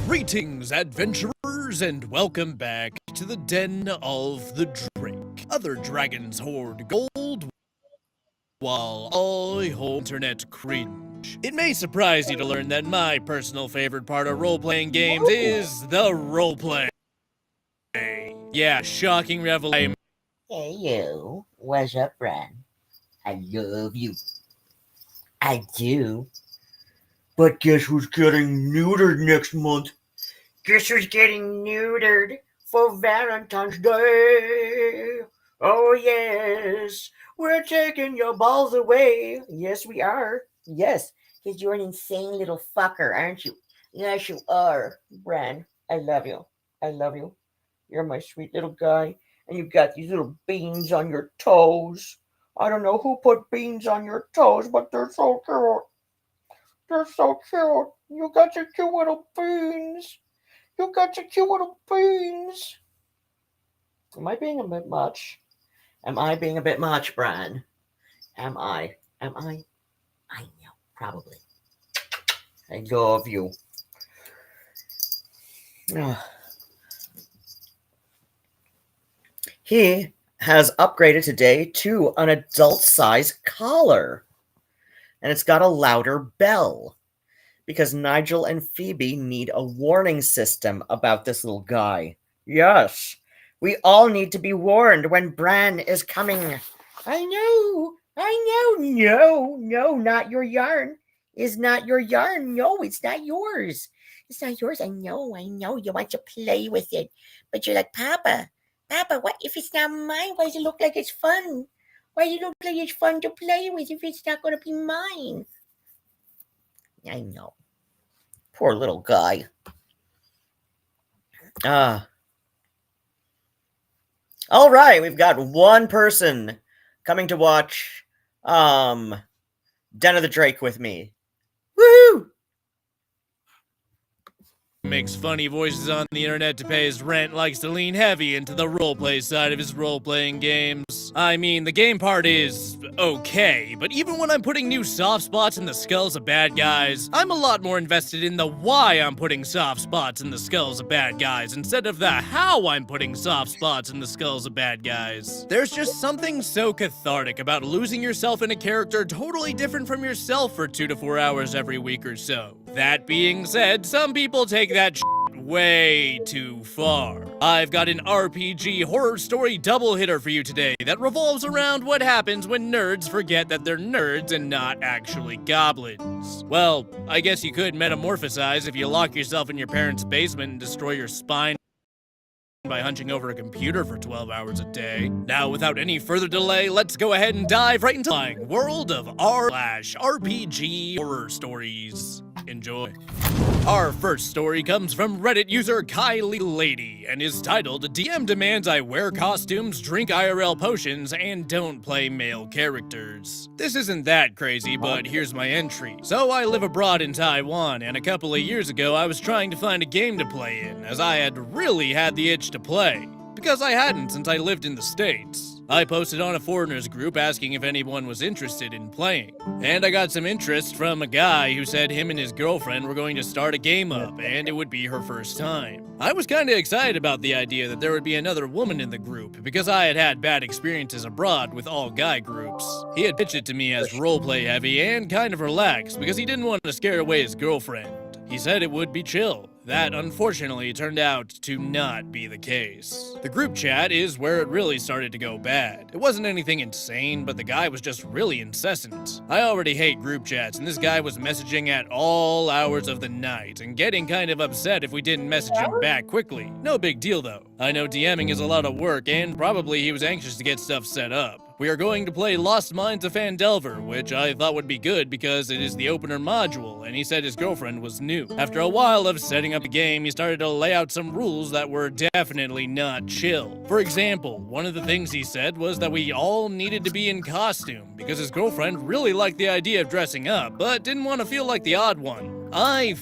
Greetings, adventurers, and welcome back to the Den of the Drake. Other dragons hoard gold, while I hold internet cringe. It may surprise you to learn that my personal favorite part of role-playing games is the roleplay. Yeah, shocking revelation. Hey you, what's up, Brian? I love you. I do. But guess who's getting neutered next month? Guess who's getting neutered for Valentine's Day? Oh yes, we're taking your balls away. Yes, we are. Yes, because you're an insane little fucker, aren't you? Yes, you are, Bran. I love you. I love you. You're my sweet little guy, and you've got these little beans on your toes. I don't know who put beans on your toes, but they're so cute. They're so cute. You got your cute little beans. You got your cute little beans. Am I being a bit much? Am I being a bit much, Brian? Am I? I know, probably. I love you. He has upgraded today to an adult-size collar. And it's got a louder bell. Because Nigel and Phoebe need a warning system about this little guy. Yes, we all need to be warned when Bran is coming. I know. No, not your yarn. It's not your yarn. No, it's not yours. It's not yours. I know. You want to play with it. But you're like, Papa, what if it's not mine? Why does it look like it's fun? Why does it look like it's fun to play with if it's not going to be mine? I know. Poor little guy. All right, we've got one person coming to watch Den of the Drake with me. Woo! Makes funny voices on the internet to pay his rent, likes to lean heavy into the roleplay side of his role-playing games. I mean, the game part is okay, but even when I'm putting new soft spots in the skulls of bad guys, I'm a lot more invested in the why I'm putting soft spots in the skulls of bad guys instead of the how I'm putting soft spots in the skulls of bad guys. There's just something so cathartic about losing yourself in a character totally different from yourself for 2 to 4 hours every week or so. That being said, some people take that way too far. I've got an RPG horror story double hitter for you today that revolves around what happens when nerds forget that they're nerds and not actually goblins. Well, I guess you could metamorphosize if you lock yourself in your parents' basement and destroy your spine by hunching over a computer for 12 hours a day. Now, without any further delay, let's go ahead and dive right into the world of r/RPG horror stories. Enjoy. Our first story comes from Reddit user Kylie Lady and is titled DM Demands I Wear Costumes, Drink IRL Potions, and Don't Play Male Characters. This isn't that crazy, but here's my entry. So I live abroad in Taiwan, and a couple of years ago I was trying to find a game to play in, as I had really had the itch to play, because I hadn't since I lived in the States. I posted on a foreigners group asking if anyone was interested in playing, and I got some interest from a guy who said him and his girlfriend were going to start a game up, and it would be her first time. I was kinda excited about the idea that there would be another woman in the group, because I had had bad experiences abroad with all guy groups. He had pitched it to me as roleplay heavy and kind of relaxed, because he didn't want to scare away his girlfriend. He said it would be chill. That, unfortunately, turned out to not be the case. The group chat is where it really started to go bad. It wasn't anything insane, but the guy was just really incessant. I already hate group chats, and this guy was messaging at all hours of the night, and getting kind of upset if we didn't message him back quickly. No big deal, though. I know DMing is a lot of work, and probably he was anxious to get stuff set up. We are going to play Lost Mines of Phandelver, which I thought would be good because it is the opener module, and he said his girlfriend was new. After a while of setting up the game, he started to lay out some rules that were definitely not chill. For example, one of the things he said was that we all needed to be in costume, because his girlfriend really liked the idea of dressing up, but didn't want to feel like the odd one. I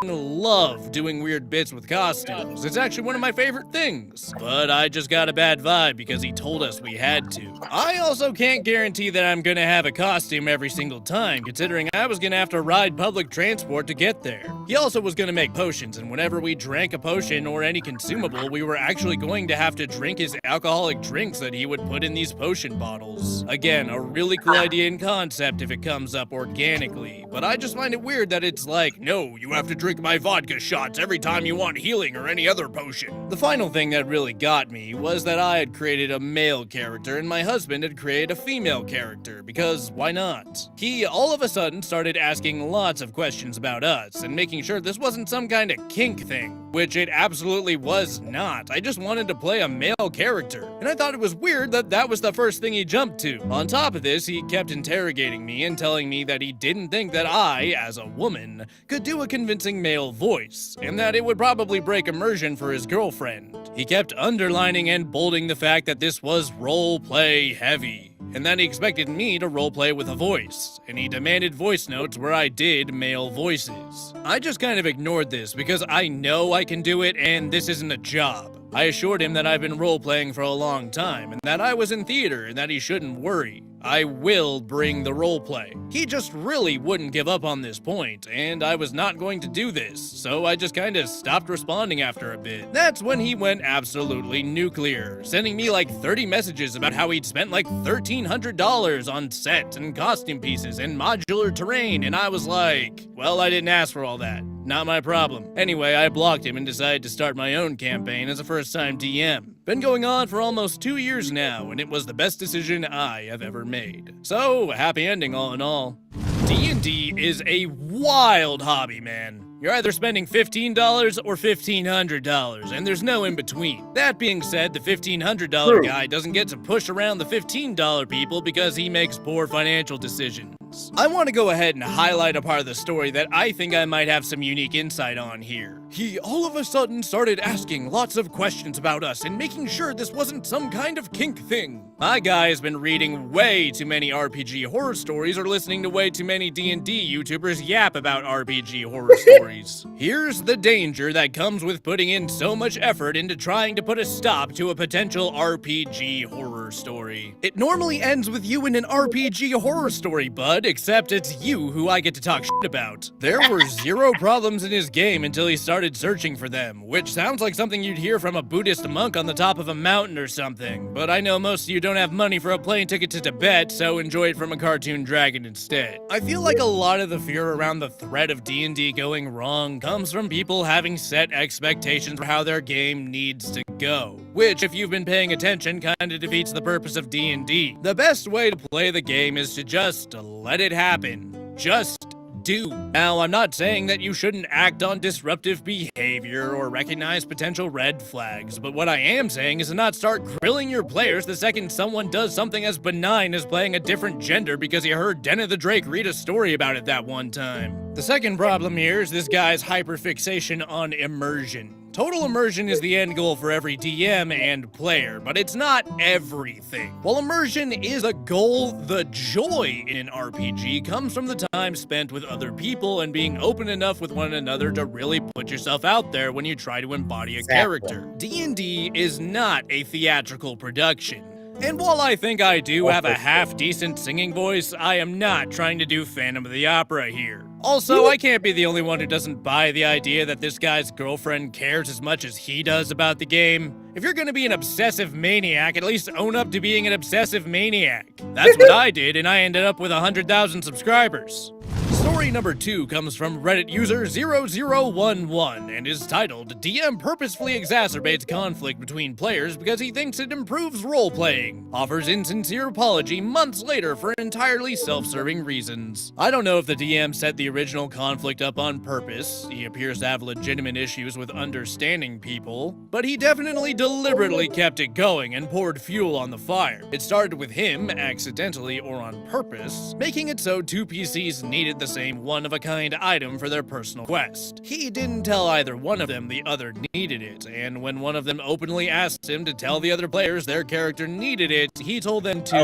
love doing weird bits with costumes. It's actually one of my favorite things. But I just got a bad vibe because he told us we had to. I also can't guarantee that I'm gonna have a costume every single time, considering I was gonna have to ride public transport to get there. He also was gonna make potions, and whenever we drank a potion or any consumable, we were actually going to have to drink his alcoholic drinks that he would put in these potion bottles. Again, a really cool idea and concept if it comes up organically, but I just find it weird that it's like, no, you have to drink my vodka shots every time you want healing or any other potion. The final thing that really got me was that I had created a male character and my husband had created a female character, because why not? He all of a sudden started asking lots of questions about us and making sure this wasn't some kind of kink thing, which it absolutely was not. I just wanted to play a male character, and I thought it was weird that that was the first thing he jumped to. On top of this, he kept interrogating me and telling me that he didn't think that I, as a woman, could do a convincing male voice, and that it would probably break immersion for his girlfriend. He kept underlining and bolding the fact that this was roleplay heavy, and that he expected me to roleplay with a voice, and he demanded voice notes where I did male voices. I just kind of ignored this because I know I can do it and this isn't a job. I assured him that I've been role-playing for a long time, and that I was in theater, and that he shouldn't worry. I will bring the roleplay. He just really wouldn't give up on this point, and I was not going to do this, so I just kinda stopped responding after a bit. That's when he went absolutely nuclear, sending me like 30 messages about how he'd spent like $1,300 on set and costume pieces and modular terrain, and I was like, well, I didn't ask for all that. Not my problem. Anyway, I blocked him and decided to start my own campaign as a first-time DM. Been going on for almost 2 years now, and it was the best decision I have ever made. So, happy ending all in all. D&D is a wild hobby, man. You're either spending $15 or $1,500, and there's no in between. That being said, the $1,500 guy doesn't get to push around the $15 people because he makes poor financial decisions. I want to go ahead and highlight a part of the story that I think I might have some unique insight on here. He all of a sudden started asking lots of questions about us and making sure this wasn't some kind of kink thing. My guy has been reading way too many RPG horror stories or listening to way too many D&D YouTubers yap about RPG horror stories. Here's the danger that comes with putting in so much effort into trying to put a stop to a potential RPG horror story. It normally ends with you in an RPG horror story, bud, except it's you who I get to talk shit about. There were 0 problems in his game until he started searching for them, which sounds like something you'd hear from a Buddhist monk on the top of a mountain or something, but I know most of you don't have money for a plane ticket to Tibet, so enjoy it from a cartoon dragon instead. I feel like a lot of the fear around the threat of D&D going wrong comes from people having set expectations for how their game needs to go, which, if you've been paying attention, kinda defeats the purpose of D&D. The best way to play the game is to just let it happen. Just do. Now, I'm not saying that you shouldn't act on disruptive behavior or recognize potential red flags, but what I am saying is to not start grilling your players the second someone does something as benign as playing a different gender because you heard Denna the Drake read a story about it that one time. The second problem here is this guy's hyperfixation on immersion. Total immersion is the end goal for every DM and player, but it's not everything. While immersion is a goal, the joy in an RPG comes from the time spent with other people and being open enough with one another to really put yourself out there when you try to embody a character. D&D is not a theatrical production. And while I think I do have a half-decent singing voice, I am not trying to do Phantom of the Opera here. Also, I can't be the only one who doesn't buy the idea that this guy's girlfriend cares as much as he does about the game. If you're gonna be an obsessive maniac, at least own up to being an obsessive maniac. That's what I did, and I ended up with 100,000 subscribers. The story Story number 2 comes from Reddit user 0011 and is titled, DM purposefully exacerbates conflict between players because he thinks it improves role-playing. Offers insincere apology months later for entirely self-serving reasons. I don't know if the DM set the original conflict up on purpose. He appears to have legitimate issues with understanding people, but he definitely deliberately kept it going and poured fuel on the fire. It started with him, accidentally or on purpose, making it so two PCs needed the same one-of-a-kind item for their personal quest. He didn't tell either one of them the other needed it, and when one of them openly asked him to tell the other players their character needed it, he told them to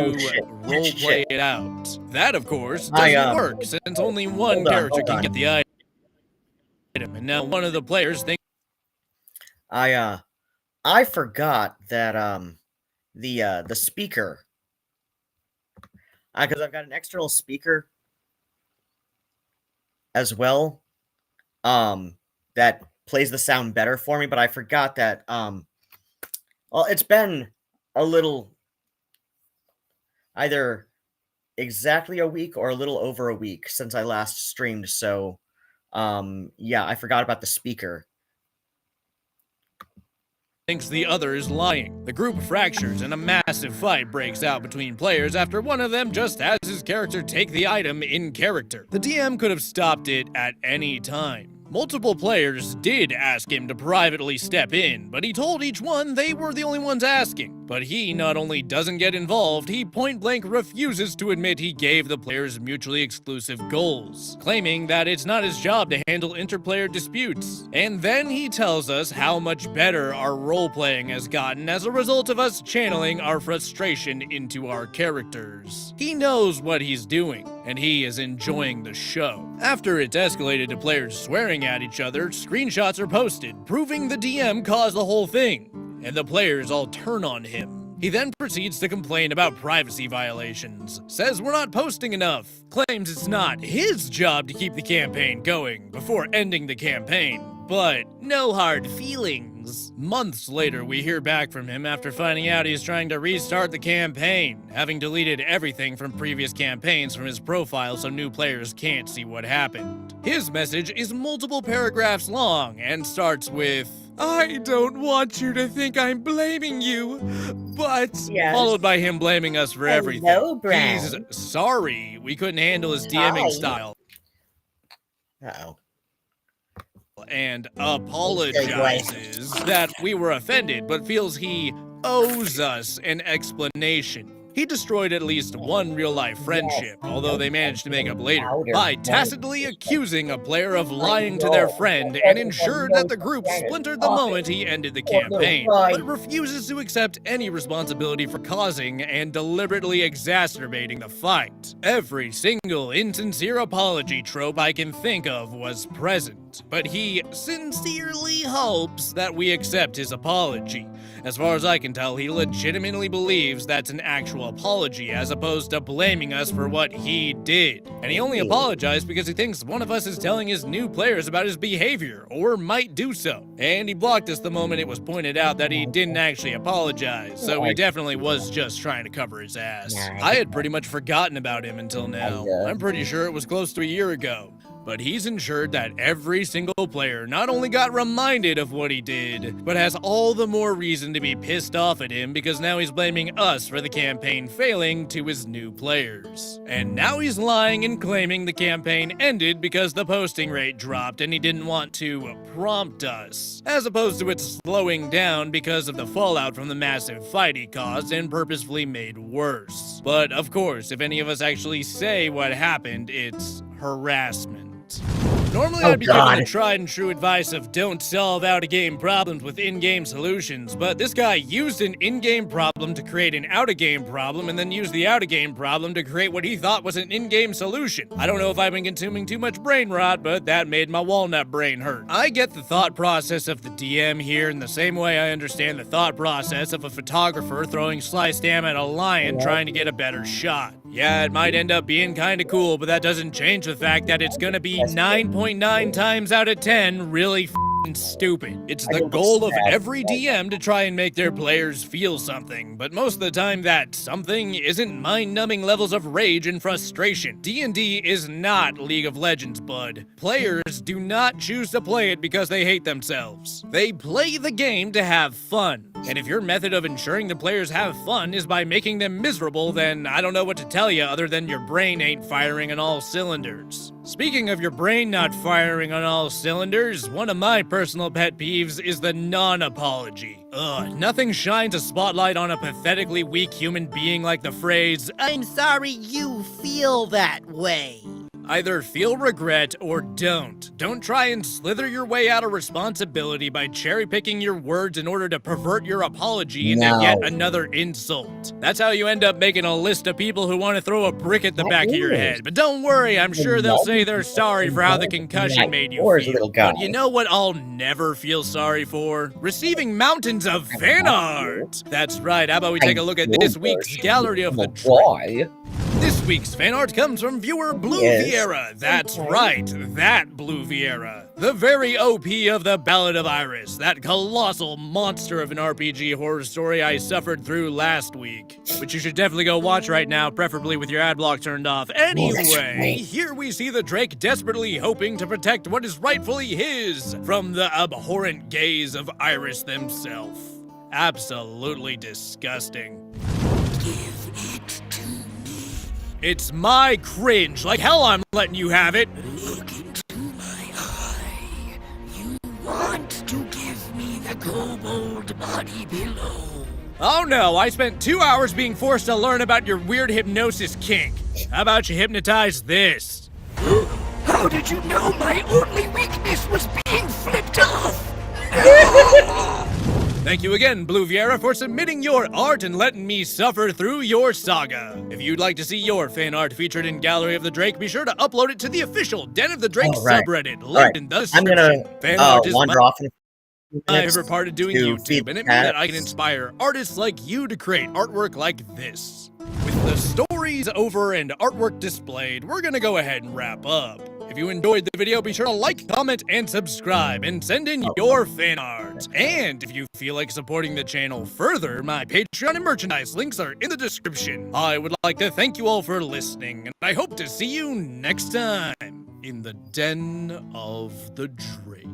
roleplay it out. That, of course, doesn't work, since only one character can get the item, and now one of the players thinks I forgot that the speaker, because I've got an external speaker as well, that plays the sound better for me, but I forgot that well, it's been a little, either exactly a week or a little over a week since I last streamed, so yeah, I forgot about the speaker. Thinks the other is lying. The group fractures and a massive fight breaks out between players after one of them just has his character take the item in character. The DM could have stopped it at any time. Multiple players did ask him to privately step in, but he told each one they were the only ones asking. But he not only doesn't get involved, he point-blank refuses to admit he gave the players mutually exclusive goals, claiming that it's not his job to handle interplayer disputes. And then he tells us how much better our role-playing has gotten as a result of us channeling our frustration into our characters. He knows what he's doing, and he is enjoying the show. After it's escalated to players swearing at each other, screenshots are posted, proving the DM caused the whole thing, and the players all turn on him. He then proceeds to complain about privacy violations, says we're not posting enough, claims it's not his job to keep the campaign going before ending the campaign, but no hard feelings. Months later, we hear back from him after finding out he's trying to restart the campaign, having deleted everything from previous campaigns from his profile so new players can't see what happened. His message is multiple paragraphs long and starts with, "I don't want you to think I'm blaming you, but..." Yes. Followed by him blaming us for everything. Bran. He's sorry we couldn't handle his DMing style. Uh-oh. And apologizes that we were offended, but feels he owes us an explanation. He destroyed at least one real-life friendship, although they managed to make up later, by tacitly accusing a player of lying to their friend and ensured that the group splintered the moment he ended the campaign, but refuses to accept any responsibility for causing and deliberately exacerbating the fight. Every single insincere apology trope I can think of was present, but he sincerely hopes that we accept his apology. As far as I can tell, he legitimately believes that's an actual apology as opposed to blaming us for what he did. And he only apologized because he thinks one of us is telling his new players about his behavior, or might do so. And he blocked us the moment it was pointed out that he didn't actually apologize, so he definitely was just trying to cover his ass. I had pretty much forgotten about him until now. I'm pretty sure it was close to a year ago. But he's ensured that every single player not only got reminded of what he did, but has all the more reason to be pissed off at him because now he's blaming us for the campaign failing to his new players. And now he's lying and claiming the campaign ended because the posting rate dropped and he didn't want to prompt us, as opposed to it slowing down because of the fallout from the massive fight he caused and purposefully made worse. But of course, if any of us actually say what happened, it's harassment. Normally I'd be giving the tried and true advice of don't solve out-of-game problems with in-game solutions, but this guy used an in-game problem to create an out-of-game problem and then used the out-of-game problem to create what he thought was an in-game solution. I don't know if I've been consuming too much brain rot, but that made my walnut brain hurt. I get the thought process of the DM here in the same way I understand the thought process of a photographer throwing sliced ham at a lion trying to get a better shot. Yeah, it might end up being kinda cool, but that doesn't change the fact that it's gonna be 9.9 times out of 10 really stupid. It's the goal of every DM to try and make their players feel something, but most of the time that something isn't mind-numbing levels of rage and frustration. D&D is not League of Legends, bud. Players do not choose to play it because they hate themselves. They play the game to have fun. And if your method of ensuring the players have fun is by making them miserable, then I don't know what to tell you other than your brain ain't firing on all cylinders. Speaking of your brain not firing on all cylinders, one of my personal pet peeves is the non-apology. Nothing shines a spotlight on a pathetically weak human being like the phrase, "I'm sorry you feel that way." Either feel regret or don't. Don't try and slither your way out of responsibility by cherry-picking your words in order to pervert your apology into yet another insult. That's how you end up making a list of people who want to throw a brick at the back of your head. But don't worry, I'm sure they'll say they're sorry for how the concussion made you feel. But you know what I'll never feel sorry for? Receiving mountains of fan art! That's right, how about we take a look at this week's Gallery of the Drake? This week's fan art comes from viewer Blue Vieira. That's right, that Blue Vieira. The very OP of the Ballad of Iris, that colossal monster of an RPG horror story I suffered through last week. Which you should definitely go watch right now, preferably with your ad block turned off. Anyway, here we see the Drake desperately hoping to protect what is rightfully his from the abhorrent gaze of Iris themselves. Absolutely disgusting. It's my cringe. Like hell I'm letting you have it. Look into my eye. You want to give me the kobold body below. Oh no, I spent 2 hours being forced to learn about your weird hypnosis kink. How about you hypnotize this? How did you know my only weakness was being flipped off? Thank you again, Blue Vieira, for submitting your art and letting me suffer through your saga. If you'd like to see your fan art featured in Gallery of the Drake, be sure to upload it to the official Den of the Drake subreddit, linked in the description. I'm gonna wander off in my favorite part of doing YouTube, and it means that I can inspire artists like you to create artwork like this. With the stories over and artwork displayed, we're gonna go ahead and wrap up. If you enjoyed the video, be sure to like, comment, and subscribe, and send in your fan art. And if you feel like supporting the channel further, my Patreon and merchandise links are in the description. I would like to thank you all for listening, and I hope to see you next time in the Den of the Drake.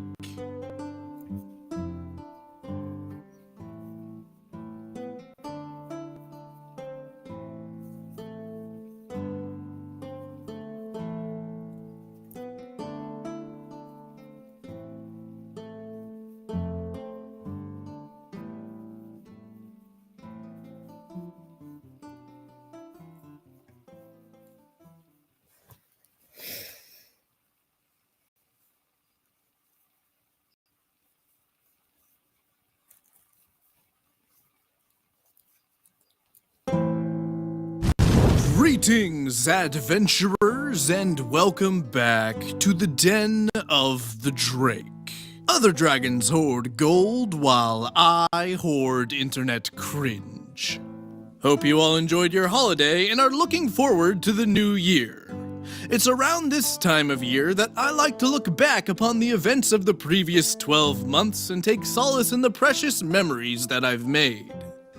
Greetings, adventurers, and welcome back to the Den of the Drake. Other dragons hoard gold, while I hoard internet cringe. Hope you all enjoyed your holiday and are looking forward to the new year. It's around this time of year that I like to look back upon the events of the previous 12 months and take solace in the precious memories that I've made.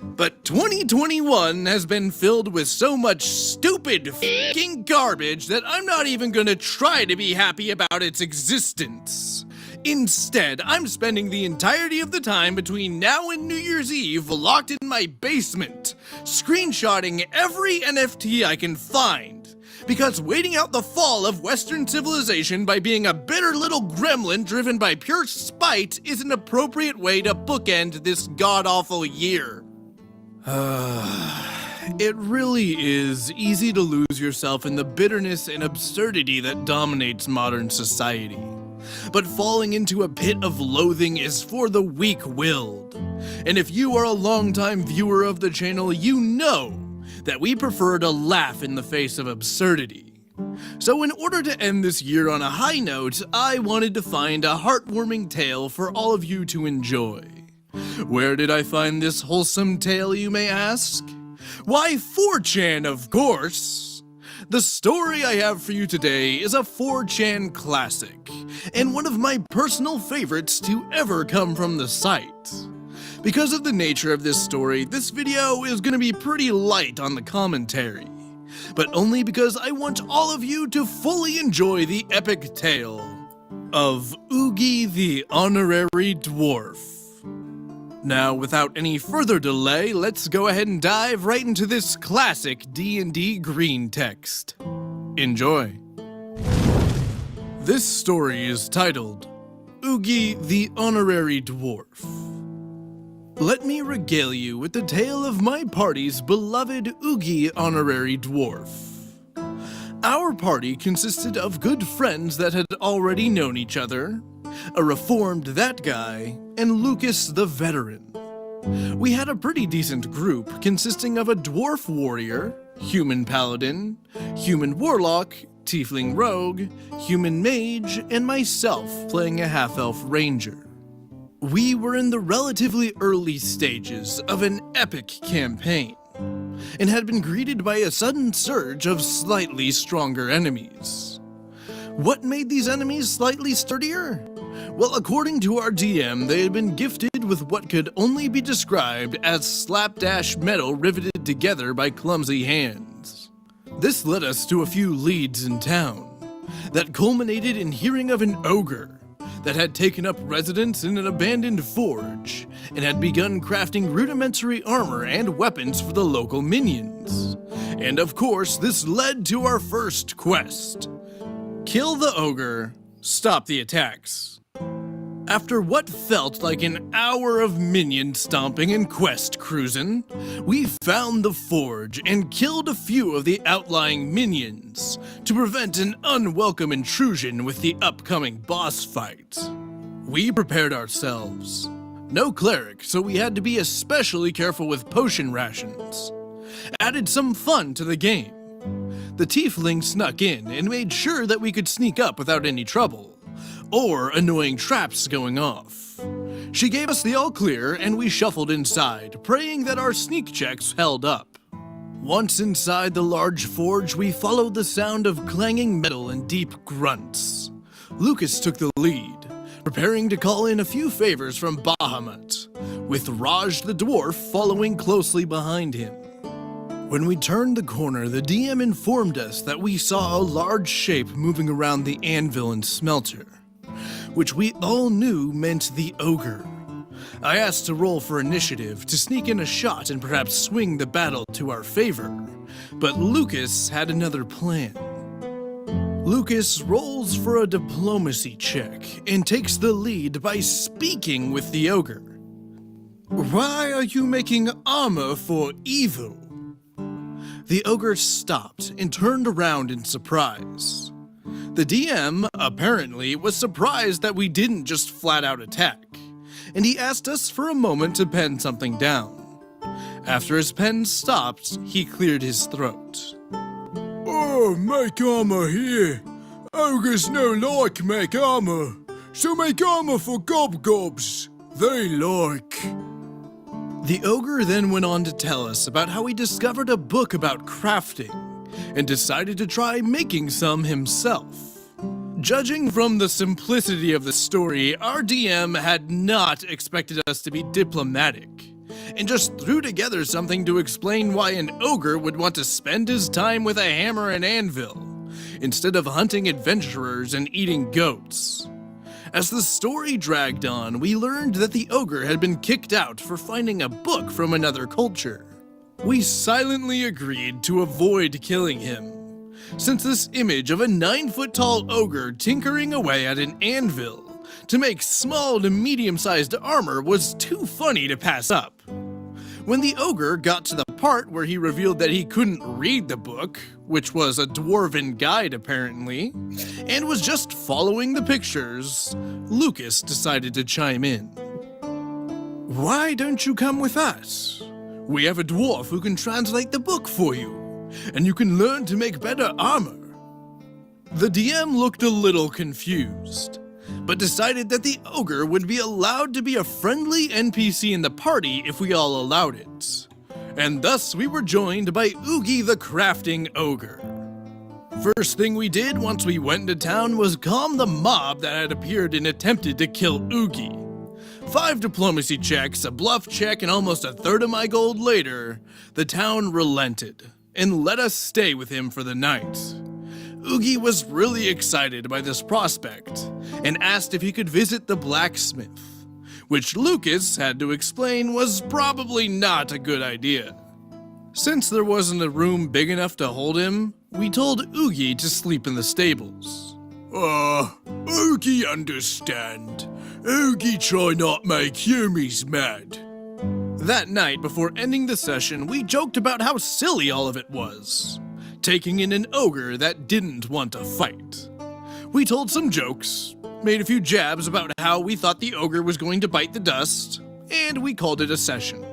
But 2021 has been filled with so much stupid f***ing garbage that I'm not even gonna try to be happy about its existence. Instead, I'm spending the entirety of the time between now and New Year's Eve locked in my basement, screenshotting every NFT I can find. Because waiting out the fall of Western civilization by being a bitter little gremlin driven by pure spite is an appropriate way to bookend this god-awful year. It really is easy to lose yourself in the bitterness and absurdity that dominates modern society. But falling into a pit of loathing is for the weak-willed. And if you are a longtime viewer of the channel, you know that we prefer to laugh in the face of absurdity. So in order to end this year on a high note, I wanted to find a heartwarming tale for all of you to enjoy. Where did I find this wholesome tale, you may ask? Why, 4chan, of course! The story I have for you today is a 4chan classic, and one of my personal favorites to ever come from the site. Because of the nature of this story, this video is going to be pretty light on the commentary, but only because I want all of you to fully enjoy the epic tale of Oogie the Honorary Dwarf. Now, without any further delay, let's go ahead and dive right into this classic D&D green text. Enjoy. This story is titled, Oogie the Honorary Dwarf. Let me regale you with the tale of my party's beloved Oogie Honorary Dwarf. Our party consisted of good friends that had already known each other, a reformed that guy, and Lucas the veteran. We had a pretty decent group consisting of a dwarf warrior, human paladin, human warlock, tiefling rogue, human mage, and myself playing a half-elf ranger. We were in the relatively early stages of an epic campaign, and had been greeted by a sudden surge of slightly stronger enemies. What made these enemies slightly sturdier? Well, according to our DM, they had been gifted with what could only be described as slapdash metal riveted together by clumsy hands. This led us to a few leads in town that culminated in hearing of an ogre that had taken up residence in an abandoned forge and had begun crafting rudimentary armor and weapons for the local minions. And of course, this led to our first quest. Kill the ogre, stop the attacks. After what felt like an hour of minion stomping and quest cruising, we found the forge and killed a few of the outlying minions to prevent an unwelcome intrusion with the upcoming boss fight. We prepared ourselves. No cleric, so we had to be especially careful with potion rations. Added some fun to the game. The tiefling snuck in and made sure that we could sneak up without any trouble, or annoying traps going off. She gave us the all clear and we shuffled inside, praying that our sneak checks held up. Once inside the large forge, we followed the sound of clanging metal and deep grunts. Lucas took the lead, preparing to call in a few favors from Bahamut, with Raj the dwarf following closely behind him. When we turned the corner, the DM informed us that we saw a large shape moving around the anvil and smelter, which we all knew meant the ogre. I asked to roll for initiative to sneak in a shot and perhaps swing the battle to our favor, but Lucas had another plan. Lucas rolls for a diplomacy check and takes the lead by speaking with the ogre. Why are you making armor for evil? The ogre stopped and turned around in surprise. The DM, apparently, was surprised that we didn't just flat out attack, and he asked us for a moment to pen something down. After his pen stopped, he cleared his throat. Oh, make armor here. Ogres no like make armor, so make armor for gobs. They like. The ogre then went on to tell us about how he discovered a book about crafting and decided to try making some himself. Judging from the simplicity of the story, our DM had not expected us to be diplomatic and just threw together something to explain why an ogre would want to spend his time with a hammer and anvil instead of hunting adventurers and eating goats. As the story dragged on, we learned that the ogre had been kicked out for finding a book from another culture. We silently agreed to avoid killing him, since this image of a 9-foot-tall ogre tinkering away at an anvil to make small to medium-sized armor was too funny to pass up. When the ogre got to the part where he revealed that he couldn't read the book, which was a dwarven guide apparently, and was just following the pictures, Lucas decided to chime in. Why don't you come with us? We have a dwarf who can translate the book for you, and you can learn to make better armor. The DM looked a little confused, but decided that the ogre would be allowed to be a friendly NPC in the party if we all allowed it. And thus we were joined by Oogie the Crafting Ogre. First thing we did once we went into town was calm the mob that had appeared and attempted to kill Oogie. 5 diplomacy checks, a bluff check, and almost a third of my gold later, the town relented and let us stay with him for the night. Oogie was really excited by this prospect and asked if he could visit the blacksmith, which Lucas had to explain was probably not a good idea. Since there wasn't a room big enough to hold him, we told Oogie to sleep in the stables. Oogie understand. Oogie try not make humans mad. That night, before ending the session, we joked about how silly all of it was, taking in an ogre that didn't want to fight. We told some jokes, made a few jabs about how we thought the ogre was going to bite the dust, and we called it a session.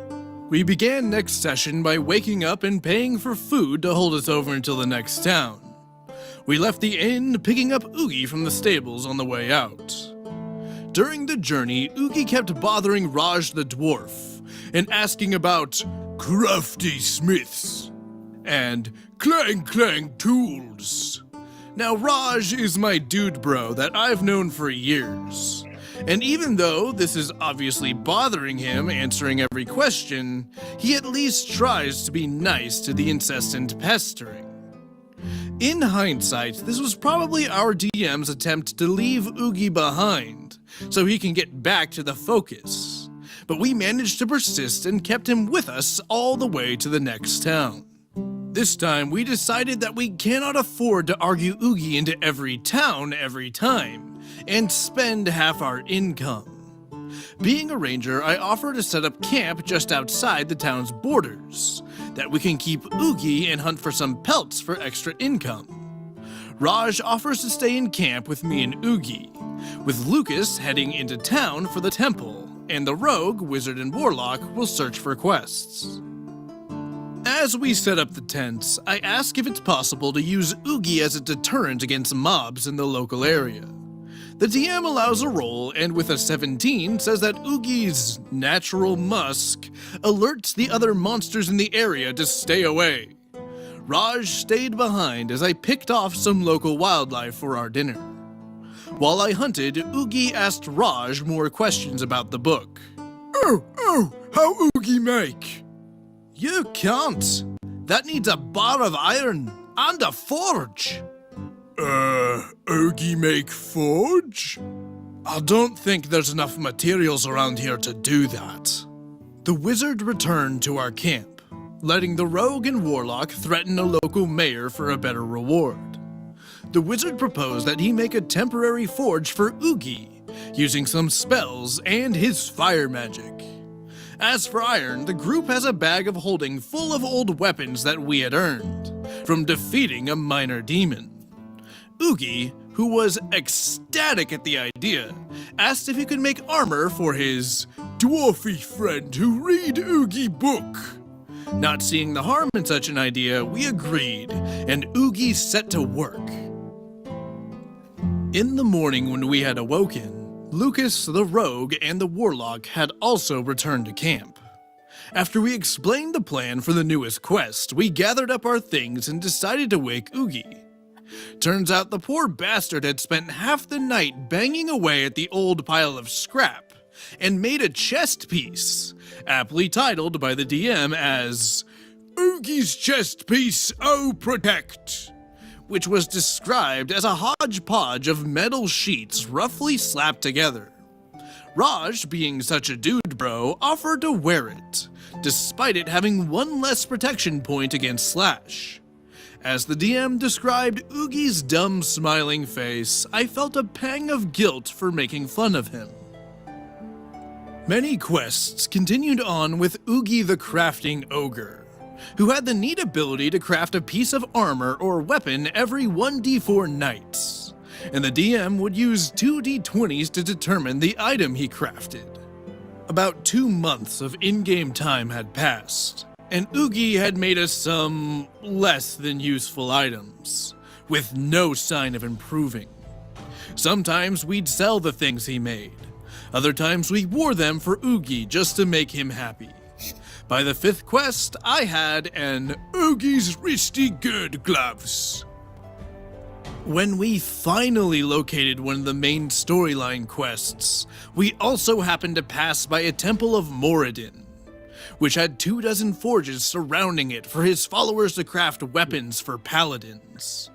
We began next session by waking up and paying for food to hold us over until the next town. We left the inn, picking up Oogie from the stables on the way out. During the journey, Oogie kept bothering Raj the dwarf and asking about crafty smiths and clang tools. Now Raj is my dude bro that I've known for years. And even though this is obviously bothering him answering every question, he at least tries to be nice to the incessant pestering. In hindsight, this was probably our DM's attempt to leave Oogie behind, so he can get back to the focus. But we managed to persist and kept him with us all the way to the next town. This time, we decided that we cannot afford to argue Oogie into every town every time, and spend half our income. Being a ranger, I offer to set up camp just outside the town's borders, that we can keep Oogie and hunt for some pelts for extra income. Raj offers to stay in camp with me and Oogie, with Lucas heading into town for the temple, and the rogue, wizard, and warlock will search for quests. As we set up the tents, I ask if it's possible to use Oogie as a deterrent against mobs in the local area. The DM allows a roll, and with a 17 says that Oogie's natural musk alerts the other monsters in the area to stay away. Raj stayed behind as I picked off some local wildlife for our dinner. While I hunted, Oogie asked Raj more questions about the book. How Oogie make? You can't. That needs a bar of iron and a forge. Oogie make forge? I don't think there's enough materials around here to do that. The wizard returned to our camp, letting the rogue and warlock threaten a local mayor for a better reward. The wizard proposed that he make a temporary forge for Oogie, using some spells and his fire magic. As for iron, the group has a bag of holding full of old weapons that we had earned from defeating a minor demon. Oogie, who was ecstatic at the idea, asked if he could make armor for his dwarfy friend who read Oogie book. Not seeing the harm in such an idea, we agreed, and Oogie set to work. In the morning when we had awoken, Lucas, the rogue, and the warlock had also returned to camp. After we explained the plan for the newest quest, we gathered up our things and decided to wake Oogie. Turns out the poor bastard had spent half the night banging away at the old pile of scrap and made a chest piece, aptly titled by the DM as Oogie's Chest Piece, Oh Protect, which was described as a hodgepodge of metal sheets roughly slapped together. Raj, being such a dude bro, offered to wear it, despite it having one less protection point against slash. As the DM described Oogie's dumb smiling face, I felt a pang of guilt for making fun of him. Many quests continued on with Oogie the Crafting Ogre, who had the neat ability to craft a piece of armor or weapon every 1d4 nights, and the DM would use 2d20s to determine the item he crafted. About 2 months of in-game time had passed, and Oogie had made us some less than useful items, with no sign of improving. Sometimes we'd sell the things he made. Other times we wore them for Oogie just to make him happy. By the 5th quest, I had an Oogie's Wristy Good gloves. When we finally located one of the main storyline quests, we also happened to pass by a temple of Moradin, which had 24 forges surrounding it for his followers to craft weapons for paladins.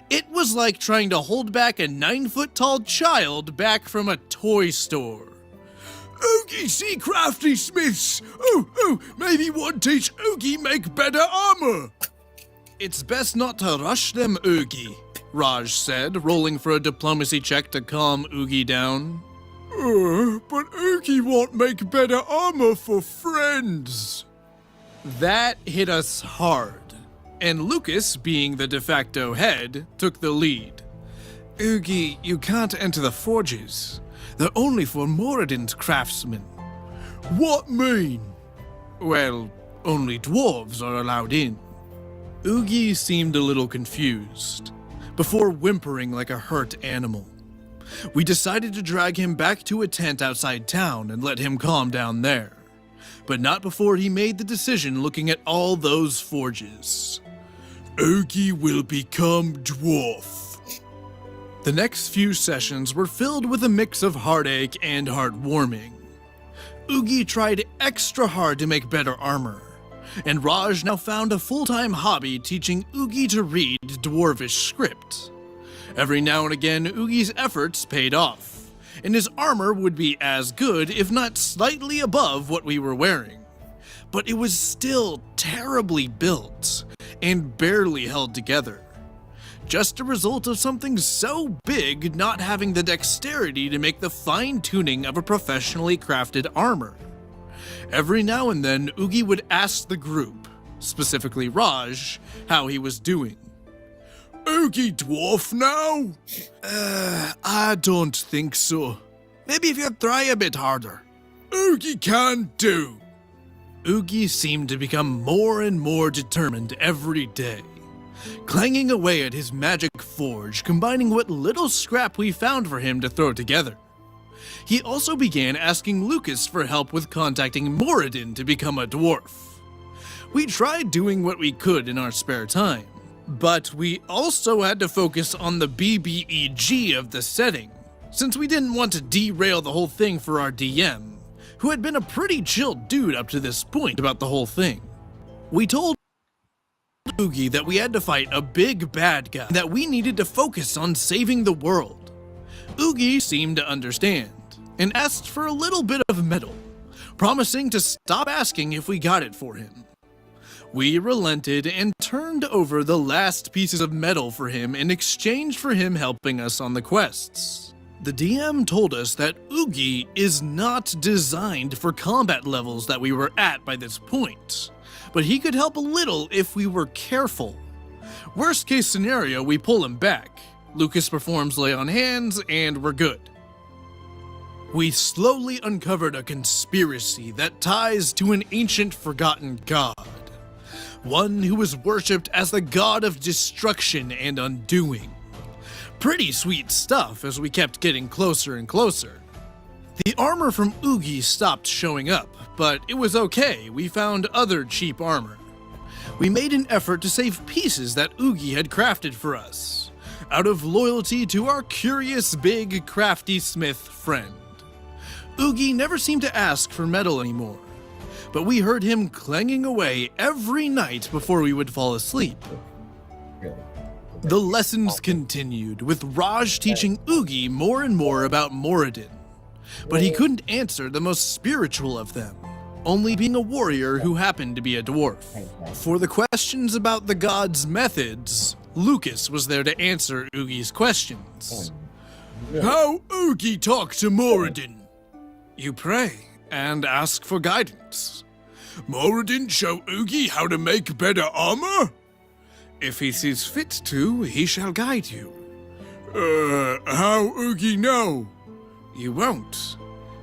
It was like trying to hold back a 9-foot-tall child back from a toy store. Oogie, see crafty smiths! Oh, maybe one teach Oogie make better armor! It's best not to rush them, Oogie, Raj said, rolling for a diplomacy check to calm Oogie down. But Oogie won't make better armor for friends. That hit us hard, and Lucas, being the de facto head, took the lead. Oogie, you can't enter the forges. They're only for Moradin's craftsmen. What mean? Well, only dwarves are allowed in. Oogie seemed a little confused, before whimpering like a hurt animal. We decided to drag him back to a tent outside town and let him calm down there, but not before he made the decision looking at all those forges. Oogie will become dwarf. The next few sessions were filled with a mix of heartache and heartwarming. Oogie tried extra hard to make better armor, and Raj now found a full-time hobby teaching Oogie to read dwarvish script. Every now and again, Oogie's efforts paid off, and his armor would be as good, if not slightly above what we were wearing. But it was still terribly built, and barely held together. Just a result of something so big not having the dexterity to make the fine-tuning of a professionally crafted armor. Every now and then, Oogie would ask the group, specifically Raj, how he was doing. Oogie dwarf now? I don't think so. Maybe if you try a bit harder. Oogie can do. Oogie seemed to become more and more determined every day, clanging away at his magic forge, combining what little scrap we found for him to throw together. He also began asking Lucas for help with contacting Moradin to become a dwarf. We tried doing what we could in our spare time, but we also had to focus on the BBEG of the setting, since we didn't want to derail the whole thing for our DM, who had been a pretty chill dude up to this point about the whole thing. We told Oogie that we had to fight a big bad guy, that we needed to focus on saving the world. Oogie seemed to understand, and asked for a little bit of metal, promising to stop asking if we got it for him. We relented and turned over the last pieces of metal for him in exchange for him helping us on the quests. The DM told us that Oogie is not designed for combat levels that we were at by this point, but he could help a little if we were careful. Worst case scenario, we pull him back. Lucas performs lay on hands, and we're good. We slowly uncovered a conspiracy that ties to an ancient forgotten god. One who was worshipped as the god of destruction and undoing. Pretty sweet stuff as we kept getting closer and closer. The armor from Oogie stopped showing up, but it was okay, we found other cheap armor. We made an effort to save pieces that Oogie had crafted for us, out of loyalty to our curious big crafty smith friend. Oogie never seemed to ask for metal anymore, but we heard him clanging away every night before we would fall asleep. The lessons continued, with Raj teaching Oogie more and more about Moradin, but he couldn't answer the most spiritual of them, only being a warrior who happened to be a dwarf. For the questions about the god's methods, Lucas was there to answer Oogie's questions. How Oogie talk to Moradin? You pray and ask for guidance. Moradin show Oogie how to make better armor? If he sees fit to, he shall guide you. How Oogie know? You won't,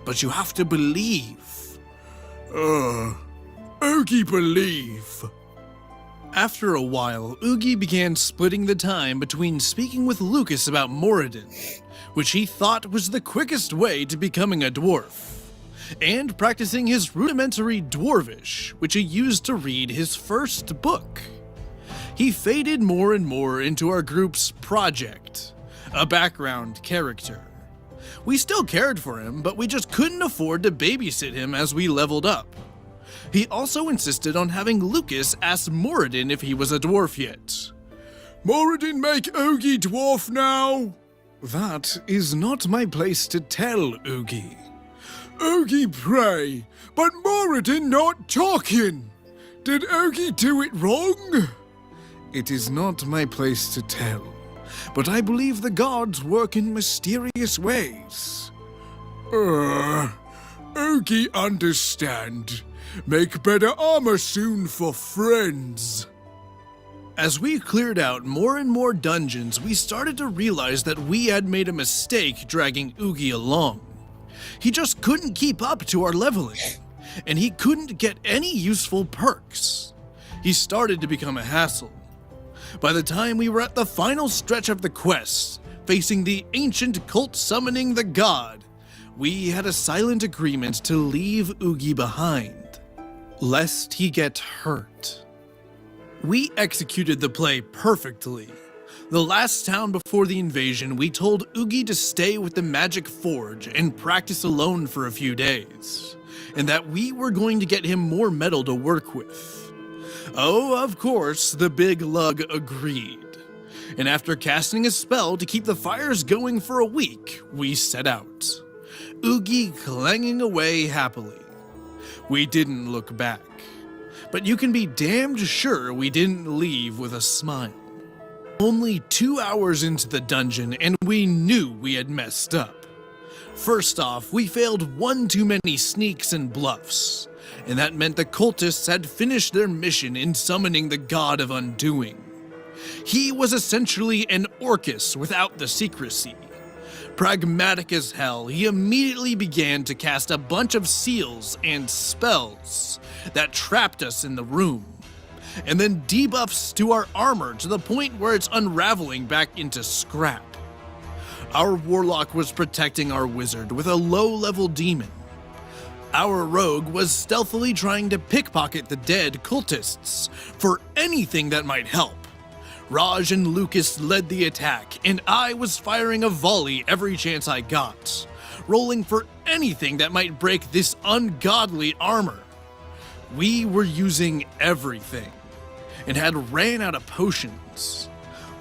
but you have to believe. Oogie believe. After a while, Oogie began splitting the time between speaking with Lucas about Moradin, which he thought was the quickest way to becoming a dwarf, and practicing his rudimentary dwarvish, which he used to read his first book. he faded more and more into our group's project, a background character. We still cared for him, but we just couldn't afford to babysit him as we leveled up. He also insisted on having Lucas ask Moradin if he was a dwarf yet. Moradin make Oogie dwarf now? That is not my place to tell Oogie. Oogie pray, but Moradin not talking. Did Oogie do it wrong? It is not my place to tell, but I believe the gods work in mysterious ways. Oogie understand. Make better armor soon for friends. As we cleared out more and more dungeons, we started to realize that we had made a mistake dragging Oogie along. He just couldn't keep up to our leveling, and he couldn't get any useful perks. He started to become a hassle. By the time we were at the final stretch of the quest, facing the ancient cult summoning the god, we had a silent agreement to leave Oogie behind, lest he get hurt. We executed the play perfectly. The last town before the invasion, we told Oogie to stay with the Magic Forge and practice alone for a few days, and that we were going to get him more metal to work with. Oh, of course, the big lug agreed. And after casting a spell to keep the fires going for a week, we set out, Oogie clanging away happily. We didn't look back, but you can be damned sure we didn't leave with a smile. Only 2 hours into the dungeon, and we knew we had messed up. First off, we failed one too many sneaks and bluffs, and that meant the cultists had finished their mission in summoning the God of Undoing. He was essentially an Orcus without the secrecy. Pragmatic as hell, he immediately began to cast a bunch of seals and spells that trapped us in the room, and then debuffs to our armor to the point where it's unraveling back into scrap. Our warlock was protecting our wizard with a low-level demon. Our rogue was stealthily trying to pickpocket the dead cultists for anything that might help. Raj and Lucas led the attack, and I was firing a volley every chance I got, rolling for anything that might break this ungodly armor. We were using everything, and had ran out of potions.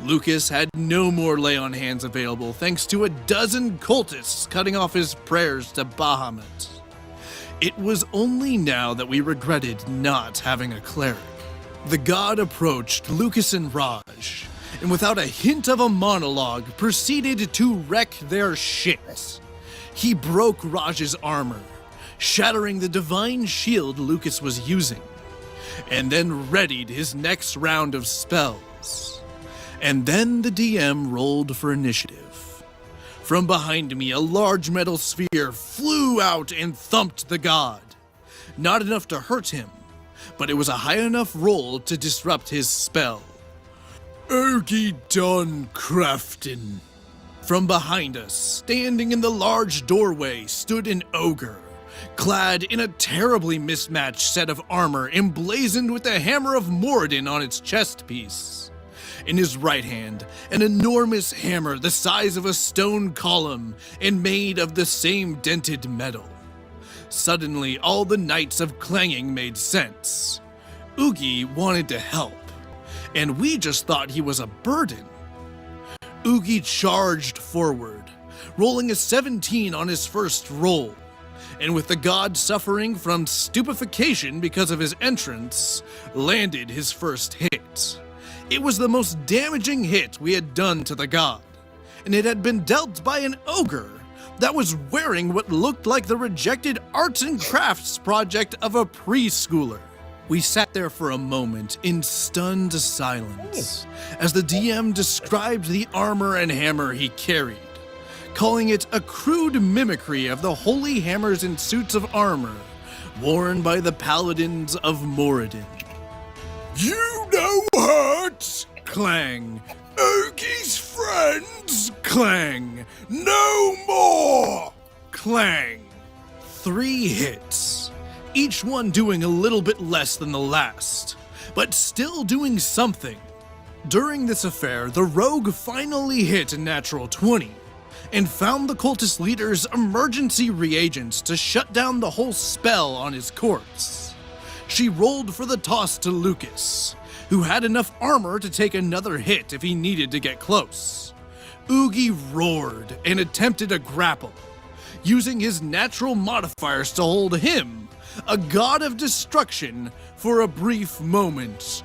Lucas had no more lay-on-hands available thanks to a dozen cultists cutting off his prayers to Bahamut. It was only now that we regretted not having a cleric. The god approached Lucas and Raj, and without a hint of a monologue, proceeded to wreck their shit. He broke Raj's armor, shattering the divine shield Lucas was using, and then readied his next round of spells. And then the DM rolled for initiative. From behind me, a large metal sphere flew out and thumped the god. Not enough to hurt him, but it was a high enough roll to disrupt his spell. Oogie done craftin'. From behind us, standing in the large doorway, stood an ogre, clad in a terribly mismatched set of armor emblazoned with the hammer of Moradin on its chest piece. In his right hand, an enormous hammer the size of a stone column and made of the same dented metal. Suddenly, all the knights of clanging made sense. Oogie wanted to help, and we just thought he was a burden. Oogie charged forward, rolling a 17 on his first roll, and with the god suffering from stupefaction because of his entrance, landed his first hit. It was the most damaging hit we had done to the god, and it had been dealt by an ogre that was wearing what looked like the rejected arts and crafts project of a preschooler. We sat there for a moment in stunned silence as the DM described the armor and hammer he carried, calling it a crude mimicry of the holy hammers and suits of armor worn by the paladins of Moradin. You know hurt! Clang. Oogie's friends! Clang. No more! Clang. 3 hits, each one doing a little bit less than the last, but still doing something. During this affair, the rogue finally hit a natural 20 and found the cultist leader's emergency reagents to shut down the whole spell on his corpse. She rolled for the toss to Lucas, who had enough armor to take another hit if he needed to get close. Oogie roared and attempted a grapple, using his natural modifiers to hold him, a god of destruction, for a brief moment.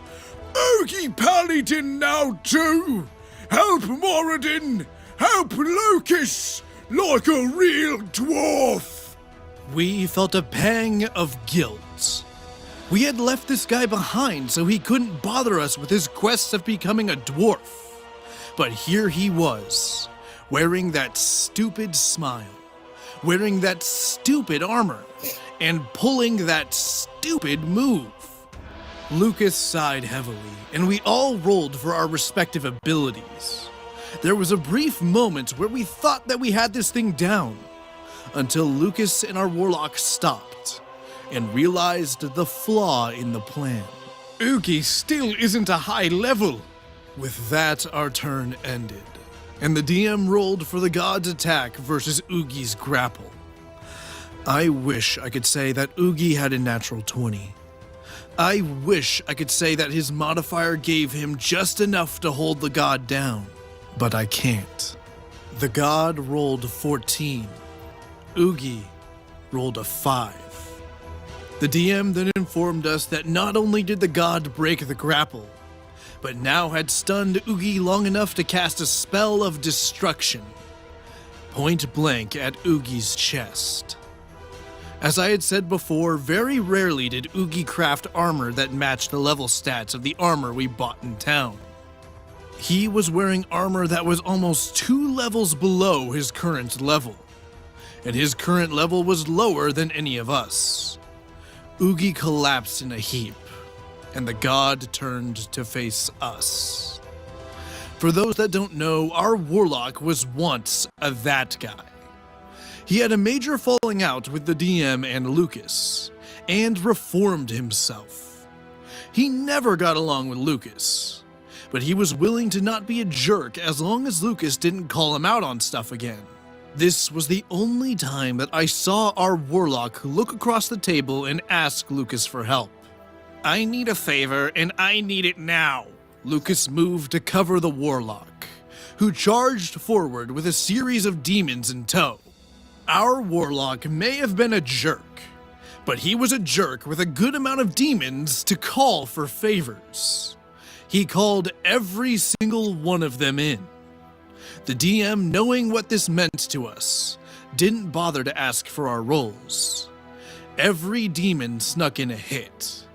Oogie Paladin now too! Help Moradin! Help Lucas! Like a real dwarf! We felt a pang of guilt. We had left this guy behind so he couldn't bother us with his quest of becoming a dwarf. But here he was, wearing that stupid smile, wearing that stupid armor, and pulling that stupid move. Lucas sighed heavily, and we all rolled for our respective abilities. There was a brief moment where we thought that we had this thing down, until Lucas and our warlock stopped and realized the flaw in the plan. Oogie still isn't a high level. With that, our turn ended, and the DM rolled for the god's attack versus Oogie's grapple. I wish I could say that Oogie had a natural 20. I wish I could say that his modifier gave him just enough to hold the god down, but I can't. The god rolled 14. Oogie rolled a 5. The DM then informed us that not only did the god break the grapple, but now had stunned Oogie long enough to cast a spell of destruction, point blank at Oogie's chest. As I had said before, very rarely did Oogie craft armor that matched the level stats of the armor we bought in town. He was wearing armor that was almost 2 levels below his current level, and his current level was lower than any of us. Oogie collapsed in a heap, and the god turned to face us. For those that don't know, our warlock was once a that guy. He had a major falling out with the DM and Lucas, and reformed himself. He never got along with Lucas, but he was willing to not be a jerk as long as Lucas didn't call him out on stuff again. This was the only time that I saw our warlock look across the table and ask Lucas for help. I need a favor, and I need it now. Lucas moved to cover the warlock, who charged forward with a series of demons in tow. Our warlock may have been a jerk, but he was a jerk with a good amount of demons to call for favors. He called every single one of them in. The DM, knowing what this meant to us, didn't bother to ask for our rolls. Every demon snuck in a hit.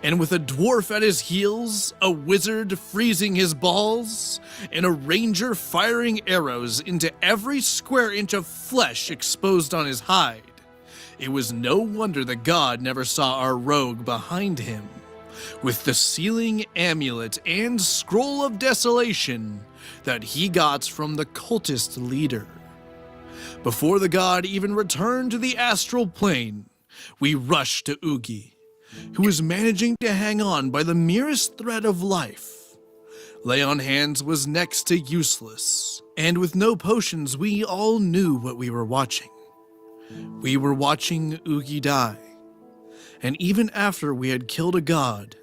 And with a dwarf at his heels, a wizard freezing his balls, and a ranger firing arrows into every square inch of flesh exposed on his hide, it was no wonder the god never saw our rogue behind him, with the sealing amulet and scroll of desolation that he got from the cultist leader. Before the god even returned to the astral plane, we rushed to Oogie, who was managing to hang on by the merest thread of life. Lay on hands was next to useless, and with no potions, we all knew what we were watching. We were watching Oogie die, and even after we had killed a god,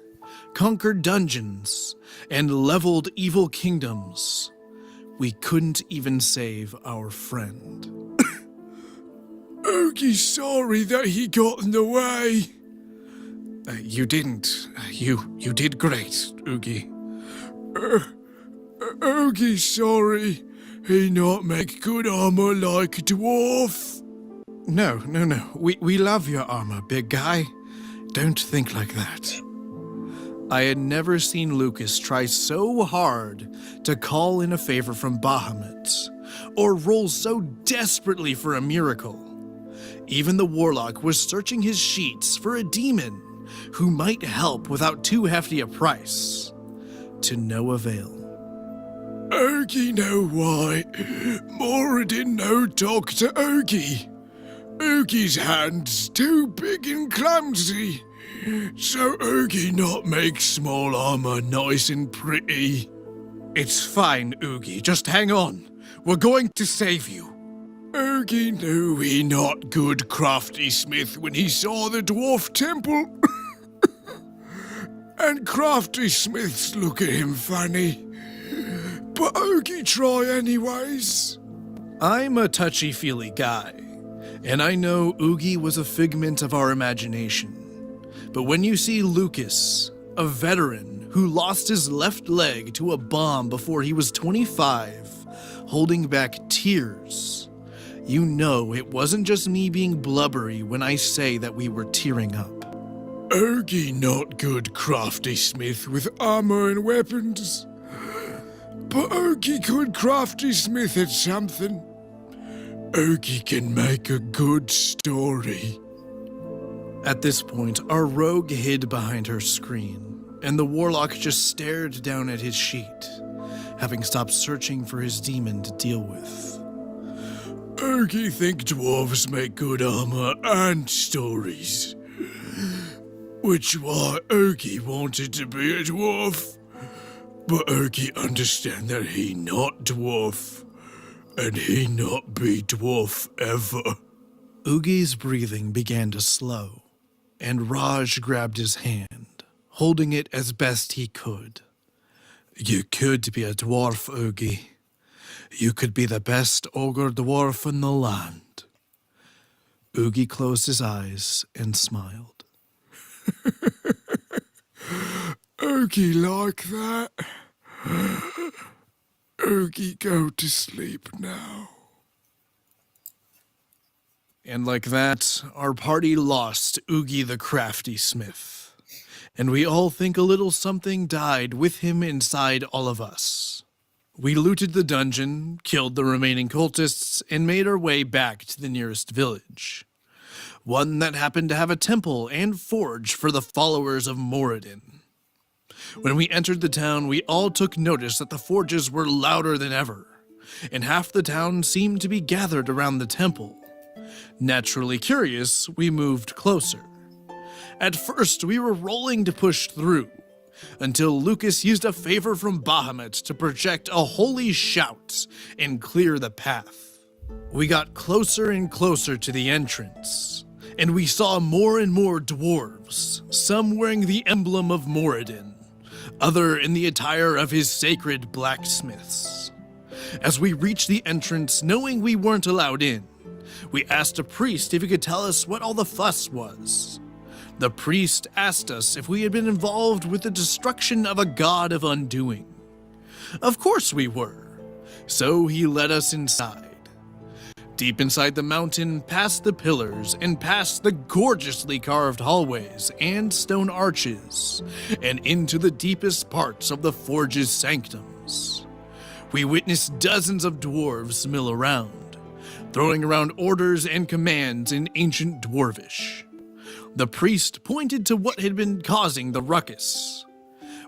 conquered dungeons, and leveled evil kingdoms, we couldn't even save our friend. Oogie's sorry that he got in the way. You didn't. You did great, Oogie. Oogie's sorry. He not make good armor like a dwarf. No. We love your armor, big guy. Don't think like that. I had never seen Lucas try so hard to call in a favor from Bahamut, or roll so desperately for a miracle. Even the warlock was searching his sheets for a demon who might help without too hefty a price, to no avail. Oogie know why. Moradin no talk to Oogie. Oogie's hands too big and clumsy, so Oogie not make small armor nice and pretty. It's fine, Oogie. Just hang on. We're going to save you. Oogie knew he not good crafty smith when he saw the dwarf temple. And crafty smiths look at him funny. But Oogie try anyways. I'm a touchy-feely guy, and I know Oogie was a figment of our imagination. But when you see Lucas, a veteran who lost his left leg to a bomb before he was 25, holding back tears, you know it wasn't just me being blubbery when I say that we were tearing up. Oogie not good crafty smith with armor and weapons. But Oogie could crafty smith at something. Oogie can make a good story. At this point, our rogue hid behind her screen, and the warlock just stared down at his sheet, having stopped searching for his demon to deal with. Oogie think dwarves make good armor and stories. Which why Oogie wanted to be a dwarf. But Oogie understand that he not dwarf, and he not be dwarf ever. Oogie's breathing began to slow, and Raj grabbed his hand, holding it as best he could. You could be a dwarf, Oogie. You could be the best ogre dwarf in the land. Oogie closed his eyes and smiled. Oogie like that. Oogie go to sleep now. And like that, our party lost Oogie the crafty smith. And we all think a little something died with him inside all of us. We looted the dungeon, killed the remaining cultists, and made our way back to the nearest village. One that happened to have a temple and forge for the followers of Moradin. When we entered the town, we all took notice that the forges were louder than ever, and half the town seemed to be gathered around the temple. Naturally curious, we moved closer. At first, we were rolling to push through, until Lucas used a favor from Bahamut to project a holy shout and clear the path. We got closer and closer to the entrance, and we saw more and more dwarves, some wearing the emblem of Moradin, other in the attire of his sacred blacksmiths. As we reached the entrance, knowing we weren't allowed in, we asked a priest if he could tell us what all the fuss was. The priest asked us if we had been involved with the destruction of a god of undoing. Of course we were, so he led us inside. Deep inside the mountain, past the pillars, and past the gorgeously carved hallways and stone arches, and into the deepest parts of the forge's sanctums. We witnessed dozens of dwarves mill around, throwing around orders and commands in ancient dwarvish. The priest pointed to what had been causing the ruckus.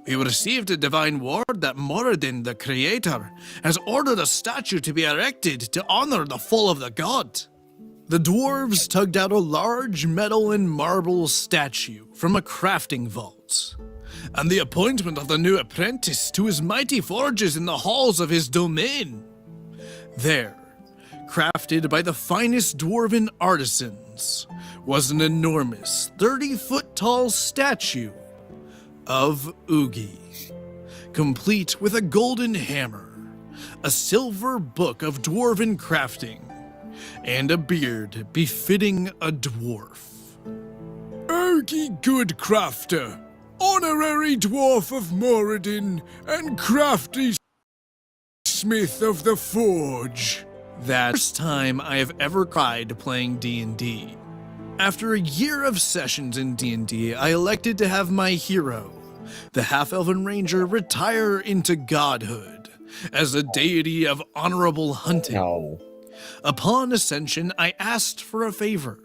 We received a divine word that Moradin, the creator, has ordered a statue to be erected to honor the fall of the god. The dwarves tugged out a large metal and marble statue from a crafting vault, and the appointment of the new apprentice to his mighty forges in the halls of his domain. There, crafted by the finest dwarven artisans, was an enormous 30-foot-tall statue of Oogie, complete with a golden hammer, a silver book of dwarven crafting, and a beard befitting a dwarf. Oogie good crafter, honorary dwarf of Moradin, and crafty smith of the forge. That's the first time I have ever cried playing D&D. After a year of sessions in D&D, I elected to have my hero, the half-elven ranger, retire into godhood as a deity of honorable hunting. No. Upon ascension, I asked for a favor.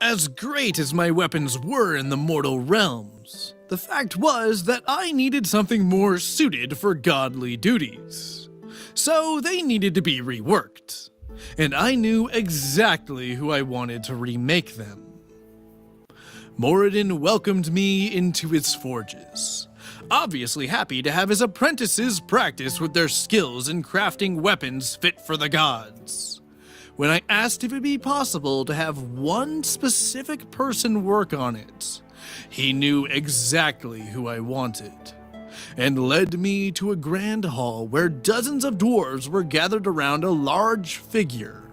As great as my weapons were in the mortal realms, the fact was that I needed something more suited for godly duties. So they needed to be reworked, and I knew exactly who I wanted to remake them. Moradin welcomed me into its forges, obviously happy to have his apprentices practice with their skills in crafting weapons fit for the gods. When I asked if it'd be possible to have one specific person work on it, he knew exactly who I wanted, and led me to a grand hall where dozens of dwarves were gathered around a large figure,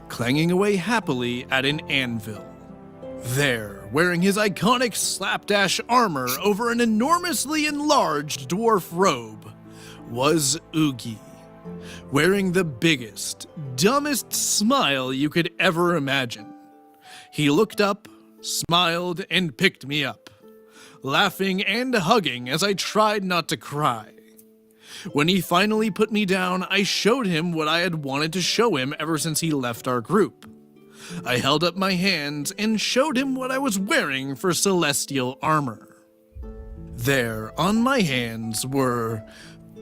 clanging away happily at an anvil. There, wearing his iconic slapdash armor over an enormously enlarged dwarf robe, was Oogie, wearing the biggest, dumbest smile you could ever imagine. He looked up, smiled, and picked me up, laughing and hugging as I tried not to cry. When he finally put me down, I showed him what I had wanted to show him ever since he left our group. I held up my hands and showed him what I was wearing for celestial armor. There, on my hands, were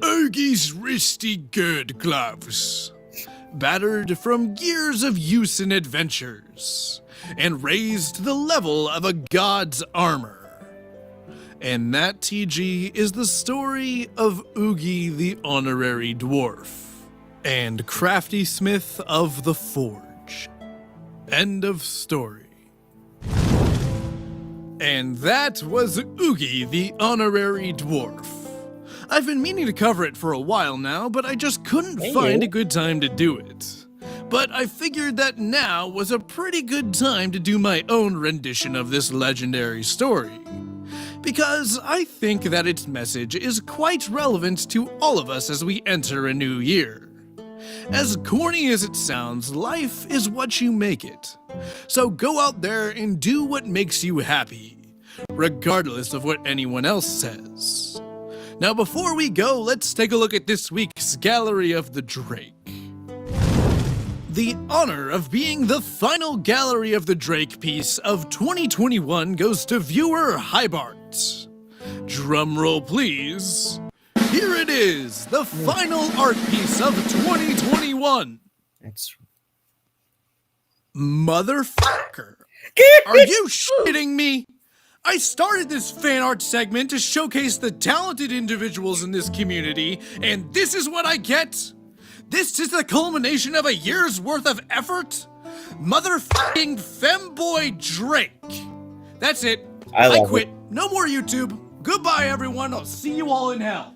Oogie's wristy gird gloves, battered from years of use and adventures, and raised to the level of a god's armor. And that, TG, is the story of Oogie the Honorary Dwarf, and Crafty Smith of the Forge. End of story. And that was Oogie the Honorary Dwarf. I've been meaning to cover it for a while now, but I just couldn't find a good time to do it. But I figured that now was a pretty good time to do my own rendition of this legendary story, because I think that its message is quite relevant to all of us as we enter a new year. As corny as it sounds, life is what you make it. So go out there and do what makes you happy, regardless of what anyone else says. Now before we go, let's take a look at this week's Gallery of the Drake. The honor of being the final Gallery of the Drake piece of 2021 goes to viewer Hybart. Drumroll please. Here it is, the final art piece of 2021. It's Motherfucker. Are you shitting me? I started this fan art segment to showcase the talented individuals in this community, and this is what I get? This is the culmination of a year's worth of effort? Motherfucking femboy Drake. That's it. I quit. No more YouTube. Goodbye, everyone. I'll see you all in hell.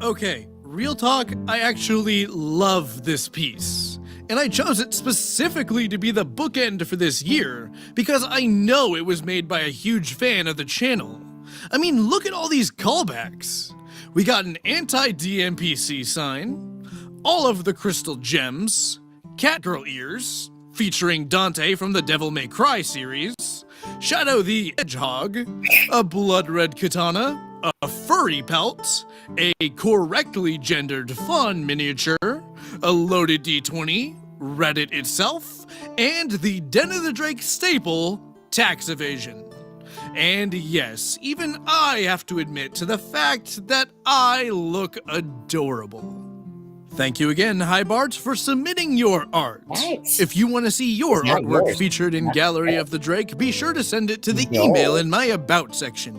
Okay, real talk, I actually love this piece. And I chose it specifically to be the bookend for this year, because I know it was made by a huge fan of the channel. I mean, look at all these callbacks. We got an anti-DMPC sign, all of the crystal gems, catgirl ears, featuring Dante from the Devil May Cry series, Shadow the Hedgehog, a blood red katana, a furry pelt, a correctly gendered fawn miniature, a loaded D20, Reddit itself, and the Den of the Drake staple, tax evasion. And yes, even I have to admit to the fact that I look adorable. Thank you again, Hybart, for submitting your art. Thanks. If you want to see your It's not artwork yours. featured in Gallery of the Drake, be sure to send it to the email in my About section.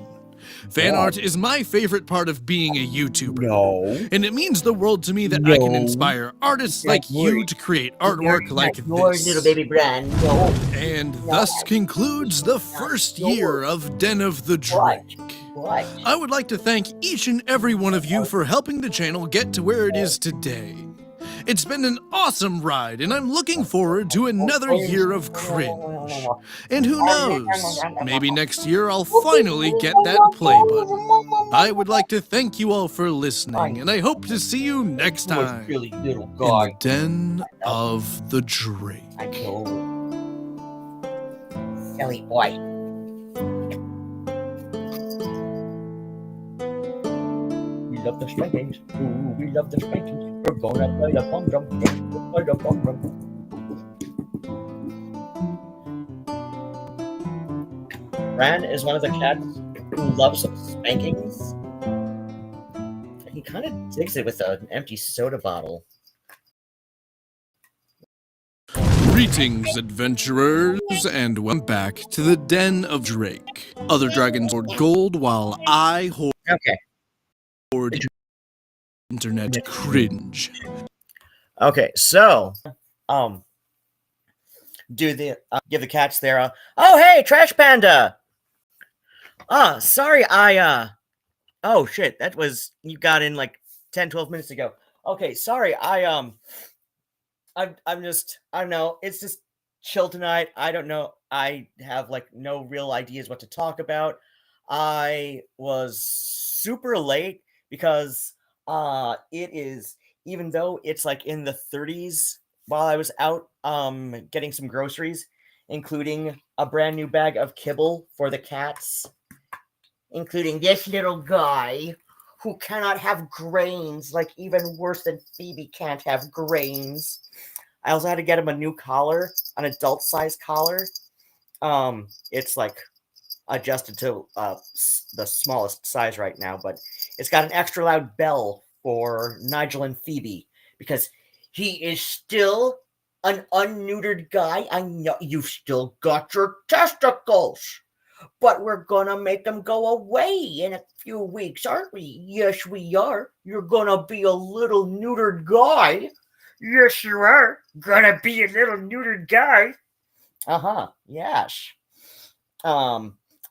Fan art is my favorite part of being a YouTuber. No. And it means the world to me that I can No. inspire artists Not like you yours. to create artwork like yours, this. little baby brand. No. And thus concludes the first year of Den of the Drake. What? I would like to thank each and every one of you for helping the channel get to where it is today. It's been an awesome ride, and I'm looking forward to another year of cringe. And who knows, maybe next year I'll finally get that play button. I would like to thank you all for listening, and I hope to see you next time Really little in guy. the Den of the Drake. I know. Silly boy. We love the spankings. Ooh, we love the spankings. We're gonna play the bum drum. Play the bum drum. Bran is one of the cats who loves some spankings. He kind of digs it with an empty soda bottle. Greetings, adventurers, and welcome back to the Den of Drake. Other dragons hoard gold while I hoard Okay. Internet cringe. Okay, so do the give the cats their oh hey Trash Panda. Sorry, oh shit, that was you got in like 10-12 minutes ago. Okay, sorry, I'm just I don't know, it's just chill tonight. I don't know. I have like no real ideas what to talk about. I was super late because it is, even though it's like in the 30s while I was out getting some groceries, including a brand new bag of kibble for the cats, including this little guy who cannot have grains, like even worse than Phoebe can't have grains. I also had to get him a new collar, an adult size collar. It's like adjusted to the smallest size right now, but it's got an extra loud bell for Nigel and Phoebe because he is still an unneutered guy. I know you've still got your testicles, but we're gonna make them go away in a few weeks, aren't we? Yes, we are. You're gonna be a little neutered guy. Yes, you are. Gonna be a little neutered guy. Yes.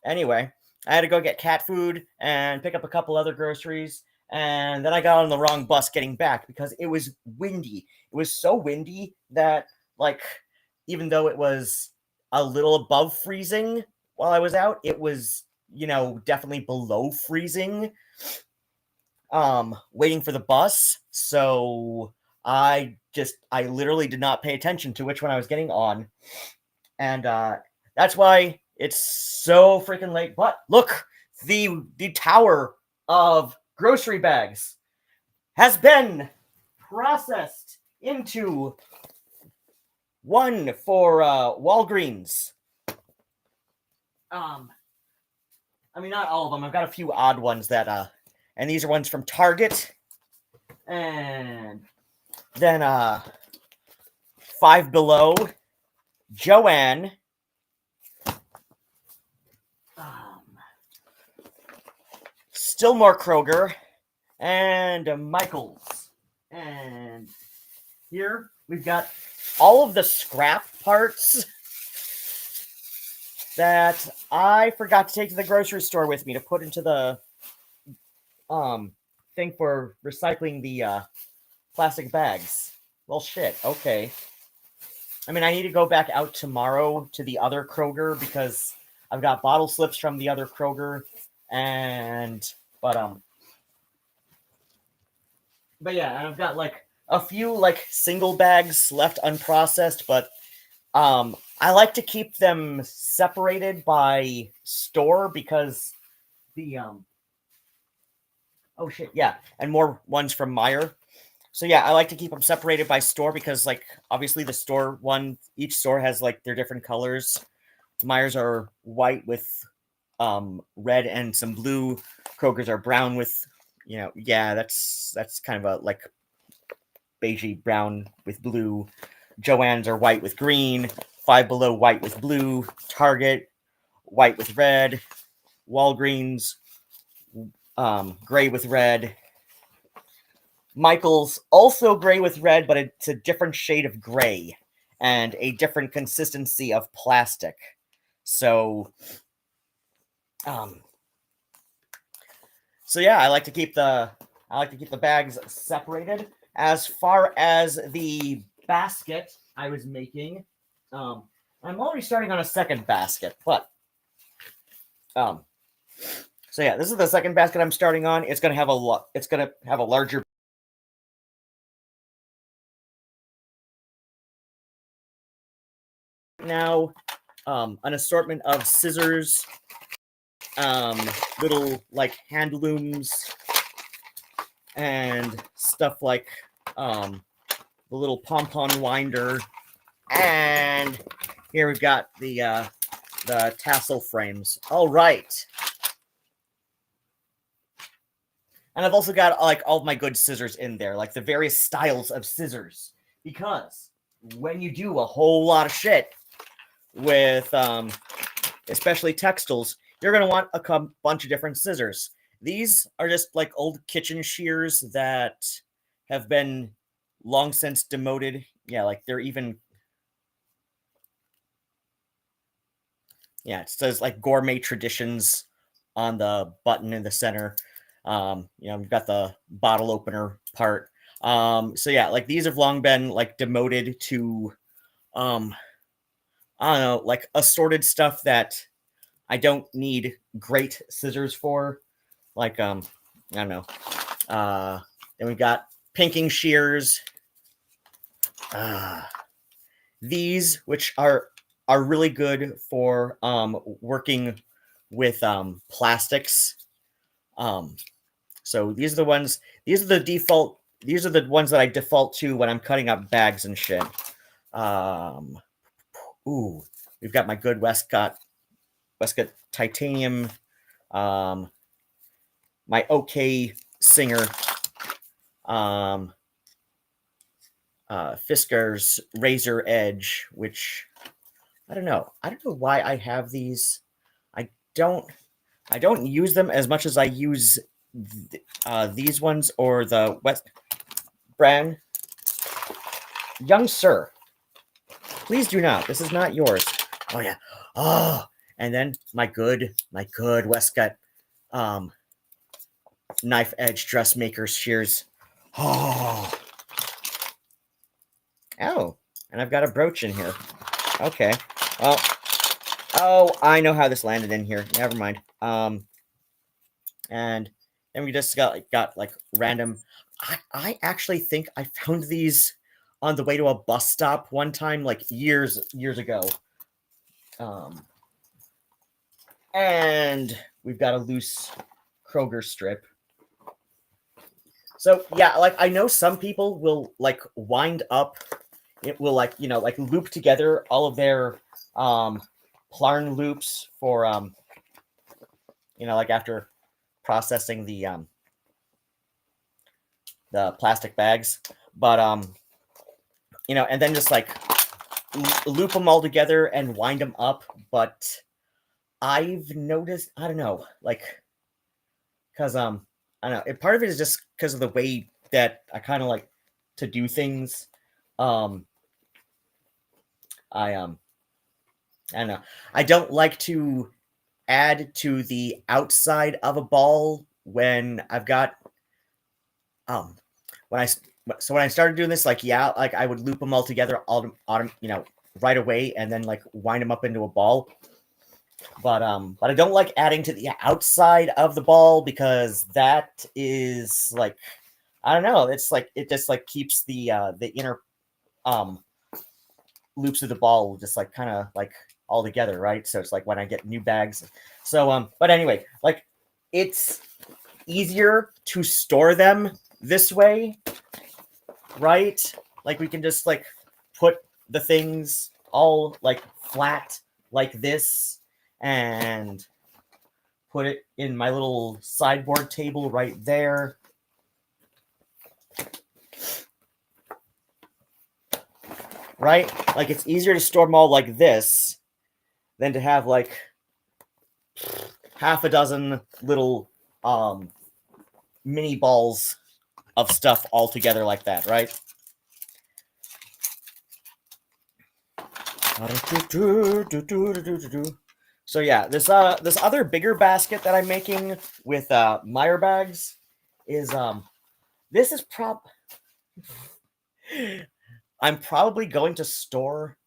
Anyway, I had to go get cat food and pick up a couple other groceries, and then I got on the wrong bus getting back because it was windy. It was so windy that, like, even though it was a little above freezing while I was out, it was, definitely below freezing, waiting for the bus. So I literally did not pay attention to which one I was getting on. And that's why it's so freaking late. But look, the tower of grocery bags has been processed into one for Walgreens. I mean, not all of them. I've got a few odd ones that and these are ones from Target. And then Five Below, Joanne, still more Kroger, and Michael's. And here we've got all of the scrap parts that I forgot to take to the grocery store with me to put into the thing for recycling the plastic bags. Well, shit. Okay. I mean, I need to go back out tomorrow to the other Kroger because I've got bottle slips from the other Kroger, but yeah, and I've got like a few like single bags left unprocessed, but I like to keep them separated by store because the oh shit, yeah, and more ones from Meijer. So yeah, I like to keep them separated by store because, like, obviously the store one, each store has like their different colors. Meijer's are white with red and some blue. Kroger's are brown with, that's kind of a like beigey brown with blue. Joann's are white with green. Five Below white with blue. Target white with red. Walgreens gray with red. Michael's also gray with red, but it's a different shade of gray and a different consistency of plastic. So yeah, I like to keep the bags separated. As far as the basket I was making, I'm already starting on a second basket, but so yeah, this is the second basket I'm starting on. It's gonna have a larger now, an assortment of scissors, little like hand looms, and stuff like the little pom-pom winder, and here we've got the tassel frames. All right. And I've also got like all of my good scissors in there, like the various styles of scissors, because when you do a whole lot of shit with especially textiles, you're going to want a bunch of different scissors. these are just like old kitchen shears that have been long since demoted. Yeah, like they're even, yeah, it says like gourmet traditions on the button in the center. We've got the bottle opener part. So yeah, like these have long been like demoted to, I don't know, like assorted stuff that I don't need great scissors for. Like, I don't know. Then we've got pinking shears. These, which are really good for working with plastics. So these are the ones. These are the default. These are the ones that I default to when I'm cutting up bags and shit. We've got my good Westcott titanium. My OK Singer. Fisker's Razor Edge, which I don't know why I have these. I don't use them as much as I use these ones or the West brand. Young sir, please do not. This is not yours. Oh yeah. Oh, and then my good Westcott knife edge dressmaker shears. Oh, and I've got a brooch in here. Okay. Well, I know how this landed in here. Never mind. And then we just got like random. I actually think I found these on the way to a bus stop one time, like years ago. And we've got a loose Kroger strip. So yeah, like I know some people will like wind up. It will like loop together all of their Plarn loops for like after processing the plastic bags, but and then just like loop them all together and wind them up. But I've noticed, I don't know, like because I don't know, part of it is just because of the way that I kind of like to do things. I don't know. I don't like to add to the outside of a ball when I've got when I started doing this, like I would loop them all together right away and then like wind them up into a ball. But I don't like adding to the outside of the ball because that is like, I don't know, it's like it just like keeps the inner loops of the ball just like kind of like all together, right? So it's like when I get new bags. So but anyway, like it's easier to store them this way, right? Like we can just like put the things all like flat like this and put it in my little sideboard table right there. Right? Like it's easier to store them all like this than to have like half a dozen little mini balls of stuff all together like that, right? So yeah, this other bigger basket that I'm making with Meyer bags is this is I'm probably going to store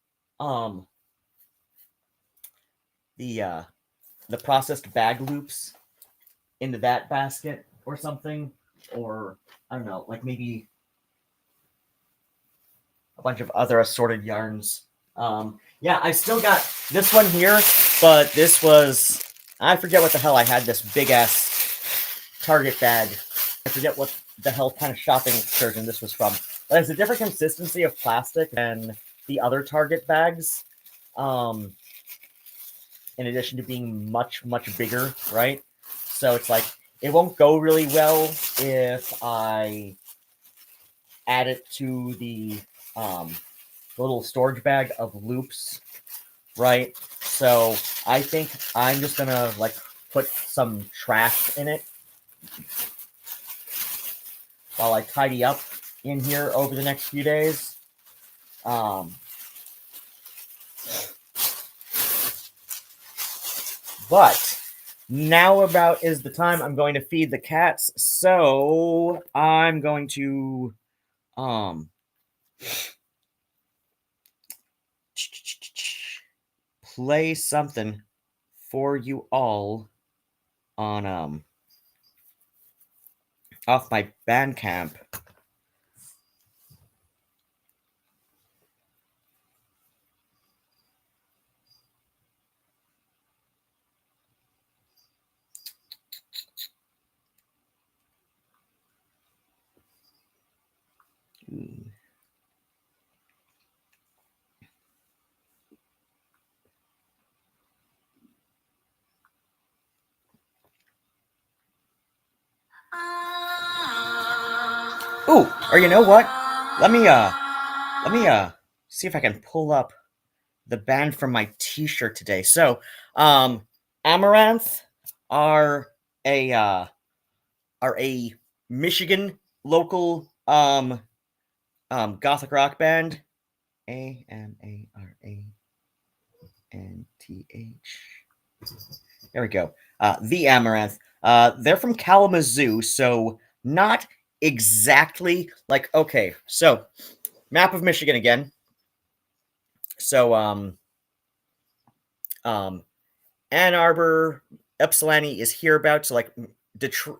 the processed bag loops into that basket or something, or I don't know, like maybe a bunch of other assorted yarns. Yeah, I still got this one here, but this was, I forget what the hell I had this big ass Target bag. I forget what the hell kind of shopping excursion this was from. But it's a different consistency of plastic than the other Target bags. In addition to being much, much bigger, right? So it's like, it won't go really well if I add it to the little storage bag of loops, right? So I think I'm just gonna like put some trash in it while I tidy up in here over the next few days. But now about is the time I'm going to feed the cats. So I'm going to play something for you all on off my Bandcamp. Ooh, or you know what? Let me see if I can pull up the band from my t-shirt today. So, Amaranth are a Michigan local Gothic rock band. Amaranth. There we go. The Amaranth. They're from Kalamazoo, so not exactly like, okay, so map of Michigan again. So Ann Arbor, Ypsilanti is hereabouts. So like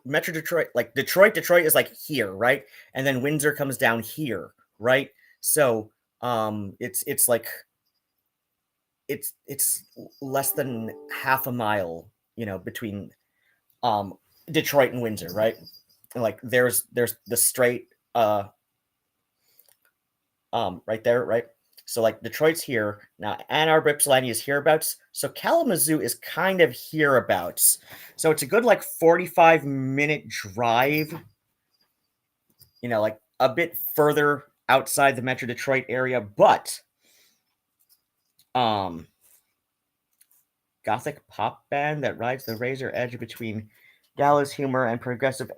Metro Detroit, like Detroit is like here, right? And then Windsor comes down here, right? So it's like it's less than half a mile, between Detroit and Windsor, right? And like there's the strait right there, right? So like Detroit's here now. Ann Arbor, Ypsilanti is hereabouts. So Kalamazoo is kind of hereabouts. So it's a good like 45-minute drive. Like a bit further outside the Metro Detroit area, but Gothic pop band that rides the razor edge between gallows humor and progressive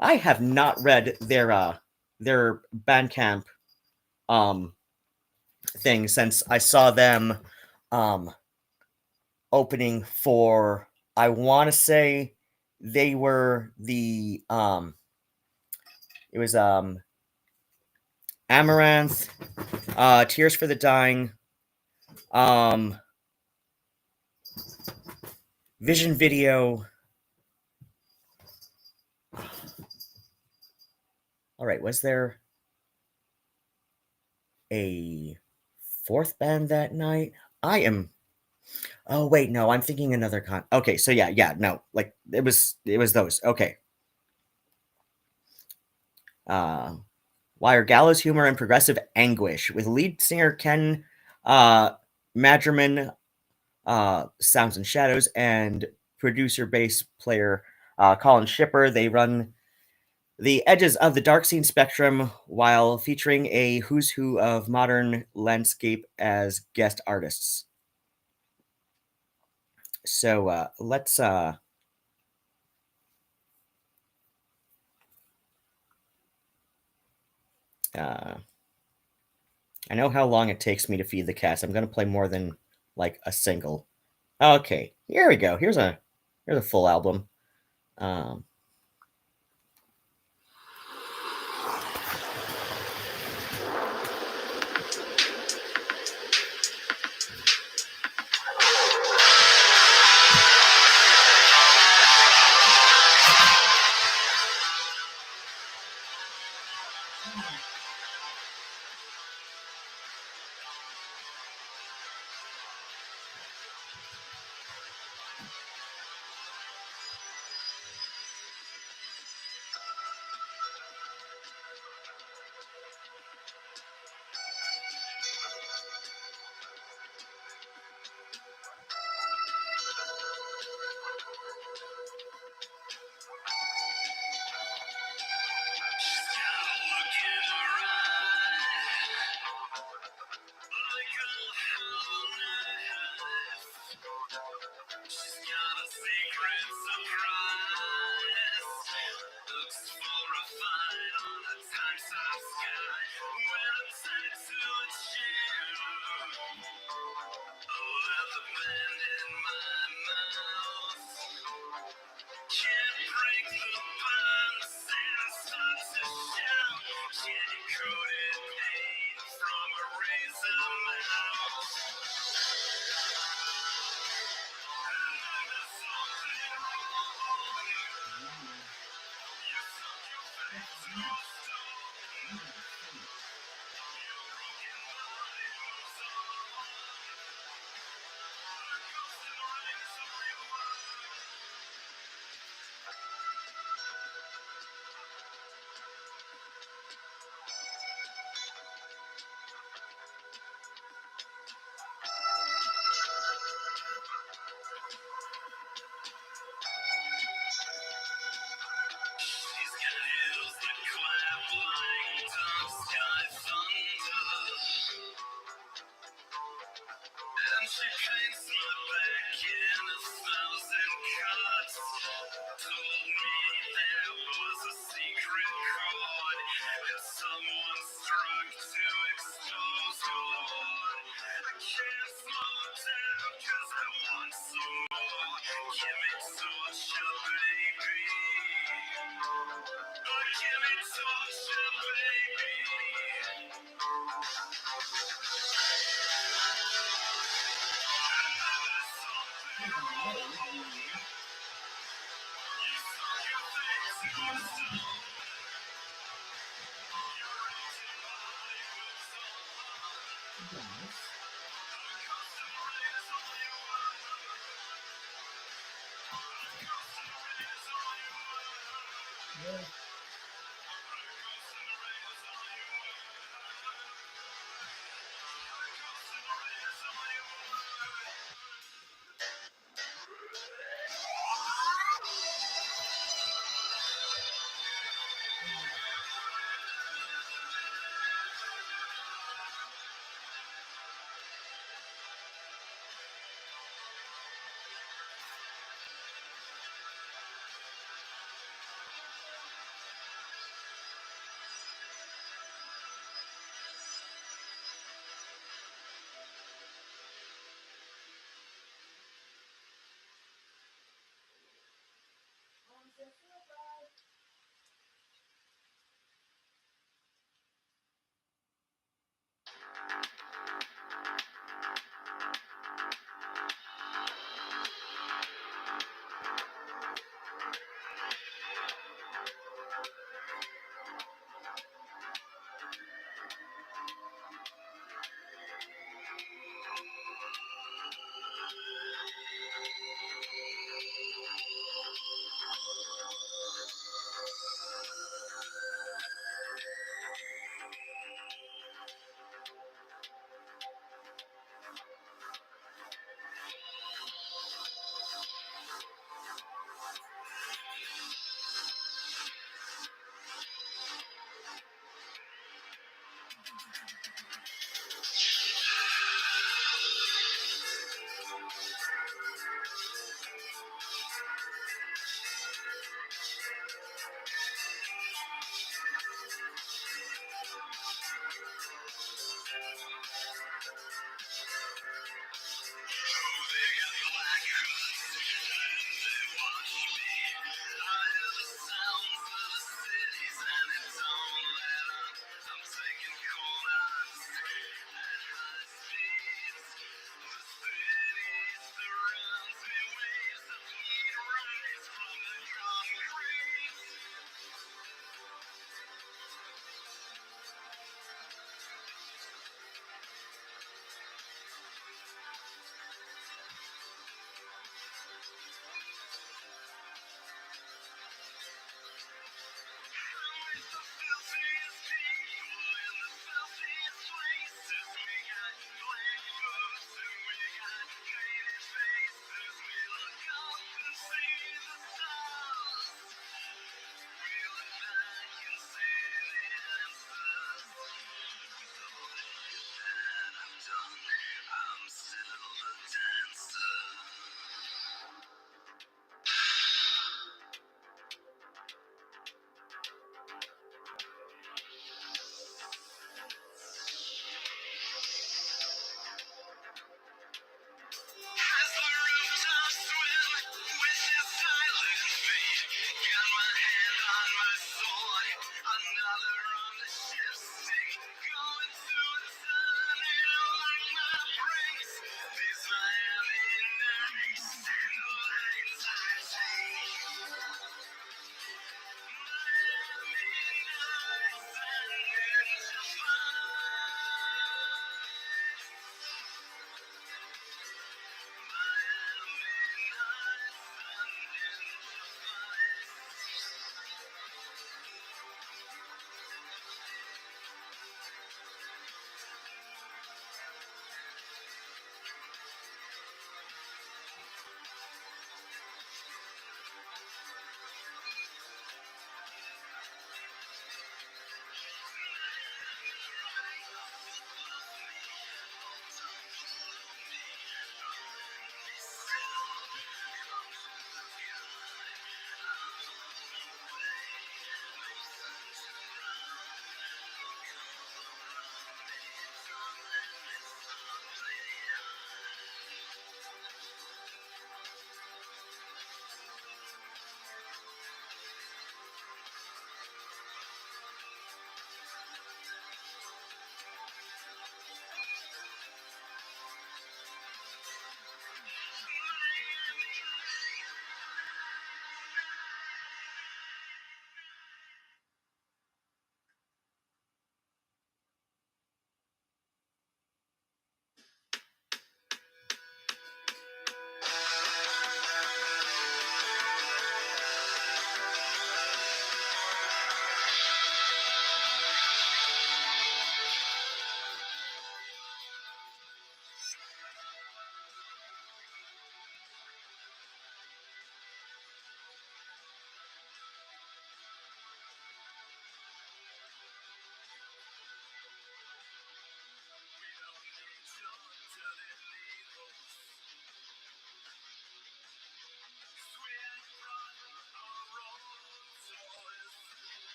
I have not read their Bandcamp thing since I saw them opening for, I want to say they were the it was Amaranth, Tears for the Dying, Vision Video. All right, was there a fourth band that night? Oh wait, no, I'm thinking another okay, so yeah, no, like it was those. Okay. Wire gallows humor and progressive anguish with lead singer Ken Madriman, Sounds and Shadows, and producer bass player Colin Shipper. They run the edges of the dark scene spectrum while featuring a who's who of modern landscape as guest artists. So let's I know how long it takes me to feed the cats. I'm going to play more than like a single. Okay, here we go. Here's a full album.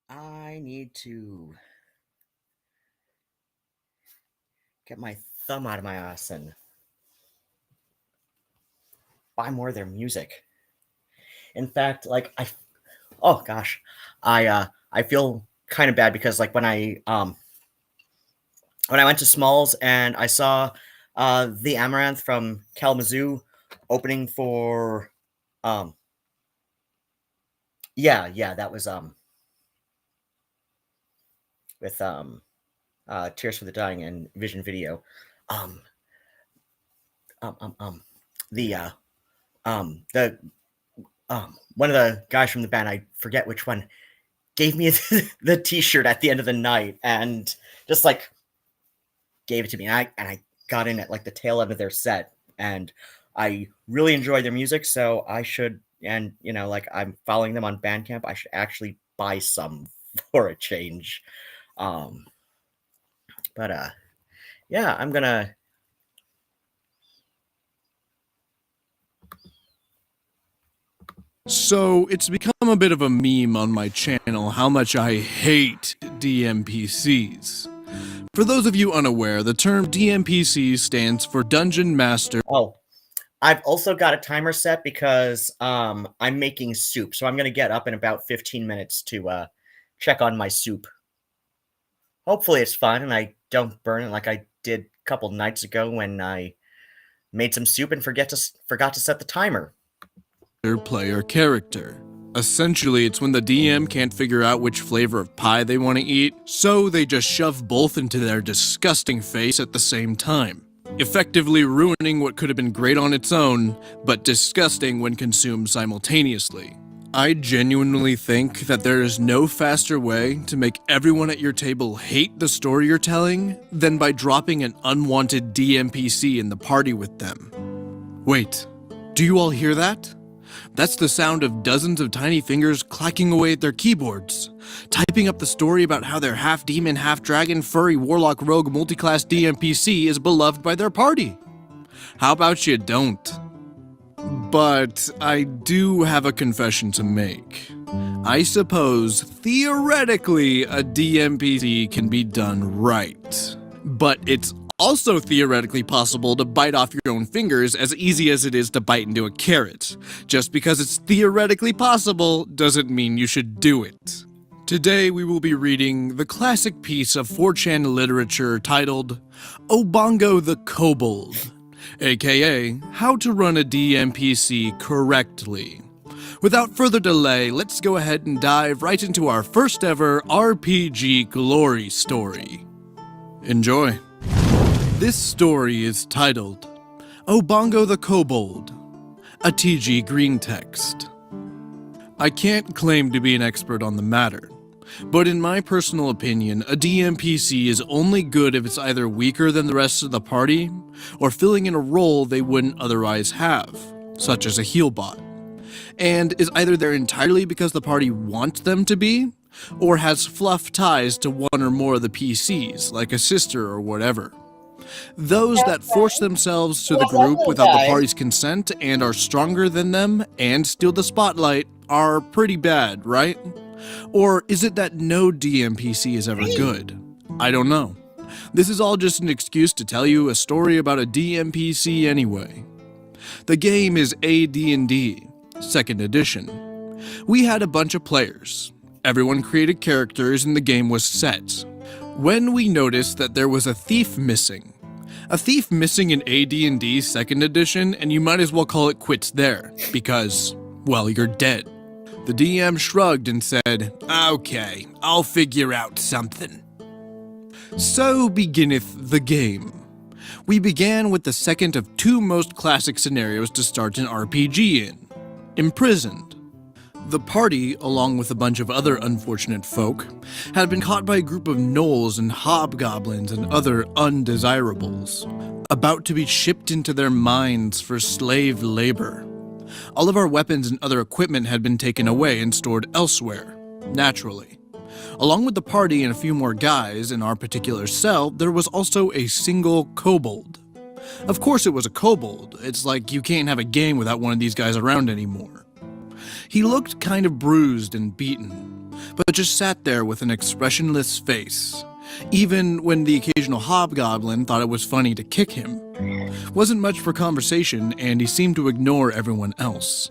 I need to get my thumb out of my ass and buy more of their music. In fact, like oh gosh, I feel kind of bad because like when I went to Smalls and I saw the Amaranth from Kalamazoo opening for yeah, that was with Tears for the Dying and Vision Video. The one of the guys from the band, I forget which one, gave me the t-shirt at the end of the night and just like gave it to me. And I got in at like the tail end of their set, and I really enjoy their music. So I should, and you know, like I'm following them on Bandcamp, I should actually buy some for a change. Yeah, I'm gonna. So, it's become a bit of a meme on my channel how much I hate DMPCs. For those of you unaware, the term DMPC stands for Dungeon Master. Oh, I've also got a timer set because I'm making soup, so I'm gonna get up in about 15 minutes to check on my soup. Hopefully it's fine and I don't burn it like I did a couple nights ago when I made some soup and forgot to set the timer. Player character. Essentially, it's when the DM can't figure out which flavor of pie they want to eat, so they just shove both into their disgusting face at the same time, effectively ruining what could have been great on its own, but disgusting when consumed simultaneously. I genuinely think that there is no faster way to make everyone at your table hate the story you're telling than by dropping an unwanted DMPC in the party with them. Wait, do you all hear that? That's the sound of dozens of tiny fingers clacking away at their keyboards, typing up the story about how their half-demon, half-dragon, furry, warlock, rogue, multi-class DMPC is beloved by their party. How about you don't? But I do have a confession to make. I suppose, theoretically, a DMPC can be done right. But it's also theoretically possible to bite off your own fingers as easy as it is to bite into a carrot. Just because it's theoretically possible doesn't mean you should do it. Today we will be reading the classic piece of 4chan literature titled Obongo the Kobold, aka How to Run a DMPC Correctly. Without further delay, let's go ahead and dive right into our first ever RPG glory story. Enjoy. This story is titled Obongo the Kobold, a TG Green text. I can't claim to be an expert on the matter, but in my personal opinion, a DMPC is only good if it's either weaker than the rest of the party, or filling in a role they wouldn't otherwise have, such as a heal bot, and is either there entirely because the party wants them to be, or has fluff ties to one or more of the PCs, like a sister or whatever. Those that force themselves to the group without the party's consent and are stronger than them and steal the spotlight are pretty bad, right? Or is it that no DMPC is ever good? I don't know. This is all just an excuse to tell you a story about a DMPC anyway. The game is AD&D, 2nd edition. We had a bunch of players. Everyone created characters and the game was set. When we noticed that there was a thief missing. A thief missing in AD&D 2nd edition, and you might as well call it quits there, because, well, you're dead. The DM shrugged and said, "Okay, I'll figure out something." So beginneth the game. We began with the second of two most classic scenarios to start an RPG in, imprisoned. The party, along with a bunch of other unfortunate folk, had been caught by a group of gnolls and hobgoblins and other undesirables, about to be shipped into their mines for slave labor. All of our weapons and other equipment had been taken away and stored elsewhere, naturally. Along with the party and a few more guys in our particular cell, there was also a single kobold. Of course it was a kobold. It's like you can't have a game without one of these guys around anymore. He looked kind of bruised and beaten. but just sat there with an expressionless face. Even when the occasional hobgoblin thought it was funny to kick him. Wasn't much for conversation, and he seemed to ignore everyone else.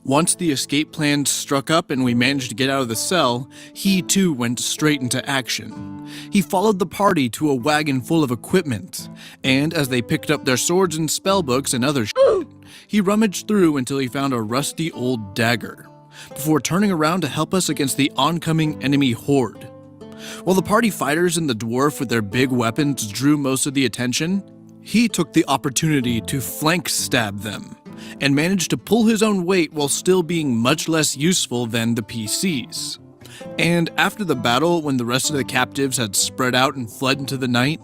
Once the escape plan struck up and we managed to get out of the cell, he too went straight into action. He followed the party to a wagon full of equipment, and as they picked up their swords and spellbooks and other shit, he rummaged through until he found a rusty old dagger, before turning around to help us against the oncoming enemy horde. While the party fighters and the dwarf with their big weapons drew most of the attention, he took the opportunity to flank stab them, and managed to pull his own weight while still being much less useful than the PCs. And after the battle, when the rest of the captives had spread out and fled into the night,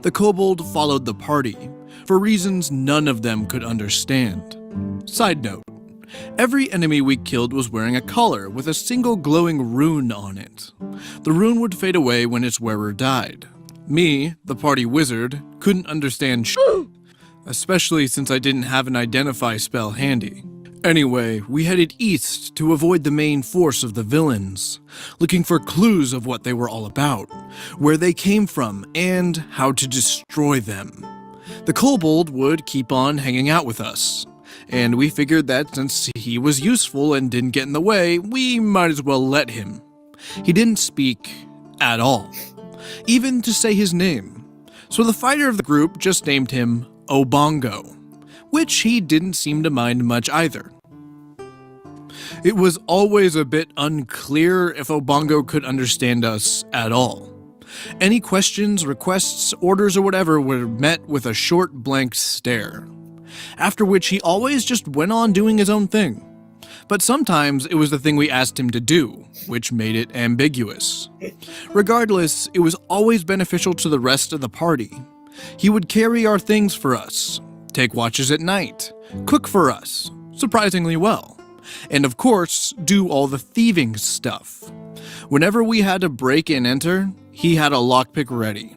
the kobold followed the party, for reasons none of them could understand. Side note, every enemy we killed was wearing a collar with a single glowing rune on it. The rune would fade away when its wearer died. Me, the party wizard, couldn't understand shit, especially since I didn't have an identify spell handy. Anyway, we headed east to avoid the main force of the villains, looking for clues of what they were all about, where they came from, and how to destroy them. The kobold would keep on hanging out with us, and we figured that since he was useful and didn't get in the way, we might as well let him. He didn't speak at all, even to say his name, so the fighter of the group just named him Obongo, which he didn't seem to mind much either. It was always a bit unclear if Obongo could understand us at all. Any questions, requests, orders, or whatever were met with a short blank stare, after which he always just went on doing his own thing. But sometimes it was the thing we asked him to do, which made it ambiguous. Regardless, it was always beneficial to the rest of the party. He would carry our things for us, take watches at night, cook for us, surprisingly well, and of course, do all the thieving stuff. Whenever we had to break and enter, he had a lockpick ready,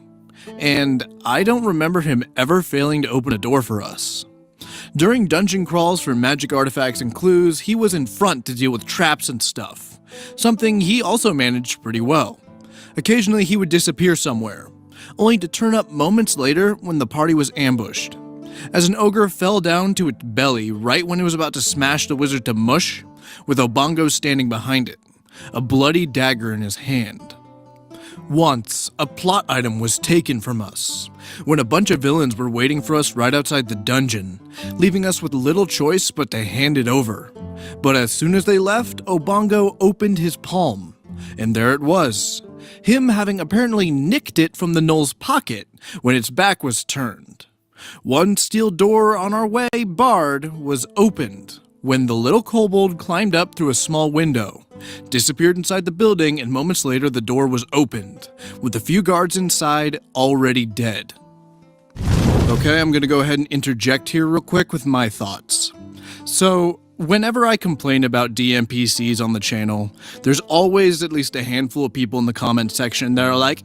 and I don't remember him ever failing to open a door for us. During dungeon crawls for magic artifacts and clues, he was in front to deal with traps and stuff, something he also managed pretty well. Occasionally he would disappear somewhere, only to turn up moments later when the party was ambushed, as an ogre fell down to its belly right when it was about to smash the wizard to mush, with Obongo standing behind it, a bloody dagger in his hand. Once, a plot item was taken from us, when a bunch of villains were waiting for us right outside the dungeon, leaving us with little choice but to hand it over. But as soon as they left, Obongo opened his palm, and there it was, him having apparently nicked it from the gnoll's pocket when its back was turned. One steel door on our way, barred, was opened when the little kobold climbed up through a small window, disappeared inside the building, and moments later the door was opened, with a few guards inside already dead. Okay, I'm gonna go ahead and interject here real quick with my thoughts. So, whenever I complain about DMPCs on the channel, there's always at least a handful of people in the comment section that are like,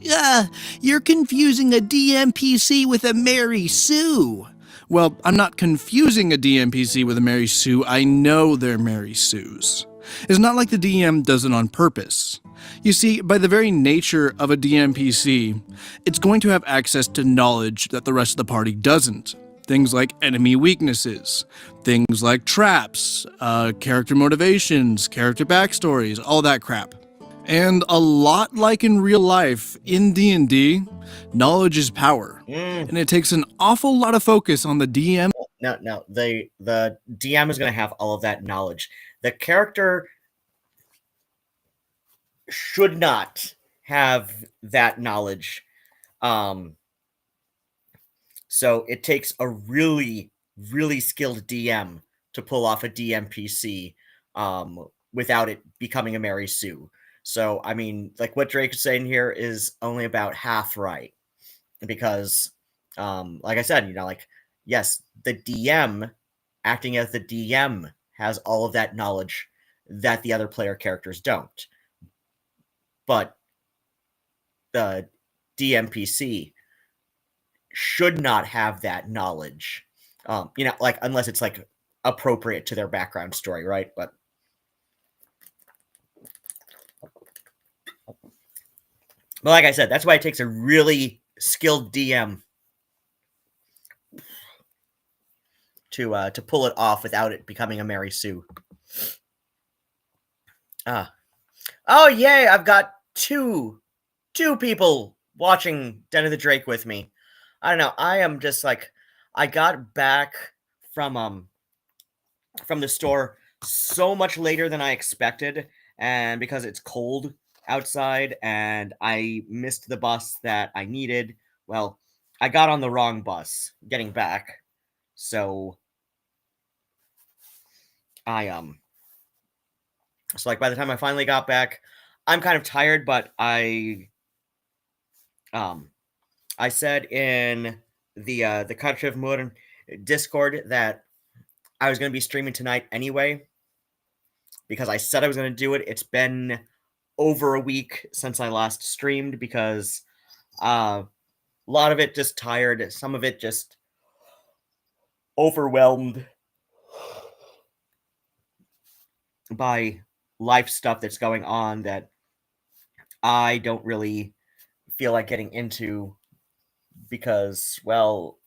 you're confusing a DMPC with a Mary Sue. Well, I'm not confusing a DMPC with a Mary Sue, I know they're Mary Sues. It's not like the DM does it on purpose. You see, by the very nature of a DMPC, it's going to have access to knowledge that the rest of the party doesn't. Things like enemy weaknesses, things like traps, character motivations, character backstories, all that crap. And a lot like in real life, in D&D, knowledge is power. And it takes an awful lot of focus on the DM. No, the DM is going to have all of that knowledge. The character should not have that knowledge. So it takes a really, really skilled DM to pull off a DMPC without it becoming a Mary Sue. So, I mean, like what Drake is saying here is only about half right. Because, like I said, yes, the DM, acting as the DM, has all of that knowledge that the other player characters don't. But the DMPC should not have that knowledge, unless it's appropriate to their background story, right? But But like I said, that's why it takes a really skilled DM to pull it off without it becoming a Mary Sue. Oh yay! I've got two people watching Den of the Drake with me. I don't know. I am just like, I got back from the store so much later than I expected, and because it's cold outside and I missed the bus that I needed, well, I got on the wrong bus getting back. So so like by the time I finally got back, I'm kind of tired, but I said in the Country of Modern Discord that I was going to be streaming tonight anyway, because I said I was going to do it. It's been over a week since I last streamed, because a lot of it just tired, some of it just overwhelmed by life stuff that's going on that I don't really feel like getting into, because, well,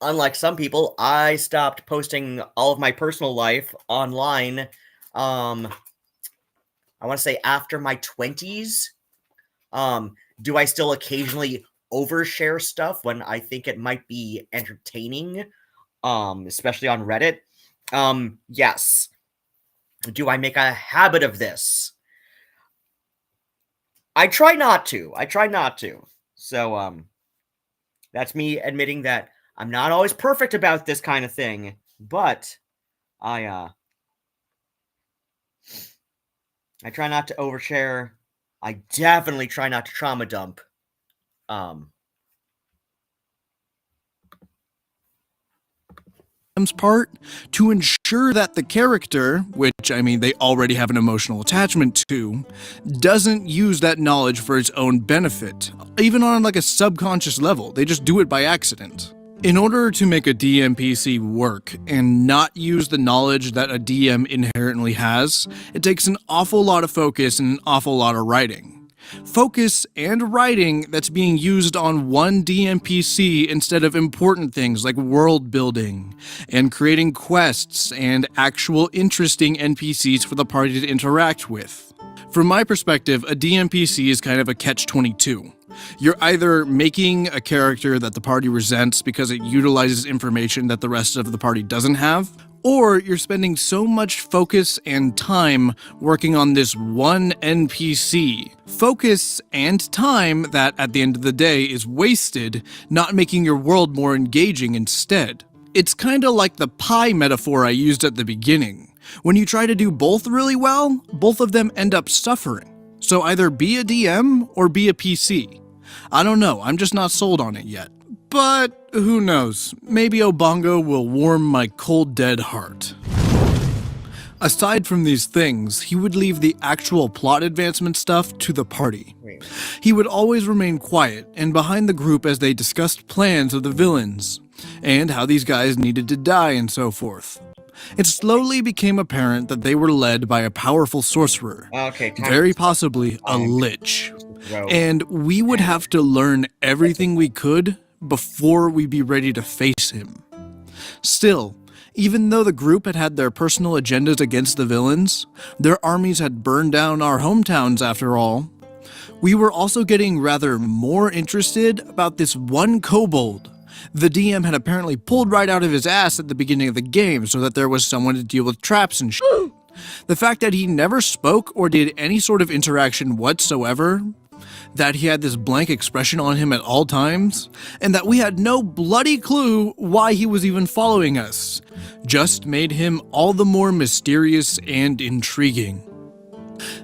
unlike some people, I stopped posting all of my personal life online, I want to say after my 20s. Do I still occasionally overshare stuff when I think it might be entertaining, especially on Reddit? Yes. Do I make a habit of this? I try not to. So, that's me admitting that I'm not always perfect about this kind of thing, but I try not to overshare. I definitely try not to trauma dump. Part to ensure that the character, which I mean they already have an emotional attachment to, doesn't use that knowledge for its own benefit, even on like a subconscious level. They just do it by accident. In order to make a DMPC work and not use the knowledge that a DM inherently has, it takes an awful lot of focus and an awful lot of writing. Focus and writing that's being used on one DMPC instead of important things like world building and creating quests and actual interesting NPCs for the party to interact with. From my perspective, a DMPC is kind of a catch-22. You're either making a character that the party resents because it utilizes information that the rest of the party doesn't have, or you're spending so much focus and time working on this one NPC. Focus and time that, at the end of the day, is wasted, not making your world more engaging instead. It's kinda like the pie metaphor I used at the beginning. When you try to do both really well, both of them end up suffering. So either be a DM or be a PC. I don't know, I'm just not sold on it yet. But who knows, maybe Obongo will warm my cold dead heart. Aside from these things, he would leave the actual plot advancement stuff to the party. He would always remain quiet and behind the group as they discussed plans of the villains, and how these guys needed to die and so forth. It slowly became apparent that they were led by a powerful sorcerer, very possibly a lich, and we would have to learn everything we could before we'd be ready to face him. Still, even though the group had had their personal agendas against the villains, their armies had burned down our hometowns after all, we were also getting rather more interested about this one kobold the DM had apparently pulled right out of his ass at the beginning of the game so that there was someone to deal with traps and shit. The fact that he never spoke or did any sort of interaction whatsoever, that he had this blank expression on him at all times, and that we had no bloody clue why he was even following us, just made him all the more mysterious and intriguing.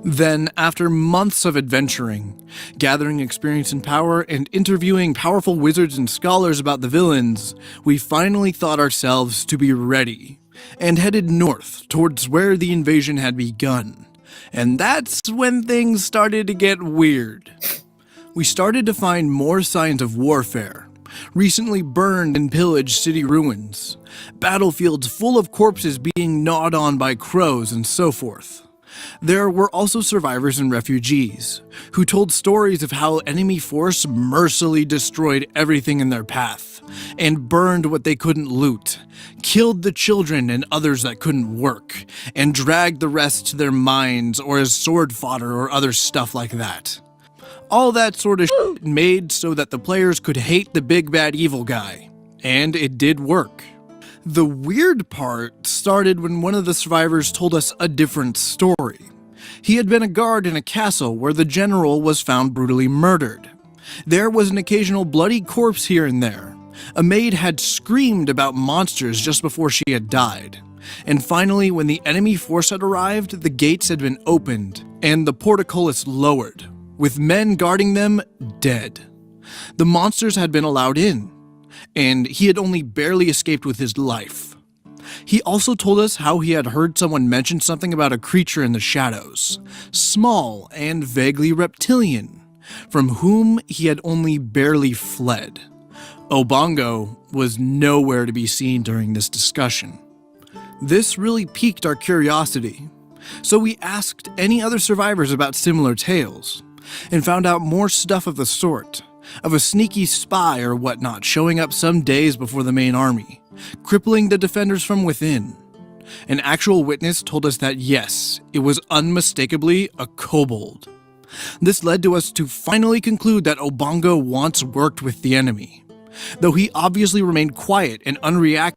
Then, after months of adventuring, gathering experience and power, and interviewing powerful wizards and scholars about the villains, we finally thought ourselves to be ready, and headed north towards where the invasion had begun. And that's when things started to get weird. We started to find more signs of warfare, recently burned and pillaged city ruins, battlefields full of corpses being gnawed on by crows and so forth. There were also survivors and refugees, who told stories of how enemy force mercilessly destroyed everything in their path, and burned what they couldn't loot, killed the children and others that couldn't work, and dragged the rest to their mines or as sword fodder or other stuff like that. All that sort of shit made so that the players could hate the big bad evil guy, and it did work. The weird part started when one of the survivors told us a different story. He had been a guard in a castle where the general was found brutally murdered. There was an occasional bloody corpse here and there. A maid had screamed about monsters just before she had died. And finally, when the enemy force had arrived, the gates had been opened and the portcullis lowered, with men guarding them dead. The monsters had been allowed in, and he had only barely escaped with his life. He also told us how he had heard someone mention something about a creature in the shadows, small and vaguely reptilian, from whom he had only barely fled. Obongo was nowhere to be seen during this discussion. This really piqued our curiosity, so we asked any other survivors about similar tales, and found out more stuff of the sort, of a sneaky spy or whatnot showing up some days before the main army, crippling the defenders from within. An actual witness told us that yes, it was unmistakably a kobold. This led to us to finally conclude that Obongo once worked with the enemy, though he obviously remained quiet and unreactive.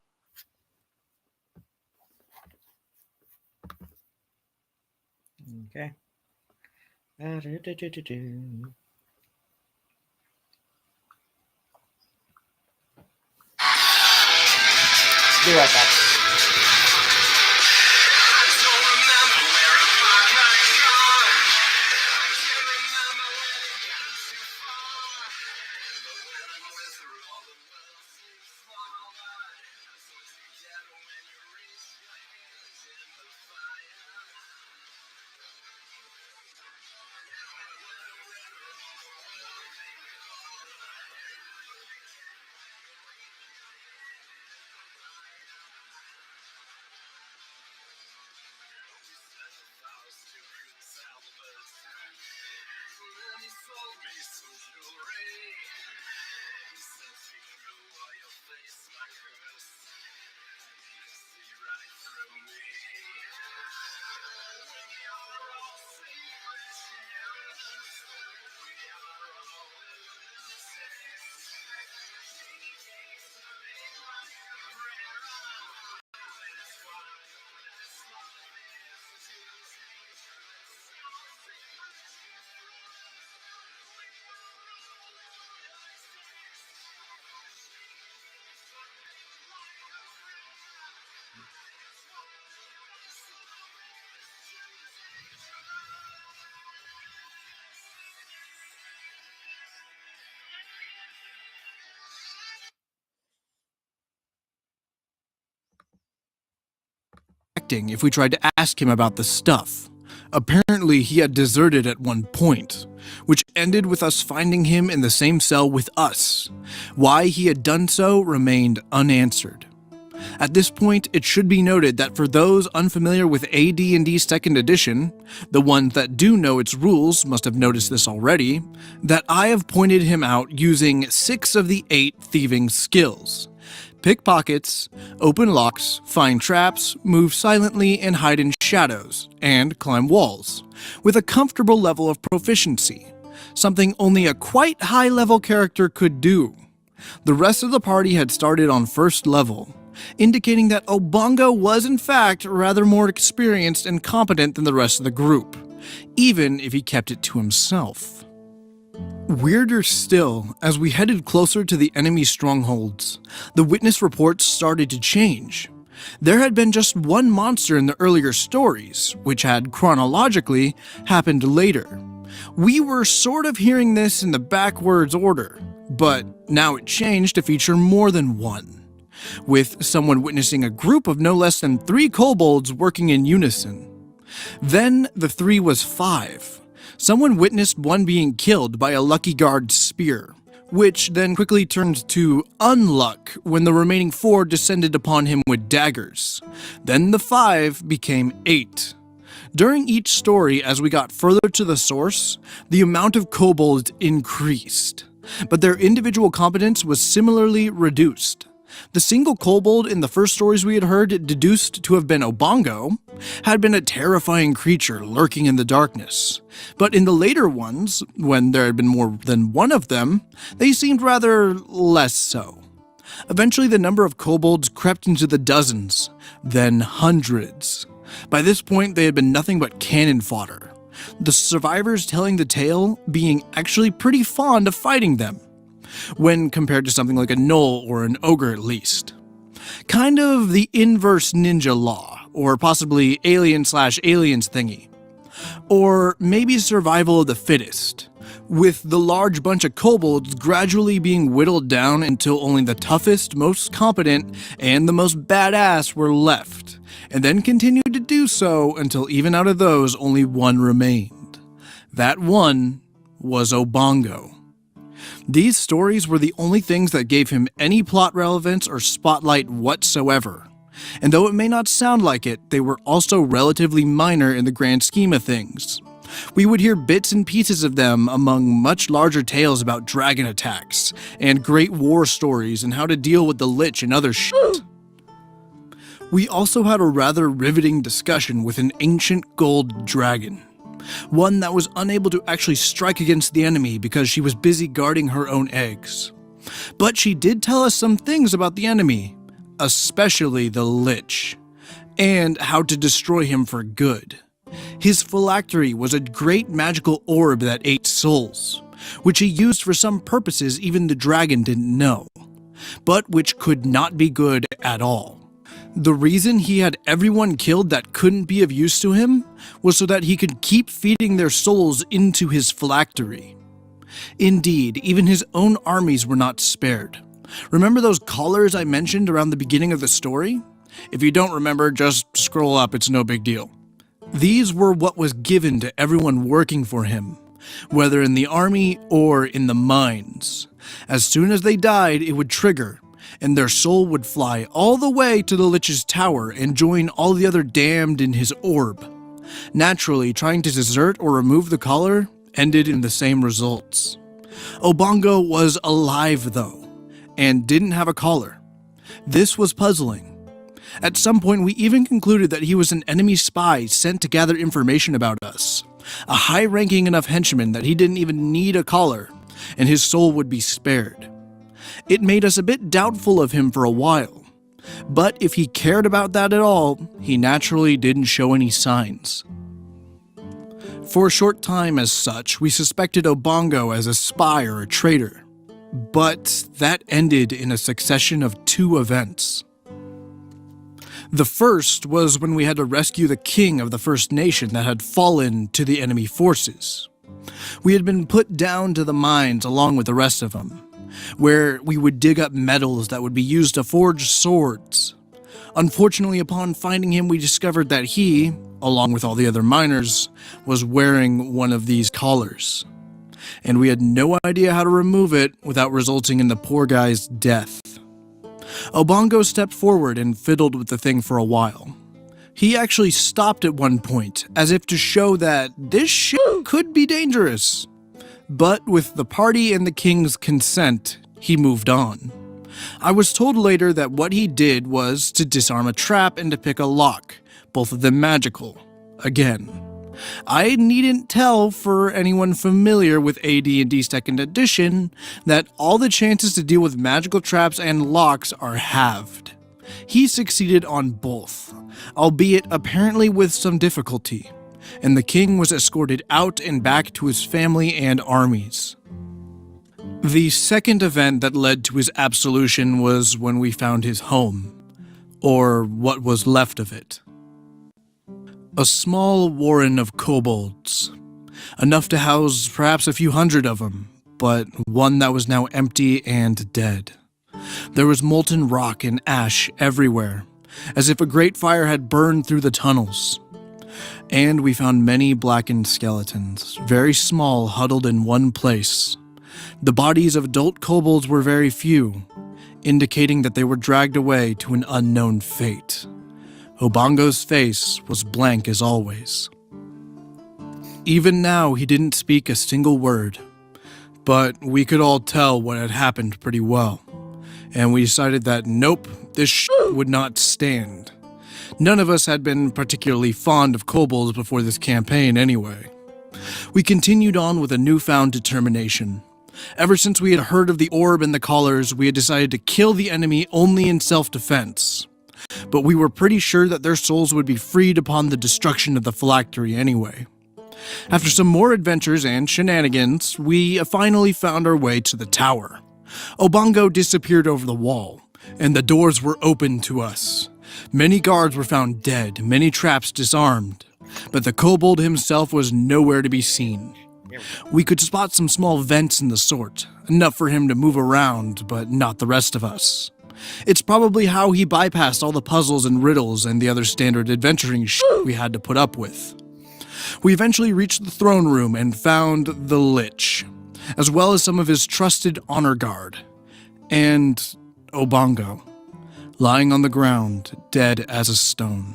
Okay. Be right back. If we tried to ask him about the stuff. Apparently, he had deserted at one point, which ended with us finding him in the same cell with us. Why he had done so remained unanswered. At this point, it should be noted that for those unfamiliar with AD&D 2nd Edition, the ones that do know its rules must have noticed this already, that I have pointed him out using 6 of the 8 thieving skills. Pickpockets, open locks, find traps, move silently and hide in shadows, and climb walls, with a comfortable level of proficiency, something only a quite high-level character could do. The rest of the party had started on first level, indicating that Obongo was in fact rather more experienced and competent than the rest of the group, even if he kept it to himself. Weirder still, as we headed closer to the enemy strongholds, the witness reports started to change. There had been just one monster in the earlier stories, which had chronologically happened later. We were sort of hearing this in the backwards order, but now it changed to feature more than one, with someone witnessing a group of no less than 3 kobolds working in unison. Then the 3 was 5. Someone witnessed one being killed by a lucky guard's spear, which then quickly turned to unluck when the remaining 4 descended upon him with daggers. Then the 5 became 8. During each story, as we got further to the source, the amount of kobolds increased, but their individual competence was similarly reduced. The single kobold in the first stories we had heard, deduced to have been Obongo, had been a terrifying creature lurking in the darkness. But in the later ones, when there had been more than one of them, they seemed rather less so. Eventually the number of kobolds crept into the dozens, then hundreds. By this point they had been nothing but cannon fodder, the survivors telling the tale being actually pretty fond of fighting them, when compared to something like a gnoll or an ogre at least. Kind of the inverse ninja law, or possibly alien/aliens thingy. Or maybe survival of the fittest, with the large bunch of kobolds gradually being whittled down until only the toughest, most competent, and the most badass were left, and then continued to do so until even out of those only one remained. That one was Obongo. These stories were the only things that gave him any plot relevance or spotlight whatsoever. And though it may not sound like it, they were also relatively minor in the grand scheme of things. We would hear bits and pieces of them among much larger tales about dragon attacks, and great war stories and how to deal with the Lich and other shit. We also had a rather riveting discussion with an ancient gold dragon. One that was unable to actually strike against the enemy because she was busy guarding her own eggs. But she did tell us some things about the enemy, especially the Lich, and how to destroy him for good. His phylactery was a great magical orb that ate souls, which he used for some purposes even the dragon didn't know, but which could not be good at all. The reason he had everyone killed that couldn't be of use to him was so that he could keep feeding their souls into his phylactery. Indeed, even his own armies were not spared. Remember those collars I mentioned around the beginning of the story? If you don't remember, just scroll up, it's no big deal. These were what was given to everyone working for him, whether in the army or in the mines. As soon as they died, it would trigger, and their soul would fly all the way to the Lich's tower and join all the other damned in his orb. Naturally, trying to desert or remove the collar ended in the same results. Obongo was alive though, and didn't have a collar. This was puzzling. At some point we even concluded that he was an enemy spy sent to gather information about us, a high-ranking enough henchman that he didn't even need a collar, and his soul would be spared. It made us a bit doubtful of him for a while, but if he cared about that at all, he naturally didn't show any signs. For a short time as such, we suspected Obongo as a spy or a traitor, but that ended in a succession of 2 events. The first was when we had to rescue the king of the First Nation that had fallen to the enemy forces. We had been put down to the mines along with the rest of them, where we would dig up metals that would be used to forge swords. Unfortunately, upon finding him, we discovered that he, along with all the other miners, was wearing one of these collars, and we had no idea how to remove it without resulting in the poor guy's death. Obongo stepped forward and fiddled with the thing for a while. He actually stopped at one point, as if to show that this shit could be dangerous. But with the party and the king's consent, he moved on. I was told later that what he did was to disarm a trap and to pick a lock, both of them magical. Again, I needn't tell for anyone familiar with AD&D 2nd Edition that all the chances to deal with magical traps and locks are halved. He succeeded on both, albeit apparently with some difficulty, and the king was escorted out and back to his family and armies. The second event that led to his absolution was when we found his home, or what was left of it. A small warren of kobolds, enough to house perhaps a few hundred of them, but one that was now empty and dead. There was molten rock and ash everywhere, as if a great fire had burned through the tunnels. And we found many blackened skeletons, very small, huddled in one place. The bodies of adult kobolds were very few, indicating that they were dragged away to an unknown fate. Obongo's face was blank as always. Even now, he didn't speak a single word, but we could all tell what had happened pretty well, and we decided that nope, this would not stand. None of us had been particularly fond of kobolds before this campaign anyway. We continued on with a newfound determination. Ever since we had heard of the orb and the collars, we had decided to kill the enemy only in self-defense. But we were pretty sure that their souls would be freed upon the destruction of the phylactery anyway. After some more adventures and shenanigans, we finally found our way to the tower. Obongo disappeared over the wall, and the doors were opened to us. Many guards were found dead, many traps disarmed, but the kobold himself was nowhere to be seen. We could spot some small vents in the sort, enough for him to move around, but not the rest of us. It's probably how he bypassed all the puzzles and riddles and the other standard adventuring we had to put up with. We eventually reached the throne room and found the Lich, as well as some of his trusted honor guard, and Obongo, lying on the ground, dead as a stone,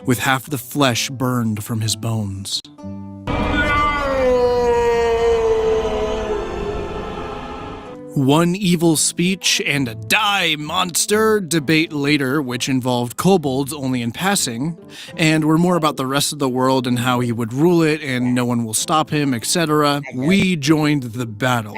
with half the flesh burned from his bones. One evil speech and a die, monster debate later, which involved kobolds only in passing, and were more about the rest of the world and how he would rule it and no one will stop him, etc. We joined the battle.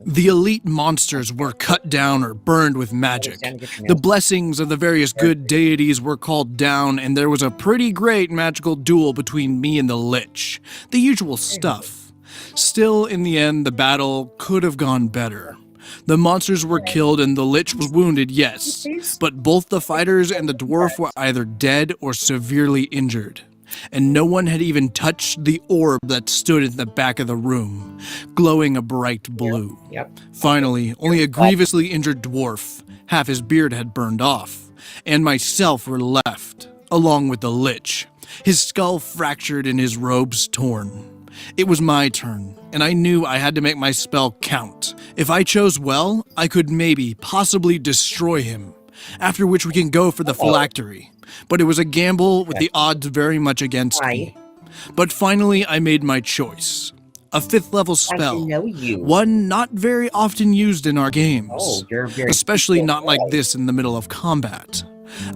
The elite monsters were cut down or burned with magic. The blessings of the various good deities were called down, and there was a pretty great magical duel between me and the Lich. The usual stuff. Still, in the end, the battle could have gone better. The monsters were killed and the Lich was wounded, yes, but both the fighters and the dwarf were either dead or severely injured. And no one had even touched the orb that stood in the back of the room, glowing a bright blue. Finally, only a grievously injured dwarf, half his beard had burned off, and myself were left, along with the Lich, his skull fractured and his robes torn. It was my turn, and I knew I had to make my spell count. If I chose well, I could maybe, possibly destroy him, after which we can go for the phylactery. But it was a gamble with the odds very much against me. But finally, I made my choice. A 5th level spell, one not very often used in our games, especially not like this in the middle of combat.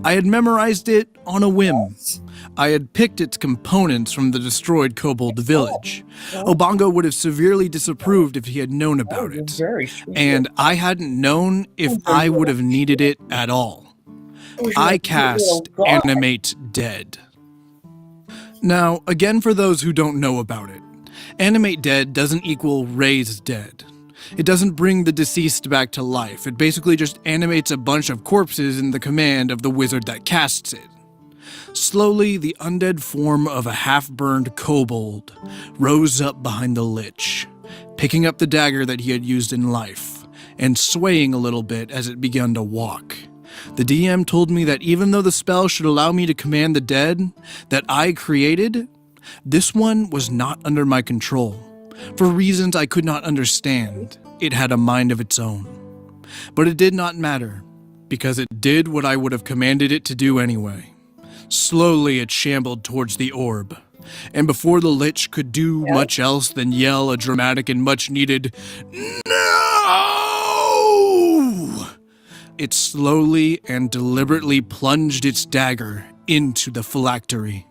I had memorized it on a whim. I had picked its components from the destroyed kobold village. Obongo would have severely disapproved if he had known about it, and I hadn't known if I would have needed it at all. I cast Animate Dead. Now, again for those who don't know about it, Animate Dead doesn't equal Raise Dead. It doesn't bring the deceased back to life. It basically just animates a bunch of corpses in the command of the wizard that casts it. Slowly, the undead form of a half-burned kobold rose up behind the Lich, picking up the dagger that he had used in life, and swaying a little bit as it began to walk. The DM told me that even though the spell should allow me to command the dead that I created, this one was not under my control. For reasons I could not understand, it had a mind of its own. But it did not matter, because it did what I would have commanded it to do anyway. Slowly it shambled towards the orb, and before the Lich could do much else than yell a dramatic and much-needed "No!" it slowly and deliberately plunged its dagger into the phylactery.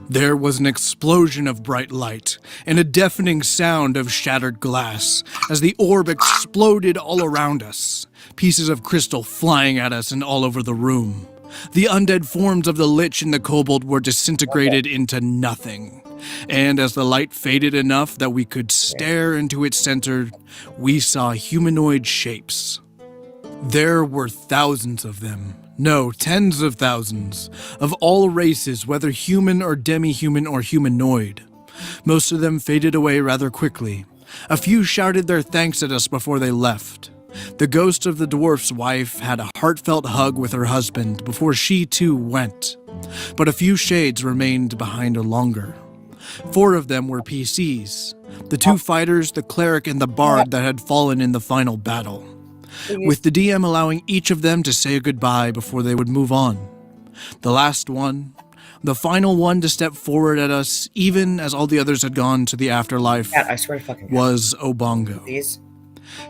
There was an explosion of bright light and a deafening sound of shattered glass as the orb exploded all around us, pieces of crystal flying at us and all over the room. The undead forms of the Lich and the kobold were disintegrated into nothing, and as the light faded enough that we could stare into its center, we saw humanoid shapes. There were thousands of them. No, tens of thousands, of all races, whether human or demi-human or humanoid. Most of them faded away rather quickly. A few shouted their thanks at us before they left. The ghost of the dwarf's wife had a heartfelt hug with her husband before she too went, but a few shades remained behind longer. 4 of them were PCs, the 2 fighters, the cleric, and the bard that had fallen in the final battle, with the DM allowing each of them to say goodbye before they would move on. The last one, The final one to step forward at us, even as all the others had gone to the afterlife, God, I swear to fucking God. was Obongo. These?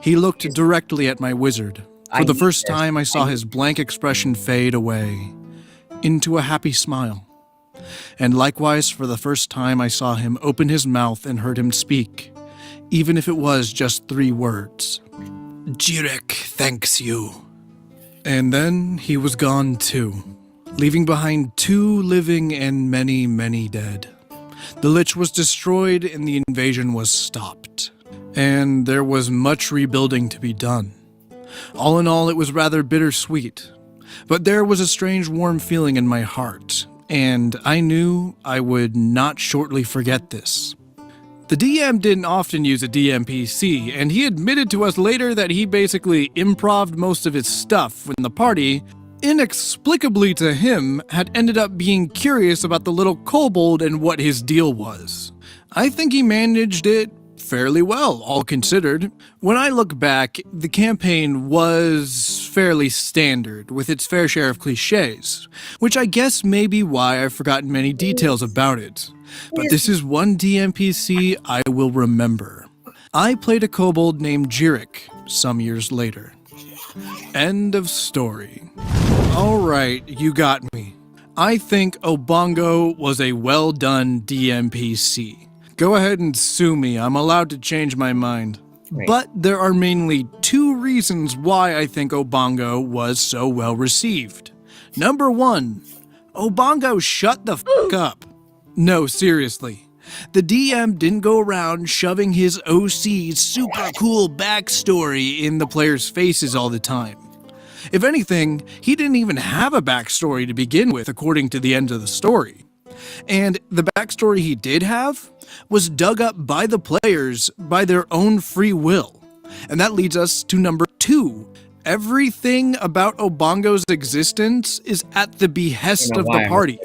He looked directly at my wizard. For the need first this. time, I saw his blank expression fade away into a happy smile. And likewise, for the first time, I saw him open his mouth and heard him speak, even if it was just 3 words. Jirek thanks you. And then he was gone too, leaving behind 2 living and many, many dead. The Lich was destroyed and the invasion was stopped. And there was much rebuilding to be done. All in all, it was rather bittersweet. But there was a strange warm feeling in my heart, and I knew I would not shortly forget this. The DM didn't often use a DMPC, and he admitted to us later that he basically improv'd most of his stuff when the party, inexplicably to him, had ended up being curious about the little kobold and what his deal was. I think he managed it fairly well, all considered. When I look back, the campaign was fairly standard, with its fair share of cliches, which I guess may be why I've forgotten many details about it. But this is one DMPC I will remember. I played a kobold named Jirek some years later. End of story. Alright, you got me. I think Obongo was a well-done DMPC. Go ahead and sue me, I'm allowed to change my mind. Right. But there are mainly 2 reasons why I think Obongo was so well received. Number 1, Obongo shut the f*** up. No, seriously. The DM didn't go around shoving his OC's super cool backstory in the players' faces all the time. If anything, he didn't even have a backstory to begin with according to the end of the story. And the backstory he did have was dug up by the players by their own free will. And that leads us to number 2. Everything about Obongo's existence is at the behest of the party.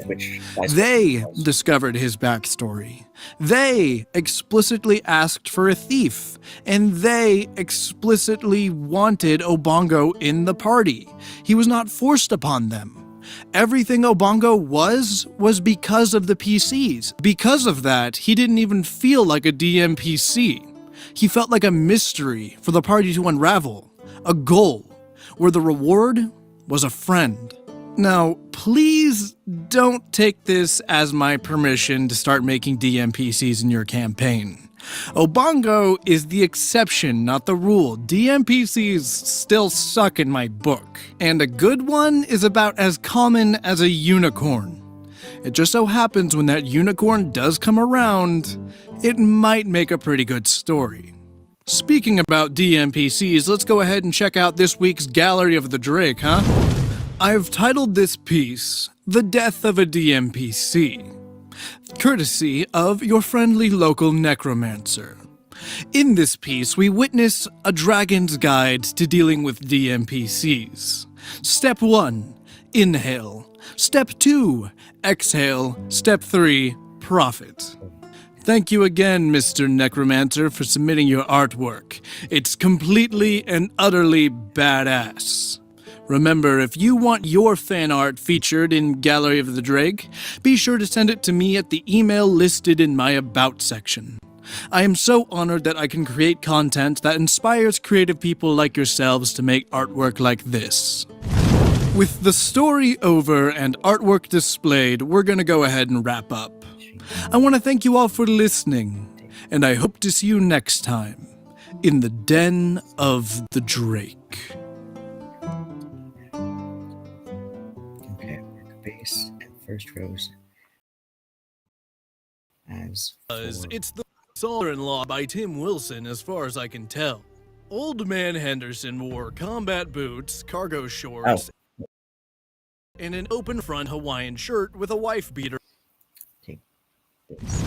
They discovered his backstory. They explicitly asked for a thief. And they explicitly wanted Obongo in the party. He was not forced upon them. Everything Obongo was because of the PCs. Because of that, he didn't even feel like a DMPC. He felt like a mystery for the party to unravel, a goal, where the reward was a friend. Now, please don't take this as my permission to start making DMPCs in your campaign. Obongo is the exception, not the rule. DMPCs still suck in my book, and a good one is about as common as a unicorn. It just so happens when that unicorn does come around, it might make a pretty good story. Speaking about DMPCs, let's go ahead and check out this week's Gallery of the Drake, huh? I've titled this piece, The Death of a DMPC, courtesy of your friendly local necromancer. In this piece, we witness a dragon's guide to dealing with DMPCs. Step 1, inhale. Step 2, exhale. Step 3, profit. Thank you again, Mr. Necromancer, for submitting your artwork. It's completely and utterly badass. Remember, if you want your fan art featured in Gallery of the Drake, be sure to send it to me at the email listed in my About section. I am so honored that I can create content that inspires creative people like yourselves to make artwork like this. With the story over and artwork displayed, we're gonna go ahead and wrap up. I want to thank you all for listening, and I hope to see you next time in the Den of the Drake. Base and first rows as It's the Son-in-Law by Tim Wilson, as far as I can tell. Old Man Henderson wore combat boots, cargo shorts, and an open front Hawaiian shirt with a wife beater. Take this.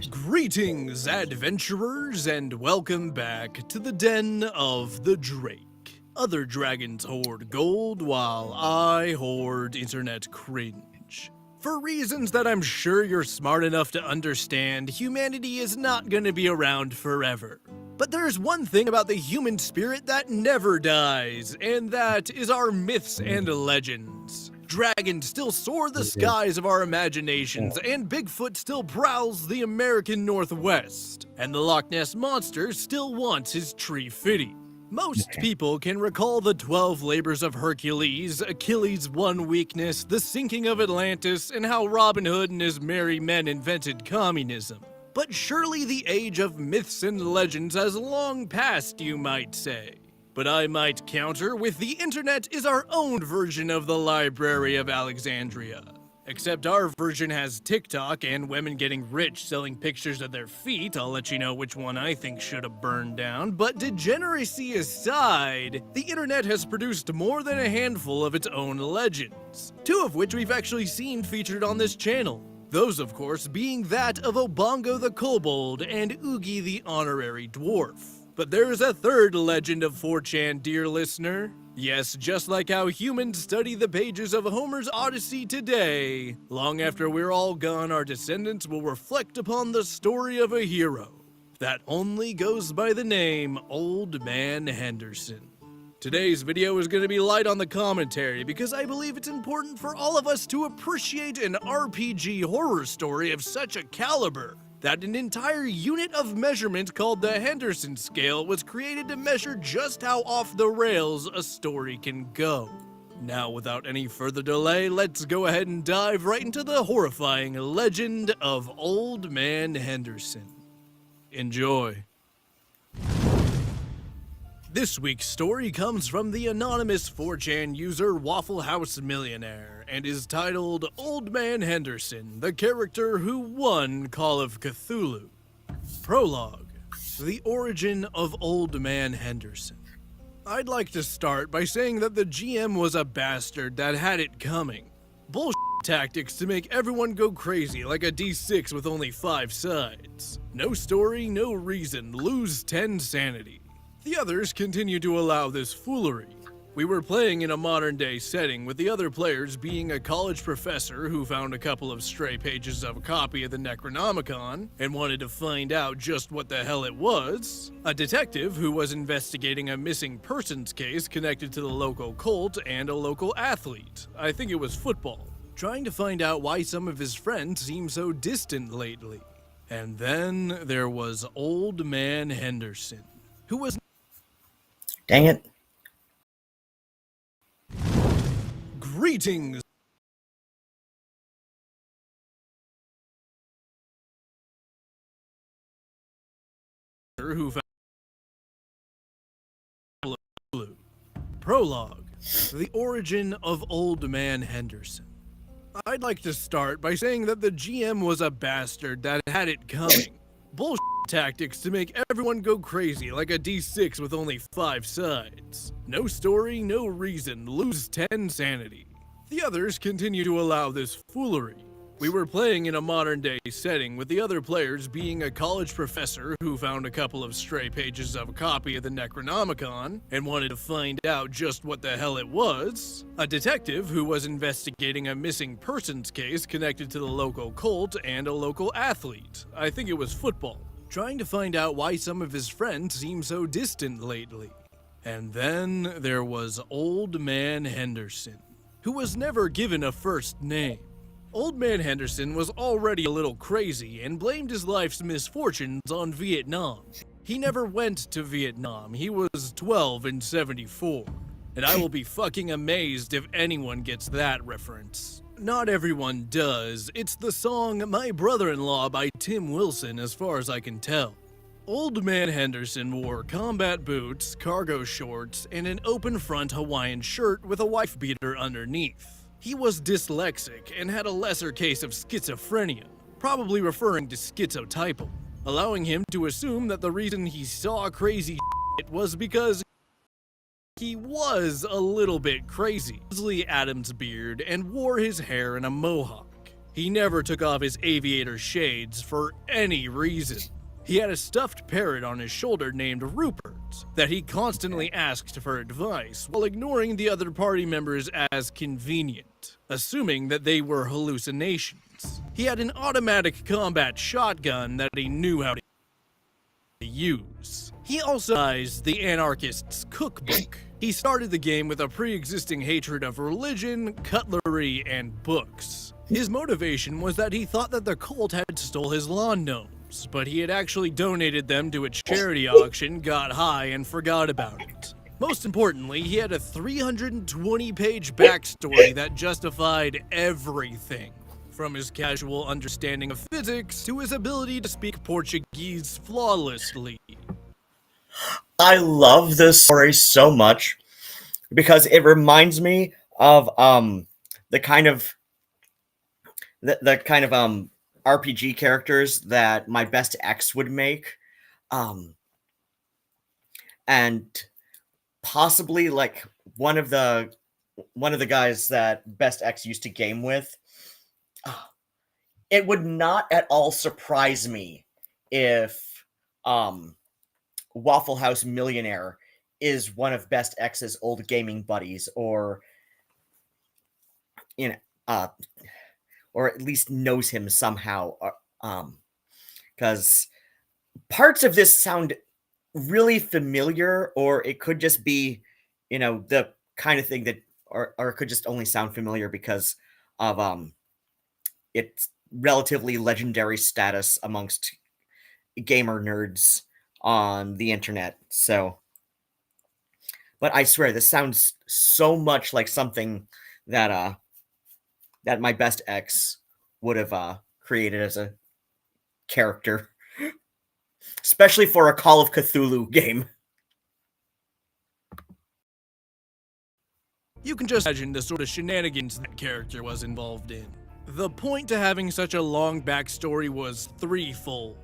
Greetings, adventurers, and welcome back to the Den of the Drake. Other dragons hoard gold, while I hoard internet cringe. For reasons that I'm sure you're smart enough to understand, humanity is not gonna be around forever. But there's one thing about the human spirit that never dies, and that is our myths and legends. dragons still soar the skies of our imaginations, and Bigfoot still prowls the American Northwest, and the Loch Ness Monster still wants his tree fitty. Most people can recall the 12 labors of Hercules, Achilles' one weakness, the sinking of Atlantis, and how Robin Hood and his merry men invented communism. But surely the age of myths and legends has long passed, you might say. But I might counter with the internet is our own version of the Library of Alexandria. Except our version has TikTok and women getting rich selling pictures of their feet. I'll let you know which one I think should have burned down. But degeneracy aside, the internet has produced more than a handful of its own legends, 2 of which we've actually seen featured on this channel. Those, of course, being that of Obongo the Kobold and Oogie the Honorary Dwarf. But there is a third legend of 4chan, dear listener. Yes, just like how humans study the pages of Homer's Odyssey today, long after we're all gone, our descendants will reflect upon the story of a hero that only goes by the name Old Man Henderson. Today's video is going to be light on the commentary because I believe it's important for all of us to appreciate an RPG horror story of such a caliber that an entire unit of measurement called the Henderson scale was created to measure just how off the rails a story can go. Now, without any further delay, let's go ahead and dive right into the horrifying legend of Old Man Henderson. Enjoy. This week's story comes from the anonymous 4chan user Waffle House Millionaire and is titled Old Man Henderson, the character who won Call of Cthulhu. Prologue: The origin of Old Man Henderson. I'd like to start by saying that the GM was a bastard that had it coming. Bullshit tactics to make everyone go crazy like a D6 with only 5 sides. No story, no reason, lose 10 sanity. The others continue to allow this foolery. We were playing in a modern-day setting, with the other players being a college professor who found a couple of stray pages of a copy of the Necronomicon and wanted to find out just what the hell it was, a detective who was investigating a missing persons case connected to the local cult, and a local athlete, I think it was football, trying to find out why some of his friends seem so distant lately. And then there was Old Man Henderson, who was... Dang it. Greetings! Who found Prologue: The origin of Old Man Henderson. I'd like to start by saying that the GM was a bastard that had it coming. Bullshit tactics to make everyone go crazy like a D6 with only 5 sides. No story, no reason, lose 10 sanity. The others continue to allow this foolery. We were playing in a modern-day setting, with the other players being a college professor who found a couple of stray pages of a copy of the Necronomicon and wanted to find out just what the hell it was, a detective who was investigating a missing persons case connected to the local cult, and a local athlete, I think it was football, trying to find out why some of his friends seem so distant lately. And then there was Old Man Henderson, who was never given a first name. Old Man Henderson was already a little crazy and blamed his life's misfortunes on Vietnam. He never went to Vietnam. He was 12 in '74. And I will be fucking amazed if anyone gets that reference. Not everyone does. It's the song My Brother-in-Law by Tim Wilson, as far as I can tell. Old Man Henderson wore combat boots, cargo shorts, and an open front Hawaiian shirt with a wife beater underneath. He was dyslexic and had a lesser case of schizophrenia, probably referring to schizotypal, allowing him to assume that the reason he saw crazy shit was because he was a little bit crazy. Leslie Adams' beard and wore his hair in a mohawk. He never took off his aviator shades for any reason. He had a stuffed parrot on his shoulder named Rupert that he constantly asked for advice, while ignoring the other party members as convenient, assuming that they were hallucinations. He had an automatic combat shotgun that he knew how to use. He also devised the anarchist's cookbook. He started the game with a pre-existing hatred of religion, cutlery, and books. His motivation was that he thought that the cult had stole his lawn gnomes, but he had actually donated them to a charity auction, got high, and forgot about it. Most importantly, he had a 320-page backstory that justified everything, from his casual understanding of physics to his ability to speak Portuguese flawlessly. I love this story so much because it reminds me of the kind of RPG characters that my best ex would make, and possibly like one of the guys that best ex used to game with. It would not at all surprise me if Waffle House Millionaire is one of Best X's old gaming buddies, or or at least knows him somehow. Because parts of this sound really familiar, or it could just be, the kind of thing that, or it could just only sound familiar because of its relatively legendary status amongst gamer nerds on the internet. So, but I swear this sounds so much like something that that my best ex would have created as a character, especially for a Call of Cthulhu game. You can just imagine the sort of shenanigans that character was involved in. The point to having such a long backstory was threefold.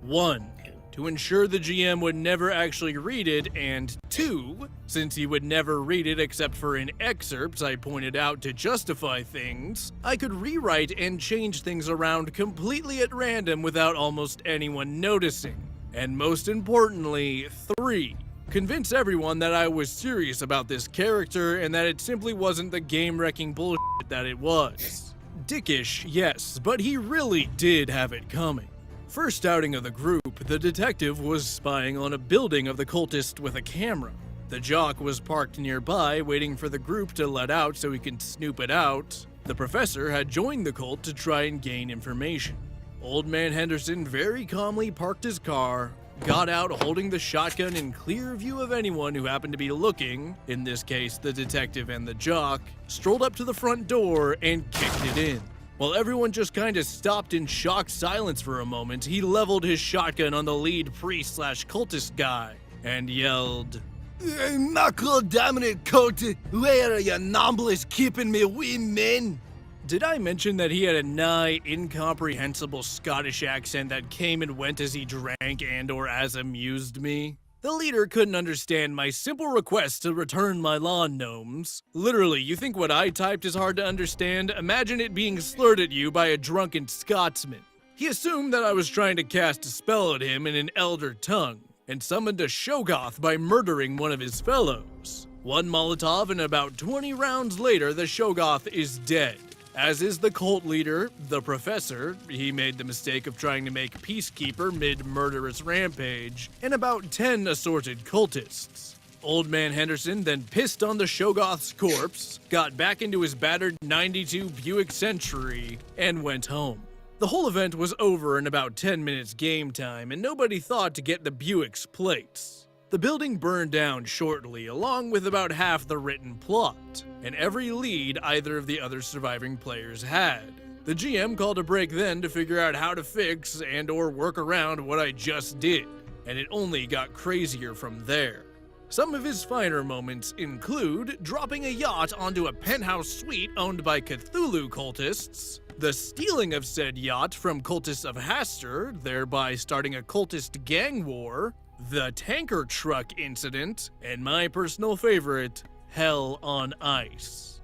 1, to ensure the GM would never actually read it, and 2, since he would never read it except for in excerpts I pointed out to justify things, I could rewrite and change things around completely at random without almost anyone noticing. And most importantly, 3, convince everyone that I was serious about this character and that it simply wasn't the game-wrecking bullshit that it was. Dickish, yes, but he really did have it coming. First outing of the group, the detective was spying on a building of the cultist with a camera. The jock was parked nearby, waiting for the group to let out so he could snoop it out. The professor had joined the cult to try and gain information. Old Man Henderson very calmly parked his car, got out holding the shotgun in clear view of anyone who happened to be looking, in this case the detective and the jock, strolled up to the front door and kicked it in. While everyone just kinda stopped in shocked silence for a moment, he leveled his shotgun on the lead priest/cultist guy and yelled, "Knuckle dominant cult, where are your nombless keeping me wee men?" Did I mention that he had a nigh incomprehensible Scottish accent that came and went as he drank and or as amused me? The leader couldn't understand my simple request to return my lawn gnomes. Literally, you think what I typed is hard to understand? Imagine it being slurred at you by a drunken Scotsman. He assumed that I was trying to cast a spell at him in an elder tongue, and summoned a Shoggoth by murdering one of his fellows. One Molotov and about 20 rounds later, the Shoggoth is dead. As is the cult leader, the professor. He made the mistake of trying to make peacekeeper mid-murderous rampage, and about 10 assorted cultists. Old Man Henderson then pissed on the Shoggoth's corpse, got back into his battered 92 Buick Century, and went home. The whole event was over in about 10 minutes game time, and nobody thought to get the Buick's plates. The building burned down shortly, along with about half the written plot, and every lead either of the other surviving players had. The GM called a break then to figure out how to fix and or work around what I just did, and it only got crazier from there. Some of his finer moments include dropping a yacht onto a penthouse suite owned by Cthulhu cultists, the stealing of said yacht from cultists of Hastur, thereby starting a cultist gang war, the tanker truck incident, and my personal favorite, Hell on Ice.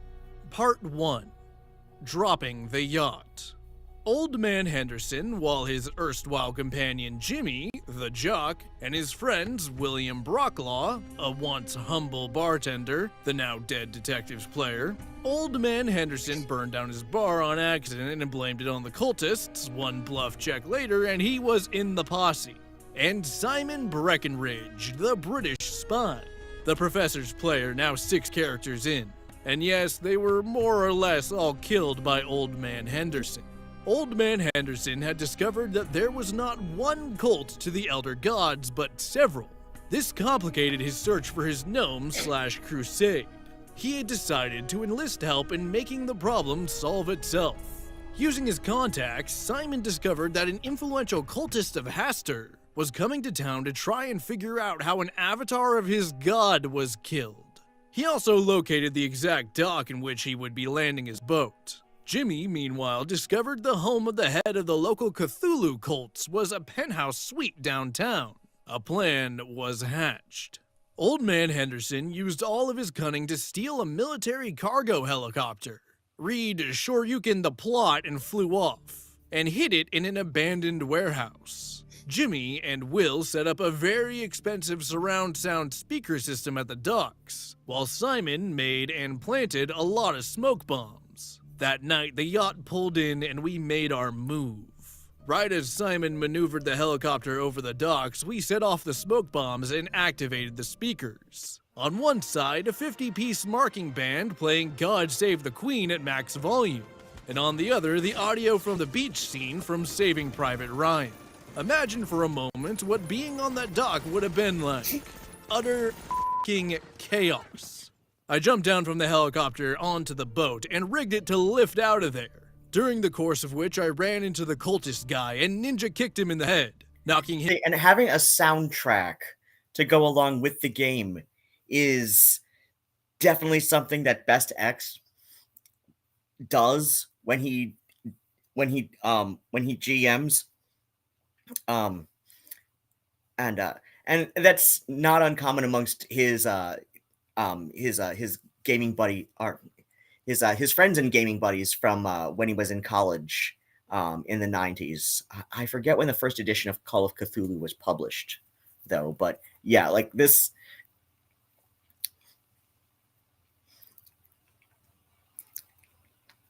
Part 1. Dropping the yacht. Old Man Henderson, while his erstwhile companion Jimmy, the jock, and his friends William Brocklaw, a once humble bartender, the now dead detectives player, Old Man Henderson burned down his bar on accident and blamed it on the cultists. One bluff check later, and he was in the posse. and Simon Breckenridge, the British spy. The Professor's play are now 6 characters in, and yes, they were more or less all killed by Old Man Henderson. Old Man Henderson had discovered that there was not one cult to the Elder Gods, but several. This complicated his search for his gnome/crusade. He had decided to enlist help in making the problem solve itself. Using his contacts, Simon discovered that an influential cultist of Hastur was coming to town to try and figure out how an avatar of his god was killed. He also located the exact dock in which he would be landing his boat. Jimmy, meanwhile, discovered the home of the head of the local Cthulhu cults was a penthouse suite downtown. A plan was hatched. Old Man Henderson used all of his cunning to steal a military cargo helicopter. Reed Shoryuken the plot and flew off, and hid it in an abandoned warehouse. Jimmy and Will set up a very expensive surround sound speaker system at the docks, while Simon made and planted a lot of smoke bombs. That night, the yacht pulled in and we made our move. Right as Simon maneuvered the helicopter over the docks, we set off the smoke bombs and activated the speakers. On one side, a 50-piece marching band playing God Save the Queen at max volume, and on the other, the audio from the beach scene from Saving Private Ryan. Imagine for a moment what being on that dock would have been like. Utter f***ing chaos. I jumped down from the helicopter onto the boat and rigged it to lift out of there, during the course of which I ran into the cultist guy and ninja kicked him in the head, knocking him. And having a soundtrack to go along with the game is definitely something that Best X does when he GMs. And that's not uncommon amongst his gaming buddy, or his friends and gaming buddies from when he was in college in the 90s. I forget when the first edition of Call of Cthulhu was published, though. But yeah, like this.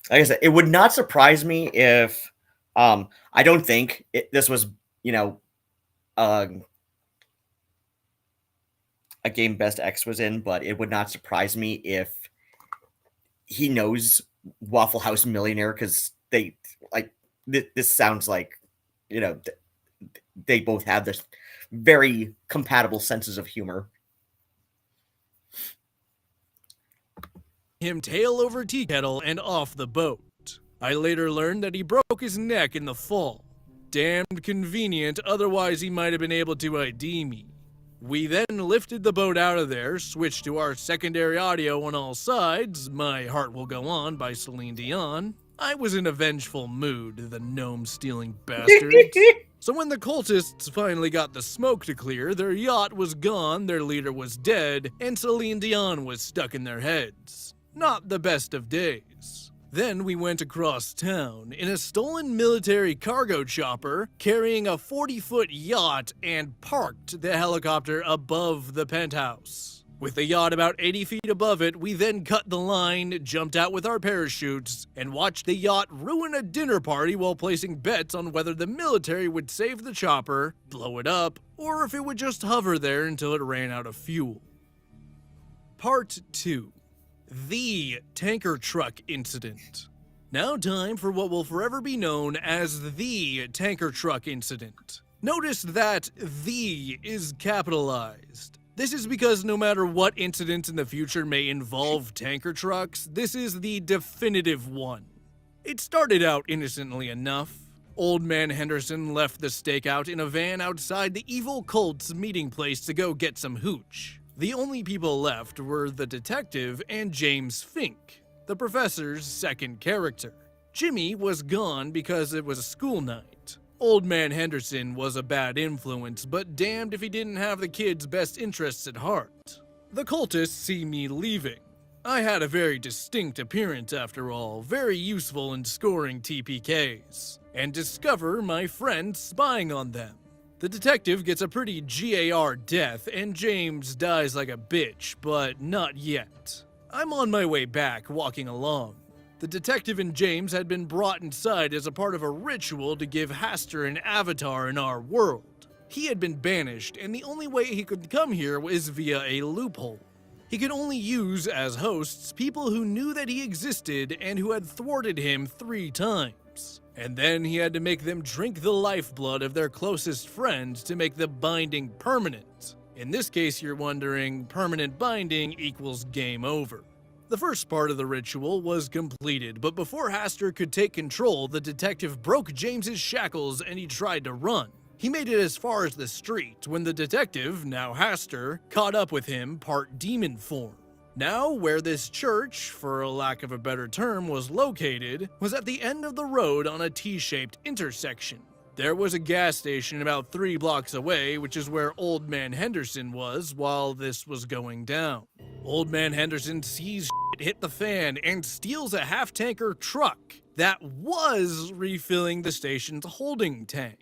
Like I said, it would not surprise me if I don't think this was, a game Best X was in, but it would not surprise me if he knows Waffle House Millionaire, because they like this sounds like, they both have this very compatible senses of humor. Him tail over tea kettle and off the boat. I later learned that he broke his neck in the fall. Damned convenient, otherwise he might have been able to ID me. We then lifted the boat out of there, switched to our secondary audio on all sides, My Heart Will Go On by Celine Dion. I was in a vengeful mood, the gnome-stealing bastards. So when the cultists finally got the smoke to clear, their yacht was gone, their leader was dead, and Celine Dion was stuck in their heads. Not the best of days. Then we went across town in a stolen military cargo chopper carrying a 40-foot yacht and parked the helicopter above the penthouse. With the yacht about 80 feet above it, we then cut the line, jumped out with our parachutes, and watched the yacht ruin a dinner party while placing bets on whether the military would save the chopper, blow it up, or if it would just hover there until it ran out of fuel. Part 2. The tanker truck incident. Now time for what will forever be known as the tanker truck incident. Notice that "the" is capitalized. This is because no matter what incident in the future may involve tanker trucks, this is the definitive one. It started out innocently enough. Old Man Henderson left the stakeout in a van outside the evil cult's meeting place to go get some hooch. The only people left were the detective and James Fink, the professor's second character. Jimmy was gone because it was a school night. Old Man Henderson was a bad influence, but damned if he didn't have the kids' best interests at heart. The cultists see me leaving. I had a very distinct appearance after all, very useful in scoring TPKs, and discover my friend spying on them. The detective gets a pretty GAR death, and James dies like a bitch, but not yet. I'm on my way back, walking along. The detective and James had been brought inside as a part of a ritual to give Hastur an avatar in our world. He had been banished, and the only way he could come here was via a loophole. He could only use as hosts people who knew that he existed and who had thwarted him 3 times. And then he had to make them drink the lifeblood of their closest friend to make the binding permanent. In this case, you're wondering, permanent binding equals game over. The first part of the ritual was completed, but before Haster could take control, the detective broke James's shackles and he tried to run. He made it as far as the street when the detective, now Haster, caught up with him part demon form. Now, where this church, for a lack of a better term, was located, was at the end of the road on a T-shaped intersection. There was a gas station about 3 blocks away, which is where Old Man Henderson was while this was going down. Old Man Henderson sees shit hit the fan and steals a half-tanker truck that was refilling the station's holding tank.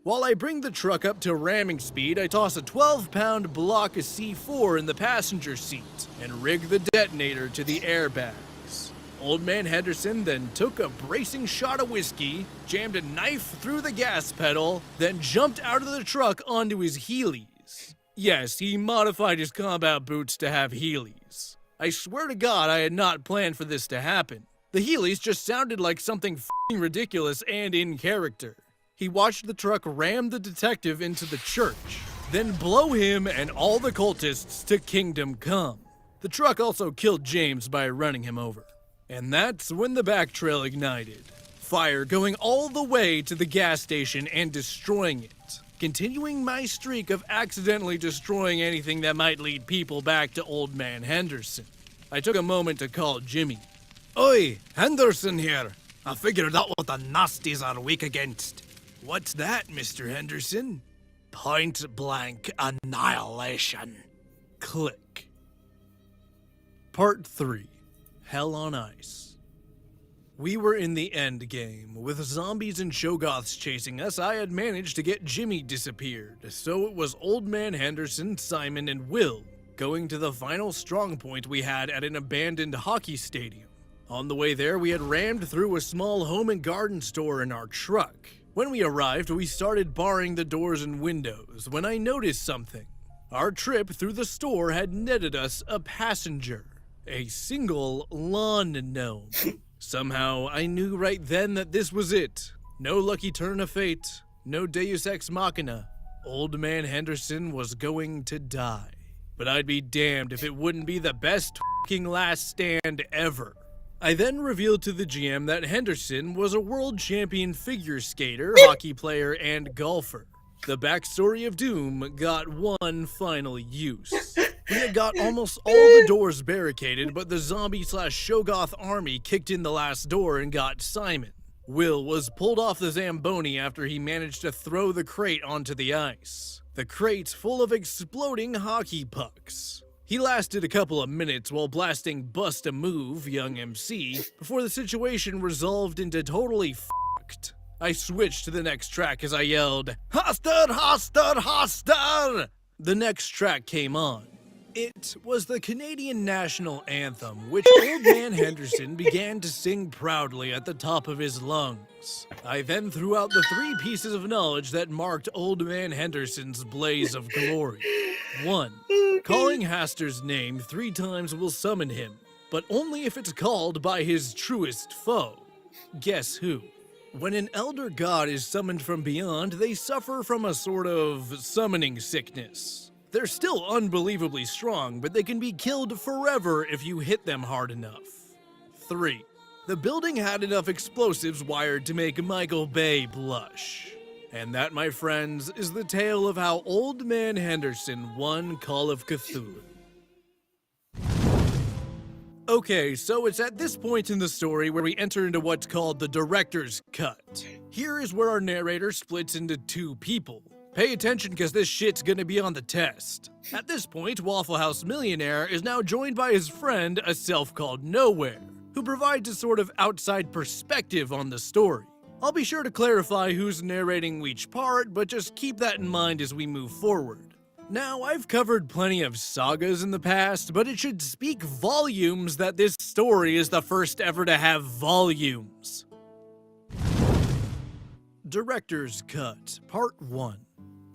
While I bring the truck up to ramming speed, I toss a 12-pound block of C4 in the passenger seat and rig the detonator to the airbags. Old Man Henderson then took a bracing shot of whiskey, jammed a knife through the gas pedal, then jumped out of the truck onto his Heelys. Yes, he modified his combat boots to have Heelys. I swear to God I had not planned for this to happen. The Heelys just sounded like something f***ing ridiculous and in character. He watched the truck ram the detective into the church, then blow him and all the cultists to Kingdom Come. The truck also killed James by running him over. And that's when the back trail ignited. Fire going all the way to the gas station and destroying it, continuing my streak of accidentally destroying anything that might lead people back to Old Man Henderson. I took a moment to call Jimmy. Oi, Henderson here. I figured out what the nasties are weak against. What's that, Mr. Henderson? Point blank annihilation. Click. Part 3. Hell on Ice. We were in the end game. With zombies and Shoggoths chasing us, I had managed to get Jimmy disappeared, so it was Old Man Henderson, Simon, and Will going to the final strong point we had at an abandoned hockey stadium. On the way there, we had rammed through a small home and garden store in our truck. When we arrived, we started barring the doors and windows when I noticed something. Our trip through the store had netted us a passenger, a single lawn gnome. Somehow, I knew right then that this was it. No lucky turn of fate, no deus ex machina. Old Man Henderson was going to die. But I'd be damned if it wouldn't be the best f***ing last stand ever. I then revealed to the GM that Henderson was a world champion figure skater, hockey player, and golfer. The backstory of Doom got one final use. We had got almost all the doors barricaded, but the zombie/Shoggoth army kicked in the last door and got Simon. Will was pulled off the Zamboni after he managed to throw the crate onto the ice. The crate full of exploding hockey pucks. He lasted a couple of minutes while blasting Bust a Move, Young MC, before the situation resolved into totally f***ed. I switched to the next track as I yelled, "Hoster, Hoster, Hoster!" The next track came on. It was the Canadian national anthem, which Old Man Henderson began to sing proudly at the top of his lungs. I then threw out the 3 pieces of knowledge that marked Old Man Henderson's blaze of glory. 1. Calling Haster's name 3 times will summon him, but only if it's called by his truest foe. Guess who? When an elder god is summoned from beyond, they suffer from a sort of summoning sickness. They're still unbelievably strong, but they can be killed forever if you hit them hard enough. 3. The building had enough explosives wired to make Michael Bay blush. And that, my friends, is the tale of how Old Man Henderson won Call of Cthulhu. Okay, so it's at this point in the story where we enter into what's called the director's cut. Here is where our narrator splits into 2 people. Pay attention because this shit's gonna be on the test. At this point, Waffle House Millionaire is now joined by his friend, a self-called Nowhere, who provides a sort of outside perspective on the story. I'll be sure to clarify who's narrating each part, but just keep that in mind as we move forward. Now, I've covered plenty of sagas in the past, but it should speak volumes that this story is the first ever to have volumes. Director's Cut, Part 1.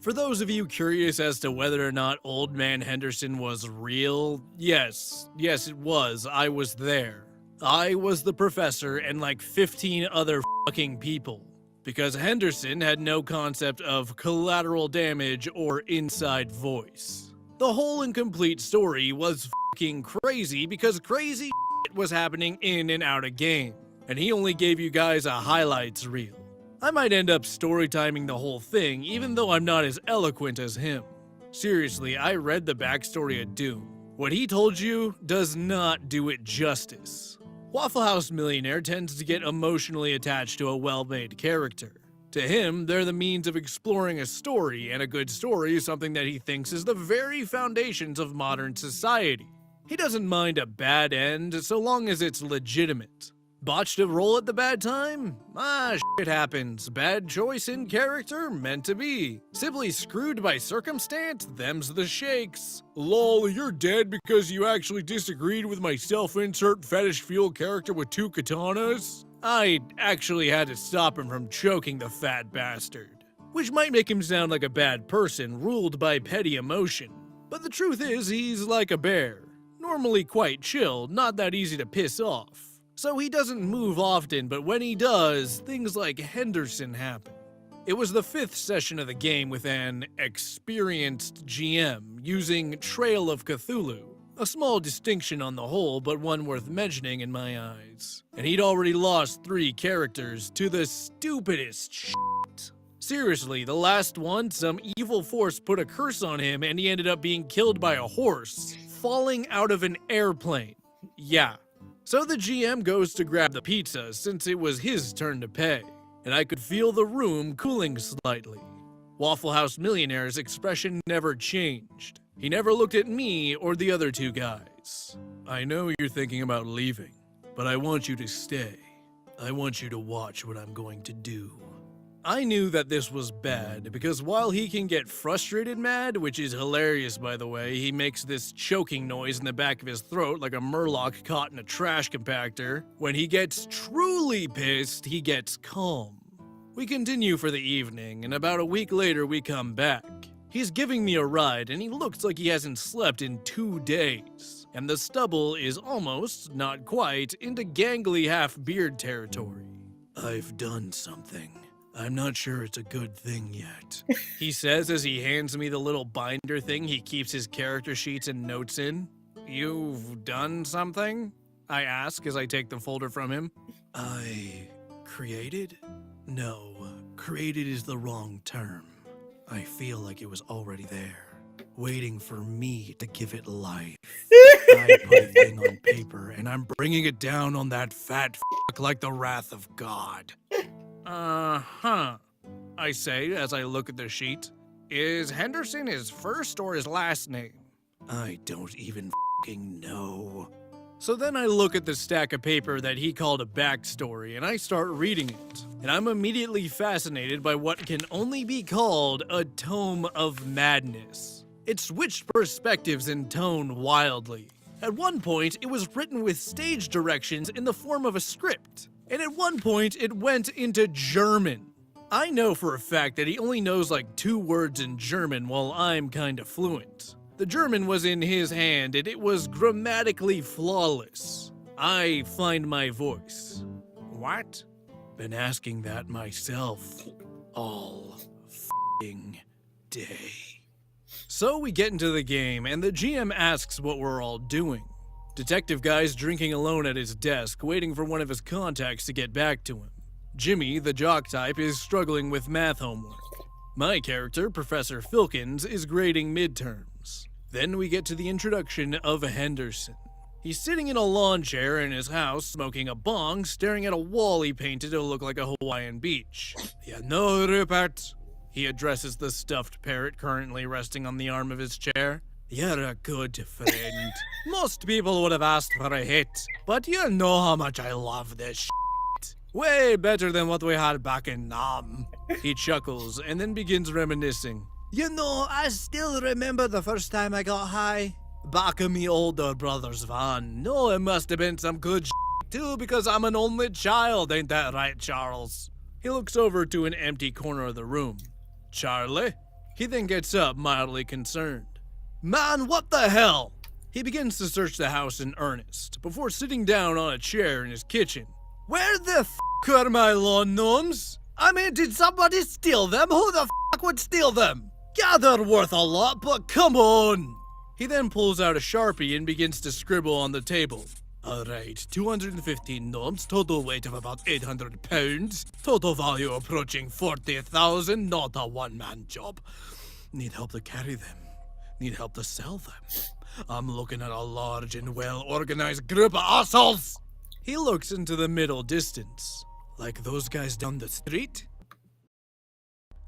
For those of you curious as to whether or not Old Man Henderson was real, yes, it was. I was there. I was the professor and like 15 other fucking people. Because Henderson had no concept of collateral damage or inside voice. The whole incomplete story was fucking crazy because crazy shit was happening in and out of game. And he only gave you guys a highlights reel. I might end up story timing the whole thing, even though I'm not as eloquent as him. Seriously, I read the backstory of Doom. What he told you does not do it justice. Waffle House Millionaire tends to get emotionally attached to a well-made character. To him, they're the means of exploring a story, and a good story is something that he thinks is the very foundations of modern society. He doesn't mind a bad end, so long as it's legitimate. Botched a roll at the bad time? Shit happens. Bad choice in character? Meant to be. Simply screwed by circumstance? Them's the shakes. Lol, you're dead because you actually disagreed with my self-insert fetish fuel character with 2 katanas? I actually had to stop him from choking the fat bastard. Which might make him sound like a bad person, ruled by petty emotion. But the truth is, he's like a bear. Normally quite chill, not that easy to piss off. So he doesn't move often, but when he does, things like Henderson happen. It was the 5th session of the game with an experienced GM using Trail of Cthulhu. A small distinction on the whole, but one worth mentioning in my eyes. And he'd already lost 3 characters to the stupidest shit. Seriously, the last one, some evil force put a curse on him and he ended up being killed by a horse, falling out of an airplane. Yeah. So the GM goes to grab the pizza since it was his turn to pay, and I could feel the room cooling slightly. Waffle House Millionaire's expression never changed. He never looked at me or the other 2 guys. I know you're thinking about leaving, but I want you to stay. I want you to watch what I'm going to do. I knew that this was bad, because while he can get frustrated mad, which is hilarious by the way, he makes this choking noise in the back of his throat like a murloc caught in a trash compactor. When he gets truly pissed, he gets calm. We continue for the evening, and about a week later we come back. He's giving me a ride, and he looks like he hasn't slept in 2 days. And the stubble is almost, not quite, into gangly half-beard territory. I've done something. I'm not sure it's a good thing yet, he says as he hands me the little binder thing he keeps his character sheets and notes in. You've done something? I ask as I take the folder from him. I created? No, created is the wrong term. I feel like it was already there, waiting for me to give it life. I put a thing on paper and I'm bringing it down on that fat fuck like the wrath of God. I say as I look at the sheet. Is Henderson his first or his last name? I don't even fucking know. So then I look at the stack of paper that he called a backstory and I start reading it. And I'm immediately fascinated by what can only be called a tome of madness. It switched perspectives and tone wildly. At one point, it was written with stage directions in the form of a script. And at one point, it went into German. I know for a fact that he only knows like 2 words in German while I'm kinda fluent. The German was in his hand and it was grammatically flawless. I find my voice. What? Been asking that myself all f***ing day. So we get into the game and the GM asks what we're all doing. Detective Guy's drinking alone at his desk, waiting for one of his contacts to get back to him. Jimmy, the jock type, is struggling with math homework. My character, Professor Filkins, is grading midterms. Then we get to the introduction of Henderson. He's sitting in a lawn chair in his house, smoking a bong, staring at a wall he painted to look like a Hawaiian beach. You know, Rupert, he addresses the stuffed parrot currently resting on the arm of his chair. You're a good friend. Most people would have asked for a hit, but you know how much I love this shit. Way better than what we had back in Nam. He chuckles and then begins reminiscing. You know, I still remember the first time I got high. Back in me older brother's van. No, it must have been some good shit too, because I'm an only child, ain't that right, Charles? He looks over to an empty corner of the room. Charlie? He then gets up, mildly concerned. Man, what the hell? He begins to search the house in earnest, before sitting down on a chair in his kitchen. Where the f*** are my lawn gnomes? I mean, did somebody steal them? Who the f*** would steal them? Yeah, they're worth a lot, but come on! He then pulls out a Sharpie and begins to scribble on the table. Alright, 215 gnomes, total weight of about 800 pounds, total value approaching 40,000, not a one-man job. Need help to carry them. Need help to sell them. I'm looking at a large and well-organized group of assholes! He looks into the middle distance. Like those guys down the street?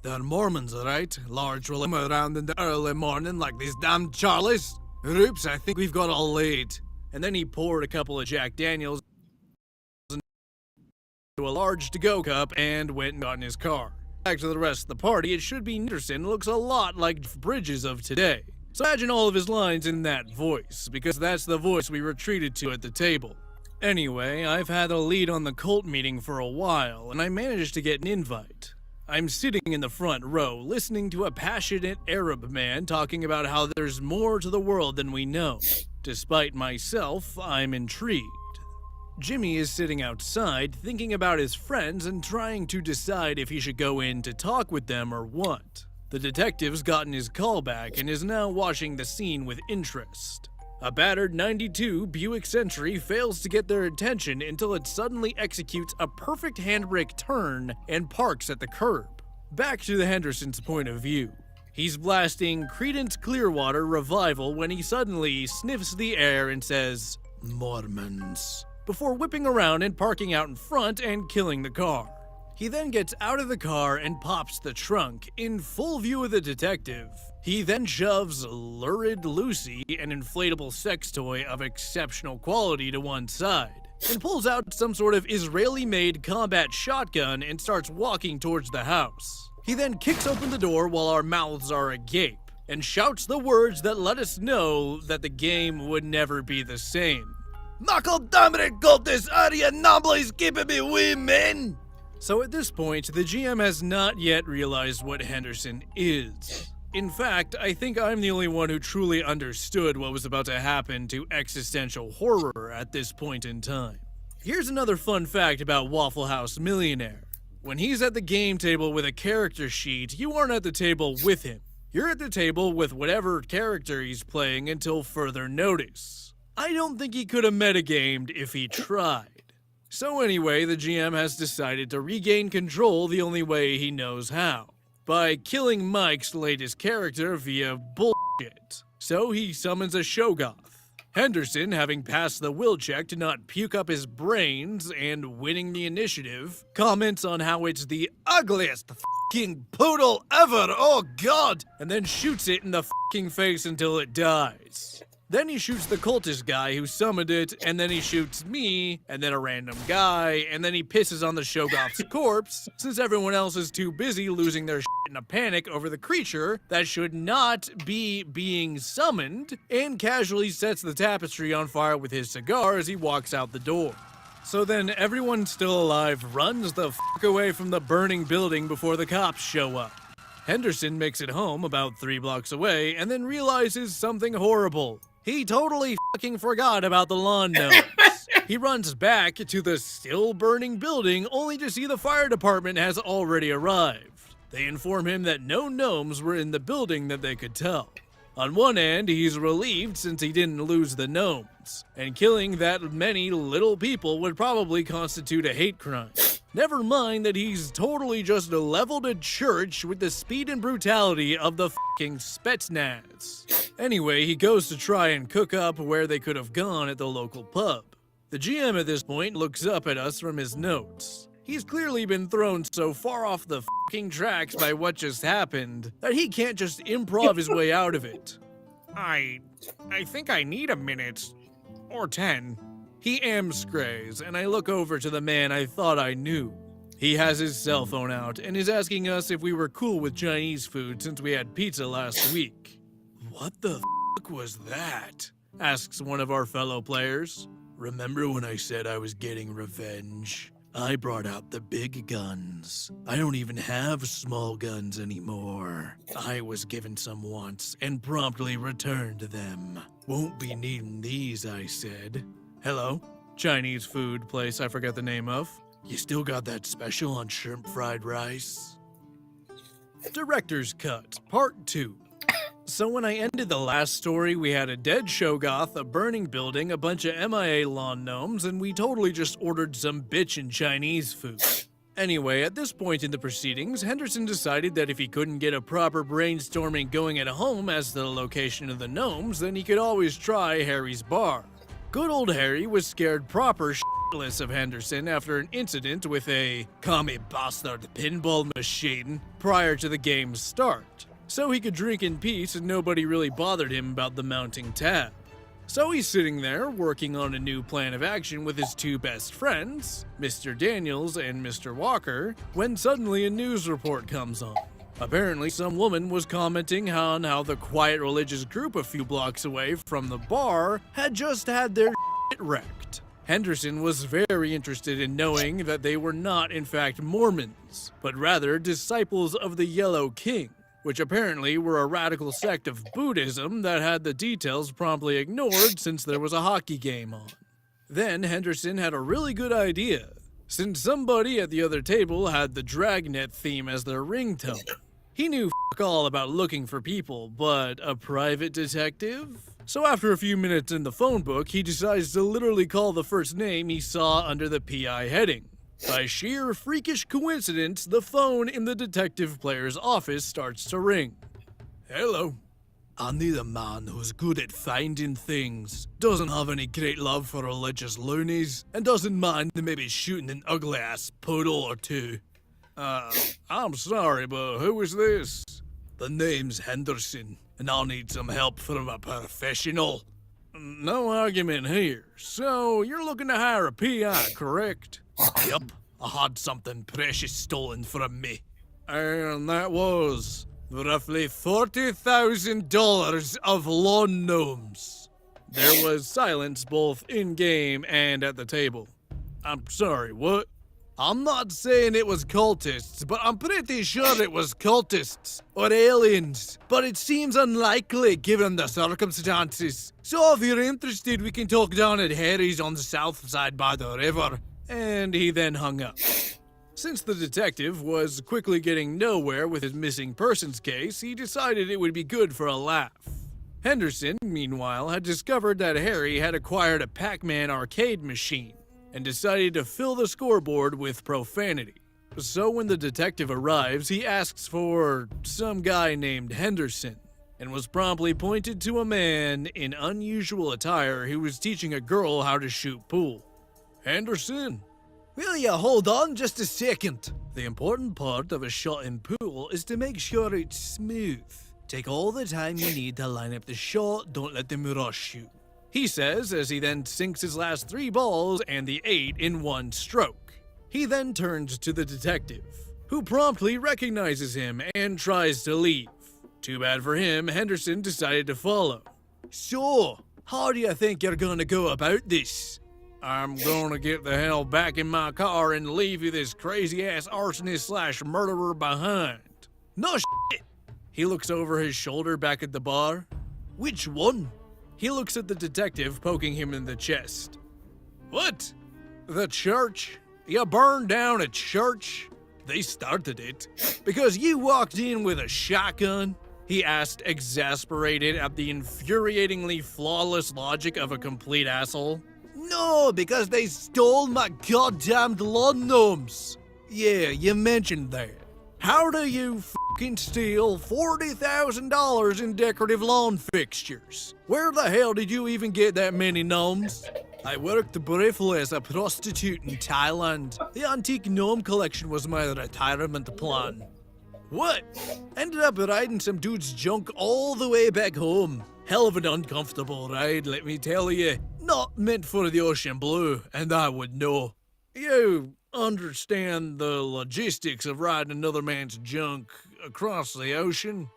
They're Mormons, right? Large rolling around in the early morning like these damn Charlies. Oops, I think we've got all late. And then he poured a couple of Jack Daniels into a large to-go cup and went and got in his car. Back to the rest of the party, it should be Anderson looks a lot like Bridges of today. So imagine all of his lines in that voice, because that's the voice we retreated to at the table. Anyway, I've had a lead on the cult meeting for a while, and I managed to get an invite. I'm sitting in the front row, listening to a passionate Arab man talking about how there's more to the world than we know. Despite myself, I'm intrigued. Jimmy is sitting outside, thinking about his friends and trying to decide if he should go in to talk with them or what. The detective's gotten his call back and is now watching the scene with interest. A battered 92 Buick Century fails to get their attention until it suddenly executes a perfect handbrake turn and parks at the curb. Back to the Henderson's point of view. He's blasting Creedence Clearwater Revival when he suddenly sniffs the air and says, Mormons, before whipping around and parking out in front and killing the car. He then gets out of the car and pops the trunk in full view of the detective. He then shoves Lurid Lucy, an inflatable sex toy of exceptional quality, to one side, and pulls out some sort of Israeli-made combat shotgun and starts walking towards the house. He then kicks open the door while our mouths are agape, and shouts the words that let us know that the game would never be the same. Knuckle dominant got this area nobody's keeping me wee, man! So at this point, the GM has not yet realized what Henderson is. In fact, I think I'm the only one who truly understood what was about to happen to existential horror at this point in time. Here's another fun fact about Waffle House Millionaire. When he's at the game table with a character sheet, you aren't at the table with him. You're at the table with whatever character he's playing until further notice. I don't think he could have metagamed if he tried. So anyway, the GM has decided to regain control the only way he knows how. By killing Mike's latest character via bullshit. So he summons a Shogoth. Henderson, having passed the will check to not puke up his brains and winning the initiative, comments on how it's the ugliest f***ing poodle ever, oh god, and then shoots it in the f***ing face until it dies. Then he shoots the cultist guy who summoned it, and then he shoots me, and then a random guy, and then he pisses on the Shogoth's corpse, since everyone else is too busy losing their shit in a panic over the creature that should not be being summoned, and casually sets the tapestry on fire with his cigar as he walks out the door. So then everyone still alive runs the f*** away from the burning building before the cops show up. Henderson makes it home about 3 blocks away, and then realizes something horrible. He totally fucking forgot about the lawn gnomes. He runs back to the still burning building only to see the fire department has already arrived. They inform him that no gnomes were in the building that they could tell. On one end, he's relieved since he didn't lose the gnomes, and killing that many little people would probably constitute a hate crime. Never mind that he's totally just leveled a church with the speed and brutality of the fucking Spetsnaz. Anyway, he goes to try and cook up where they could have gone at the local pub. The GM at this point looks up at us from his notes. He's clearly been thrown so far off the fucking tracks by what just happened that he can't just improv his way out of it. I think I need a minute. Or 10. He amscrays, and I look over to the man I thought I knew. He has his cell phone out and is asking us if we were cool with Chinese food since we had pizza last week. What the fuck was that? Asks one of our fellow players. Remember when I said I was getting revenge? I brought out the big guns. I don't even have small guns anymore. I was given some once and promptly returned them. Won't be needing these, I said. Hello? Chinese food place I forgot the name of. You still got that special on shrimp fried rice? Director's Cut, Part 2. So when I ended the last story, we had a dead Shoggoth, a burning building, a bunch of MIA lawn gnomes, and we totally just ordered some bitchin' Chinese food. Anyway, at this point in the proceedings, Henderson decided that if he couldn't get a proper brainstorming going at home as the location of the gnomes, then he could always try Harry's bar. Good old Harry was scared proper shitless of Henderson after an incident with a commie bastard pinball machine prior to the game's start. So he could drink in peace and nobody really bothered him about the mounting tab. So he's sitting there working on a new plan of action with his two best friends, Mr. Daniels and Mr. Walker, when suddenly a news report comes on. Apparently some woman was commenting on how the quiet religious group a few blocks away from the bar had just had their shit wrecked. Henderson was very interested in knowing that they were not in fact Mormons, but rather disciples of the Yellow King, which apparently were a radical sect of Buddhism that had the details promptly ignored since there was a hockey game on. Then Henderson had a really good idea, since somebody at the other table had the Dragnet theme as their ringtone. He knew f*** all about looking for people, but a private detective? So after a few minutes in the phone book, he decides to literally call the first name he saw under the PI heading. By sheer freakish coincidence, the phone in the detective player's office starts to ring. Hello. I need a man who's good at finding things, doesn't have any great love for religious loonies, and doesn't mind maybe shooting an ugly-ass poodle or two. I'm sorry, but who is this? The name's Henderson, and I'll need some help from a professional. No argument here. So, you're looking to hire a PI, correct? Yep, I had something precious stolen from me. And that was roughly $40,000 of lawn gnomes. There was silence both in-game and at the table. I'm sorry, what? I'm not saying it was cultists, but I'm pretty sure it was cultists or aliens. But it seems unlikely given the circumstances. So if you're interested, we can talk down at Harry's on the south side by the river. And he then hung up. Since the detective was quickly getting nowhere with his missing persons case, he decided it would be good for a laugh. Henderson, meanwhile, had discovered that Harry had acquired a Pac-Man arcade machine and decided to fill the scoreboard with profanity. So when the detective arrives, he asks for some guy named Henderson and was promptly pointed to a man in unusual attire who was teaching a girl how to shoot pool. Henderson? Will you hold on just a second? The important part of a shot in pool is to make sure it's smooth. Take all the time you need to line up the shot, don't let them rush you. He says as he then sinks his last 3 balls and the 8 in one stroke. He then turns to the detective, who promptly recognizes him and tries to leave. Too bad for him, Henderson decided to follow. So, how do you think you're gonna go about this? I'm gonna get the hell back in my car and leave you this crazy-ass arsonist / murderer behind. No shit! He looks over his shoulder back at the bar. Which one? He looks at the detective, poking him in the chest. What? The church? You burned down a church? They started it. Because you walked in with a shotgun? He asked, exasperated at the infuriatingly flawless logic of a complete asshole. No, because they stole my goddamned lawn gnomes. Yeah, you mentioned that. How do you fucking steal $40,000 in decorative lawn fixtures? Where the hell did you even get that many gnomes? I worked briefly as a prostitute in Thailand. The antique gnome collection was my retirement plan. What? Ended up riding some dude's junk all the way back home. Hell of an uncomfortable ride, let me tell you. Not meant for the ocean blue, and I would know. You understand the logistics of riding another man's junk across the ocean?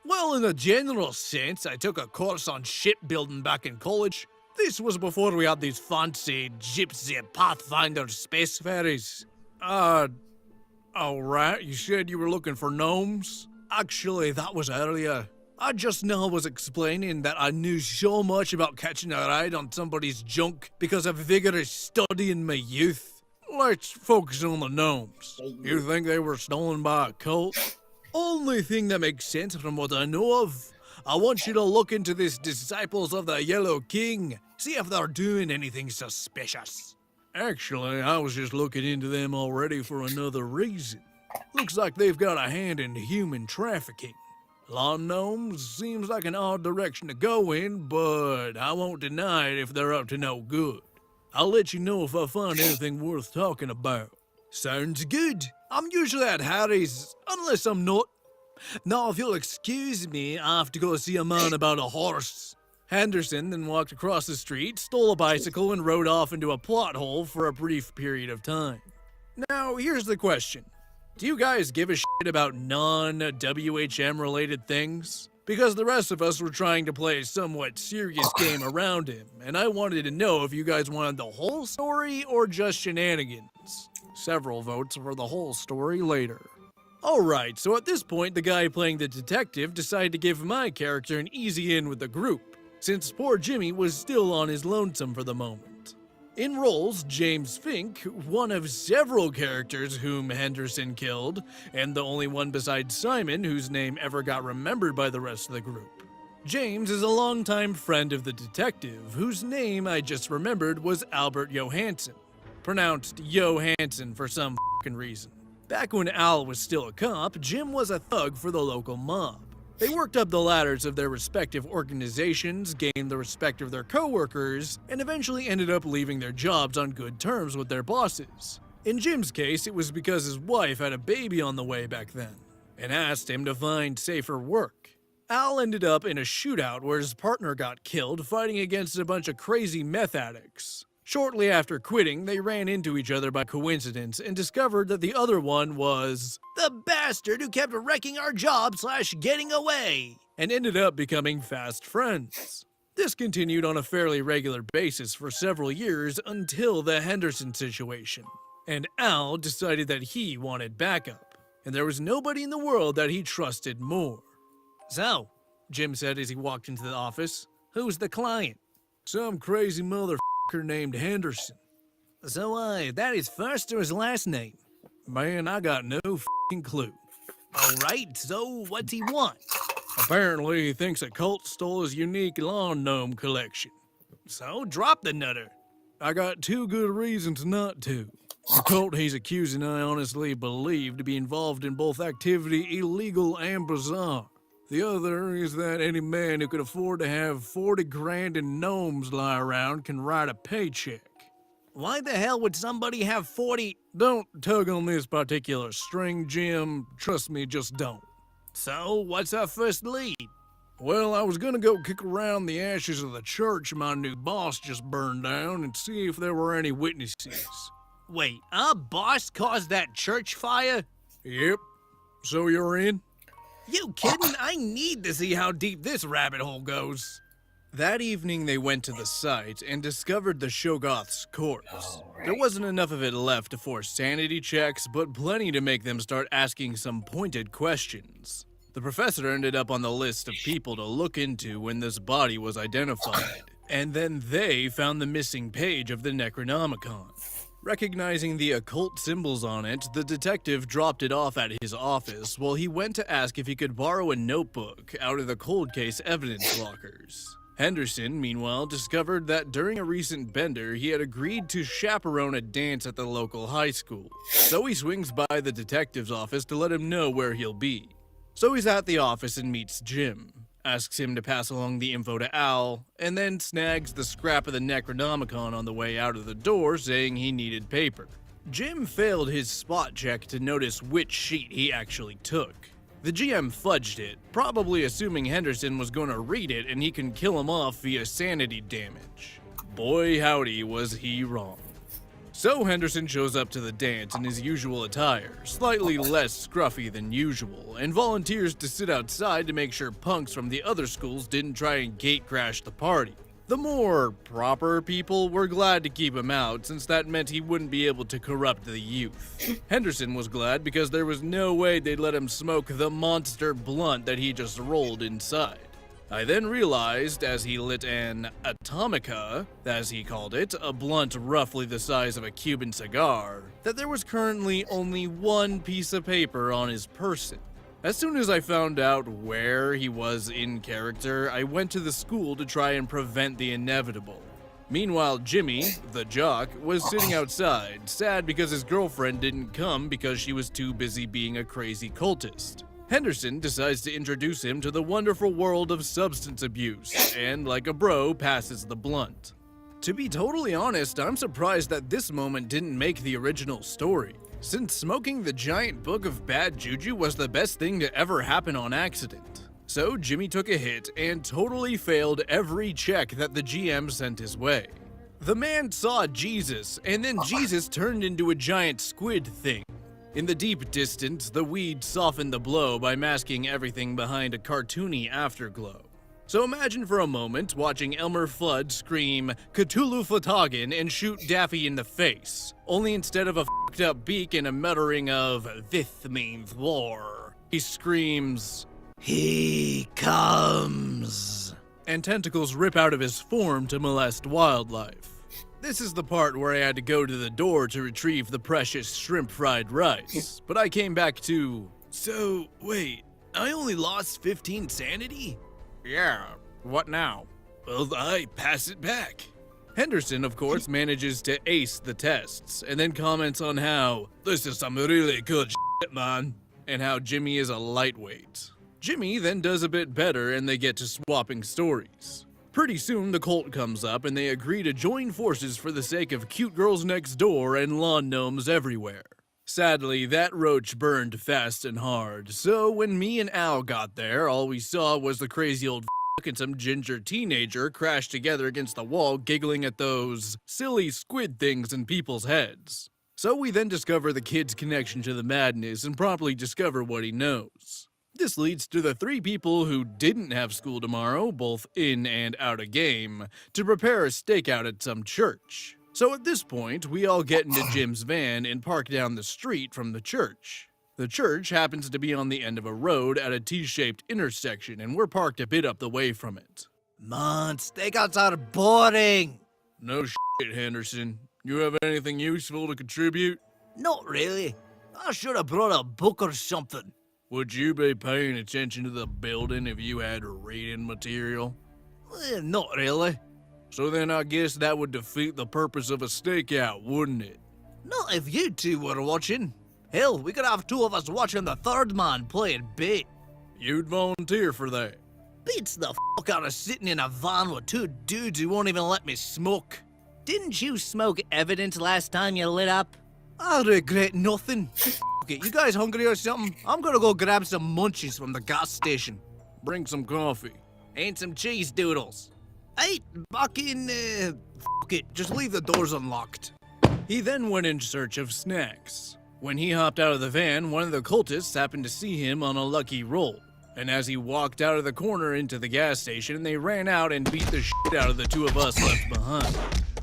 Well, in a general sense, I took a course on shipbuilding back in college. This was before we had these fancy gypsy Pathfinder space ferries. Alright, you said you were looking for gnomes? Actually, that was earlier. I just now was explaining that I knew so much about catching a ride on somebody's junk because of vigorous study in my youth. Let's focus on the gnomes. You think they were stolen by a cult? Only thing that makes sense from what I know of. I want you to look into this Disciples of the Yellow King. See if they're doing anything suspicious. Actually, I was just looking into them already for another reason. Looks like they've got a hand in human trafficking. Law gnomes seems like an odd direction to go in, but I won't deny it if they're up to no good. I'll let you know if I find anything worth talking about. Sounds good. I'm usually at Harry's, unless I'm not. Now, if you'll excuse me, I have to go see a man about a horse. Henderson then walked across the street, stole a bicycle, and rode off into a plot hole for a brief period of time. Now, here's the question. Do you guys give a shit about non-WHM related things? Because the rest of us were trying to play a somewhat serious game around him, and I wanted to know if you guys wanted the whole story or just shenanigans. Several votes for the whole story later. Alright, so at this point the guy playing the detective decided to give my character an easy in with the group, since poor Jimmy was still on his lonesome for the moment. In roles, James Fink, one of several characters whom Henderson killed, and the only one besides Simon whose name ever got remembered by the rest of the group. James is a longtime friend of the detective, whose name I just remembered was Albert Johansson, pronounced Johansson for some f***ing reason. Back when Al was still a cop, Jim was a thug for the local mob. They worked up the ladders of their respective organizations, gained the respect of their co-workers, and eventually ended up leaving their jobs on good terms with their bosses. In Jim's case, it was because his wife had a baby on the way back then, and asked him to find safer work. Al ended up in a shootout where his partner got killed fighting against a bunch of crazy meth addicts. Shortly after quitting, they ran into each other by coincidence and discovered that the other one was the bastard who kept wrecking our job / getting away, and ended up becoming fast friends. This continued on a fairly regular basis for several years until the Henderson situation, and Al decided that he wanted backup, and there was nobody in the world that he trusted more. "So," Jim said as he walked into the office, "who's the client?" "Some crazy motherfucker named Henderson." "So, that his first or his last name?" "Man, I got no f***ing clue." "Alright, so what's he want?" "Apparently he thinks a cult stole his unique lawn gnome collection." "So, drop the nutter." "I got 2 good reasons not to. The cult he's accusing I honestly believe to be involved in both activity illegal and bizarre. The other is that any man who could afford to have 40 grand in gnomes lie around can write a paycheck." "Why the hell would somebody have 40? "Don't tug on this particular string, Jim. Trust me, just don't." "So, what's our first lead?" "Well, I was gonna go kick around the ashes of the church my new boss just burned down and see if there were any witnesses." "Wait, our boss caused that church fire?" "Yep. So you're in?" "You kidding? I need to see how deep this rabbit hole goes." That evening they went to the site and discovered the Shoggoth's corpse. There wasn't enough of it left to force sanity checks, but plenty to make them start asking some pointed questions. The professor ended up on the list of people to look into when this body was identified, and then they found the missing page of the Necronomicon. Recognizing the occult symbols on it, the detective dropped it off at his office while he went to ask if he could borrow a notebook out of the cold case evidence lockers. Henderson, meanwhile, discovered that during a recent bender, he had agreed to chaperone a dance at the local high school. So he swings by the detective's office to let him know where he'll be. So he's at the office and meets Jim, asks him to pass along the info to Al, and then snags the scrap of the Necronomicon on the way out of the door, saying he needed paper. Jim failed his spot check to notice which sheet he actually took. The GM fudged it, probably assuming Henderson was going to read it and he can kill him off via sanity damage. Boy howdy was he wrong. So Henderson shows up to the dance in his usual attire, slightly less scruffy than usual, and volunteers to sit outside to make sure punks from the other schools didn't try and gate crash the party. The more proper people were glad to keep him out, since that meant he wouldn't be able to corrupt the youth. Henderson was glad because there was no way they'd let him smoke the monster blunt that he just rolled inside. I then realized, as he lit an atomica, as he called it, a blunt roughly the size of a Cuban cigar, that there was currently only one piece of paper on his person. As soon as I found out where he was in character, I went to the school to try and prevent the inevitable. Meanwhile, Jimmy, the jock, was sitting outside, sad because his girlfriend didn't come because she was too busy being a crazy cultist. Henderson decides to introduce him to the wonderful world of substance abuse, and like a bro, passes the blunt. To be totally honest, I'm surprised that this moment didn't make the original story, since smoking the giant book of bad juju was the best thing to ever happen on accident. So Jimmy took a hit and totally failed every check that the GM sent his way. The man saw Jesus, and then Jesus turned into a giant squid thing. In the deep distance, the weed softened the blow by masking everything behind a cartoony afterglow. So imagine for a moment watching Elmer Fudd scream Cthulhu Fatagan and shoot Daffy in the face, only instead of a fucked up beak and a muttering of "This means war," he screams, "He comes!" and tentacles rip out of his form to molest wildlife. This is the part where I had to go to the door to retrieve the precious shrimp fried rice, but I came back to, so wait, I only lost 15 sanity? Yeah, what now? Well, I pass it back. Henderson, of course, manages to ace the tests, and then comments on how, "This is some really good shit, man," and how Jimmy is a lightweight. Jimmy then does a bit better, and they get to swapping stories. Pretty soon, the cult comes up, and they agree to join forces for the sake of cute girls next door and lawn gnomes everywhere. Sadly, that roach burned fast and hard, so when me and Al got there, all we saw was the crazy old f*** and some ginger teenager crashed together against the wall giggling at those silly squid things in people's heads. So we then discover the kid's connection to the madness and promptly discover what he knows. This leads to the three people who didn't have school tomorrow, both in and out of game, to prepare a stakeout at some church. So at this point, we all get into Jim's van and park down the street from the church. The church happens to be on the end of a road at a T-shaped intersection, and we're parked a bit up the way from it. Man, stakeouts are boring. No shit, Henderson. You have anything useful to contribute? Not really. I should have brought a book or something. Would you be paying attention to the building if you had reading material? Not really. So then I guess that would defeat the purpose of a stakeout, wouldn't it? Not if you two were watching. Hell, we could have two of us watching the third man playing bait. You'd volunteer for that. Beats the fuck out of sitting in a van with two dudes who won't even let me smoke. Didn't you smoke evidence last time you lit up? I regret nothing. Okay, you guys hungry or something? I'm gonna go grab some munchies from the gas station. Bring some coffee. And some cheese doodles. Hey, back in, fuck it, just leave the doors unlocked. He then went in search of snacks. When he hopped out of the van, one of the cultists happened to see him on a lucky roll. And as he walked out of the corner into the gas station, they ran out and beat the shit out of the two of us left behind.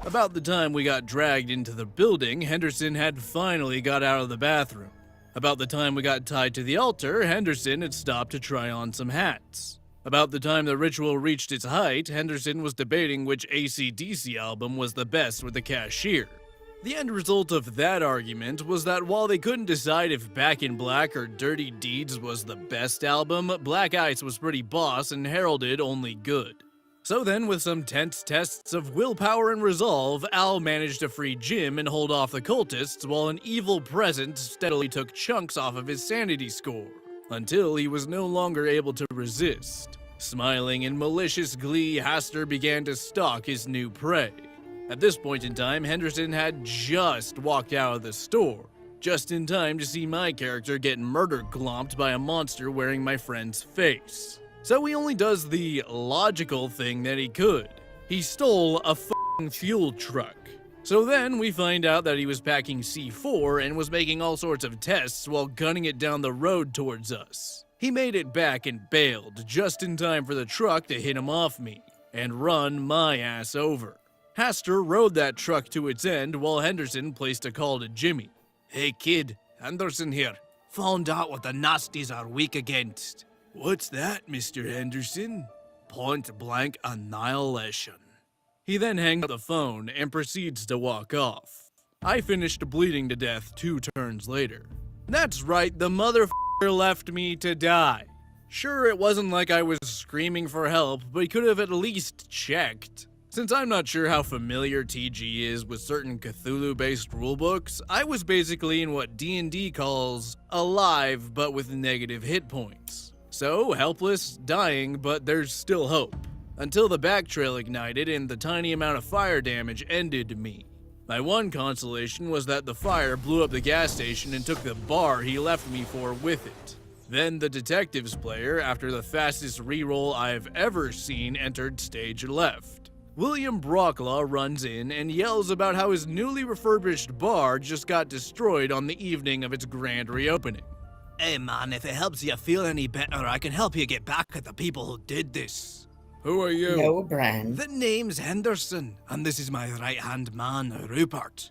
About the time we got dragged into the building, Henderson had finally got out of the bathroom. About the time we got tied to the altar, Henderson had stopped to try on some hats. About the time the ritual reached its height, Henderson was debating which AC/DC album was the best with the cashier. The end result of that argument was that while they couldn't decide if Back in Black or Dirty Deeds was the best album, Black Ice was pretty boss and heralded only good. So then, with some tense tests of willpower and resolve, Al managed to free Jim and hold off the cultists while an evil presence steadily took chunks off of his sanity score, until he was no longer able to resist. Smiling in malicious glee, Haster began to stalk his new prey. At this point in time, Henderson had just walked out of the store, just in time to see my character get murder glomped by a monster wearing my friend's face. So he only does the logical thing that he could. He stole a f***ing fuel truck. So then we find out that he was packing C4 and was making all sorts of tests while gunning it down the road towards us. He made it back and bailed, just in time for the truck to hit him off me. and run my ass over. Haster rode that truck to its end while Henderson placed a call to Jimmy. Hey kid, Henderson here. Found out what the nasties are weak against. What's that, Mr. Henderson? Point blank annihilation. He then hangs up the phone and proceeds to walk off. I finished bleeding to death 2 turns later. That's right, the motherfucker left me to die. Sure, it wasn't like I was screaming for help, but he could have at least checked. Since I'm not sure how familiar TG is with certain Cthulhu-based rulebooks, I was basically in what D&D calls alive but with negative hit points. So, helpless, dying, but there's still hope. Until the back trail ignited and the tiny amount of fire damage ended me. My one consolation was that the fire blew up the gas station and took the bar he left me for with it. Then the detectives player, after the fastest reroll I've ever seen, entered stage left. William Brocklaw runs in and yells about how his newly refurbished bar just got destroyed on the evening of its grand reopening. Hey man, if it helps you feel any better, I can help you get back at the people who did this. Who are you? No, Bran. The name's Henderson, and this is my right-hand man, Rupert.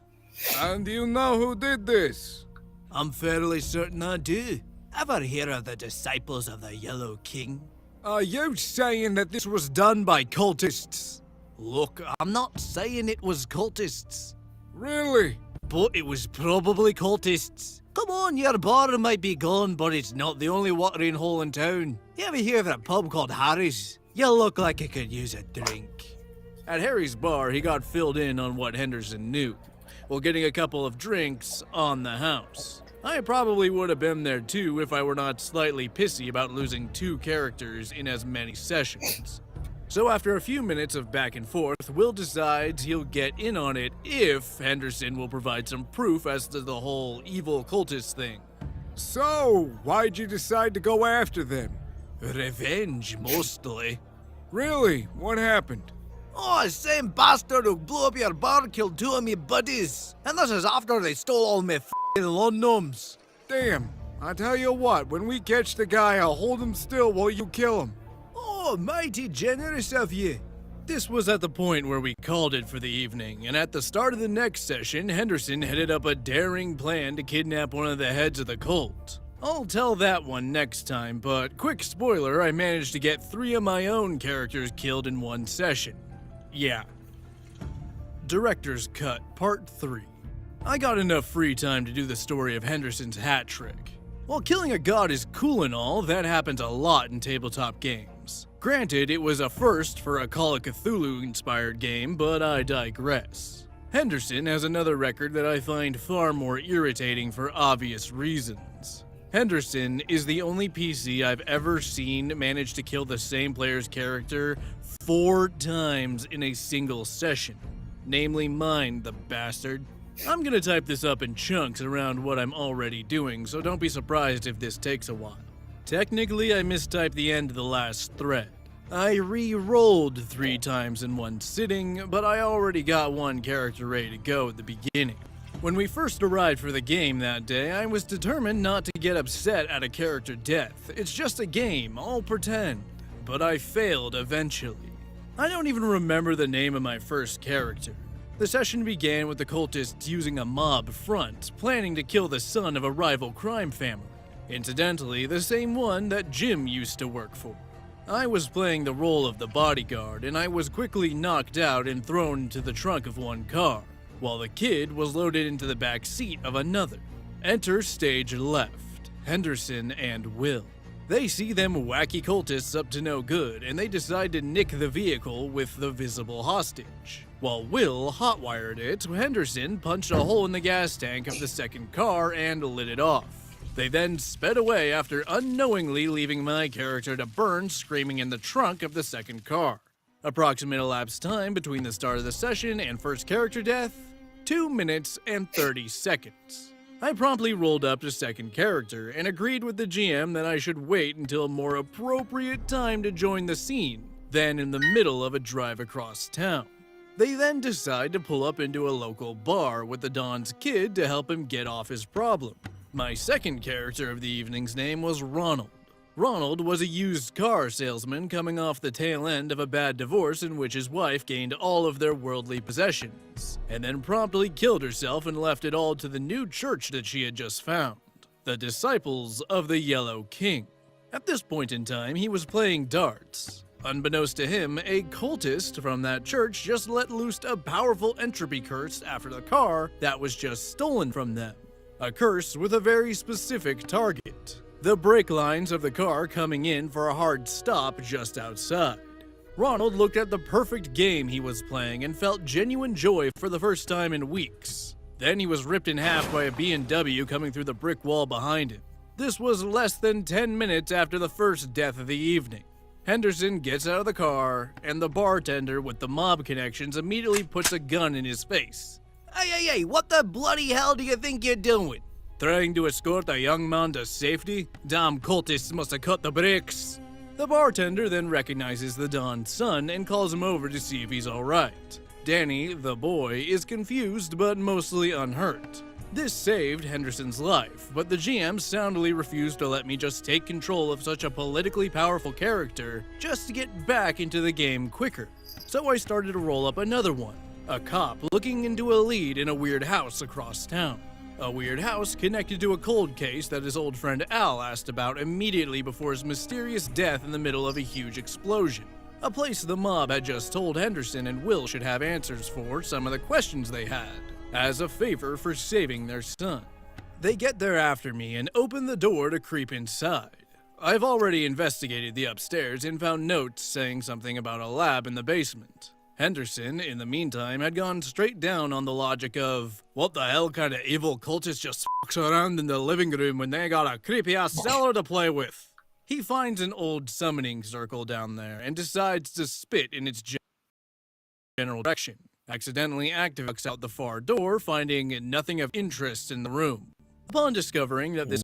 And you know who did this? I'm fairly certain I do. Ever hear of the Disciples of the Yellow King? Are you saying that this was done by cultists? Look, I'm not saying it was cultists. Really? But it was probably cultists. Come on, your bar might be gone, but it's not the only watering hole in town. You ever hear of a pub called Harry's? You look like you could use a drink. At Harry's bar, he got filled in on what Henderson knew, while getting a couple of drinks on the house. I probably would have been there too if I were not slightly pissy about losing 2 characters in as many sessions. So after a few minutes of back and forth, Will decides he'll get in on it if Henderson will provide some proof as to the whole evil cultist thing. So, why'd you decide to go after them? Revenge, mostly. Really? What happened? Oh, the same bastard who blew up your bar killed 2 of me buddies. And this is after they stole all my f***ing lawn gnomes. Damn, I tell you what, when we catch the guy, I'll hold him still while you kill him. Oh, mighty generous of you. This was at the point where we called it for the evening, and at the start of the next session, Henderson headed up a daring plan to kidnap one of the heads of the cult. I'll tell that one next time, but quick spoiler, I managed to get 3 of my own characters killed in one session. Yeah. Director's Cut, Part 3. I got enough free time to do the story of Henderson's hat trick. While killing a god is cool and all, that happens a lot in tabletop games. Granted, it was a first for a Call of Cthulhu-inspired game, but I digress. Henderson has another record that I find far more irritating for obvious reasons. Henderson is the only PC I've ever seen manage to kill the same player's character 4 times in a single session. Namely mine, the bastard. I'm gonna type this up in chunks around what I'm already doing, so don't be surprised if this takes a while. Technically, I mistyped the end of the last thread. I re-rolled 3 times in one sitting, but I already got one character ready to go at the beginning. When we first arrived for the game that day, I was determined not to get upset at a character death. It's just a game, I'll pretend. But I failed eventually. I don't even remember the name of my first character. The session began with the cultists using a mob front, planning to kill the son of a rival crime family. Incidentally, the same one that Jim used to work for. I was playing the role of the bodyguard, and I was quickly knocked out and thrown into the trunk of one car, while the kid was loaded into the back seat of another. Enter stage left, Henderson and Will. They see them wacky cultists up to no good, and they decide to nick the vehicle with the visible hostage. While Will hotwired it, Henderson punched a hole in the gas tank of the second car and lit it off. They then sped away after unknowingly leaving my character to burn screaming in the trunk of the second car. Approximate elapsed time between the start of the session and first character death, 2 minutes and 30 seconds. I promptly rolled up to second character and agreed with the GM that I should wait until a more appropriate time to join the scene, than in the middle of a drive across town. They then decide to pull up into a local bar with the Don's kid to help him get off his problem. My second character of the evening's name was Ronald. Ronald was a used car salesman coming off the tail end of a bad divorce in which his wife gained all of their worldly possessions, and then promptly killed herself and left it all to the new church that she had just found, the Disciples of the Yellow King. At this point in time, he was playing darts. Unbeknownst to him, a cultist from that church just let loose a powerful entropy curse after the car that was just stolen from them. A curse with a very specific target. The brake lines of the car coming in for a hard stop just outside. Ronald looked at the perfect game he was playing and felt genuine joy for the first time in weeks. Then he was ripped in half by a BMW coming through the brick wall behind him. This was less than 10 minutes after the first death of the evening. Henderson gets out of the car, and the bartender with the mob connections immediately puts a gun in his face. Hey, what the bloody hell do you think you're doing? Trying to escort a young man to safety? Damn cultists must have cut the brakes. The bartender then recognizes the Don's son and calls him over to see if he's alright. Danny, the boy, is confused but mostly unhurt. This saved Henderson's life, but the GM soundly refused to let me just take control of such a politically powerful character just to get back into the game quicker. So I started to roll up another one, a cop looking into a lead in a weird house across town. A weird house connected to a cold case that his old friend Al asked about immediately before his mysterious death in the middle of a huge explosion. A place the mob had just told Henderson and Will should have answers for some of the questions they had, as a favor for saving their son. They get there after me and open the door to creep inside. I've already investigated the upstairs and found notes saying something about a lab in the basement. Henderson, in the meantime, had gone straight down on the logic of, what the hell kind of evil cultist just fucks around in the living room when they got a creepy-ass cellar to play with? He finds an old summoning circle down there and decides to spit in its general direction, accidentally activates out the far door, finding nothing of interest in the room. Upon discovering that this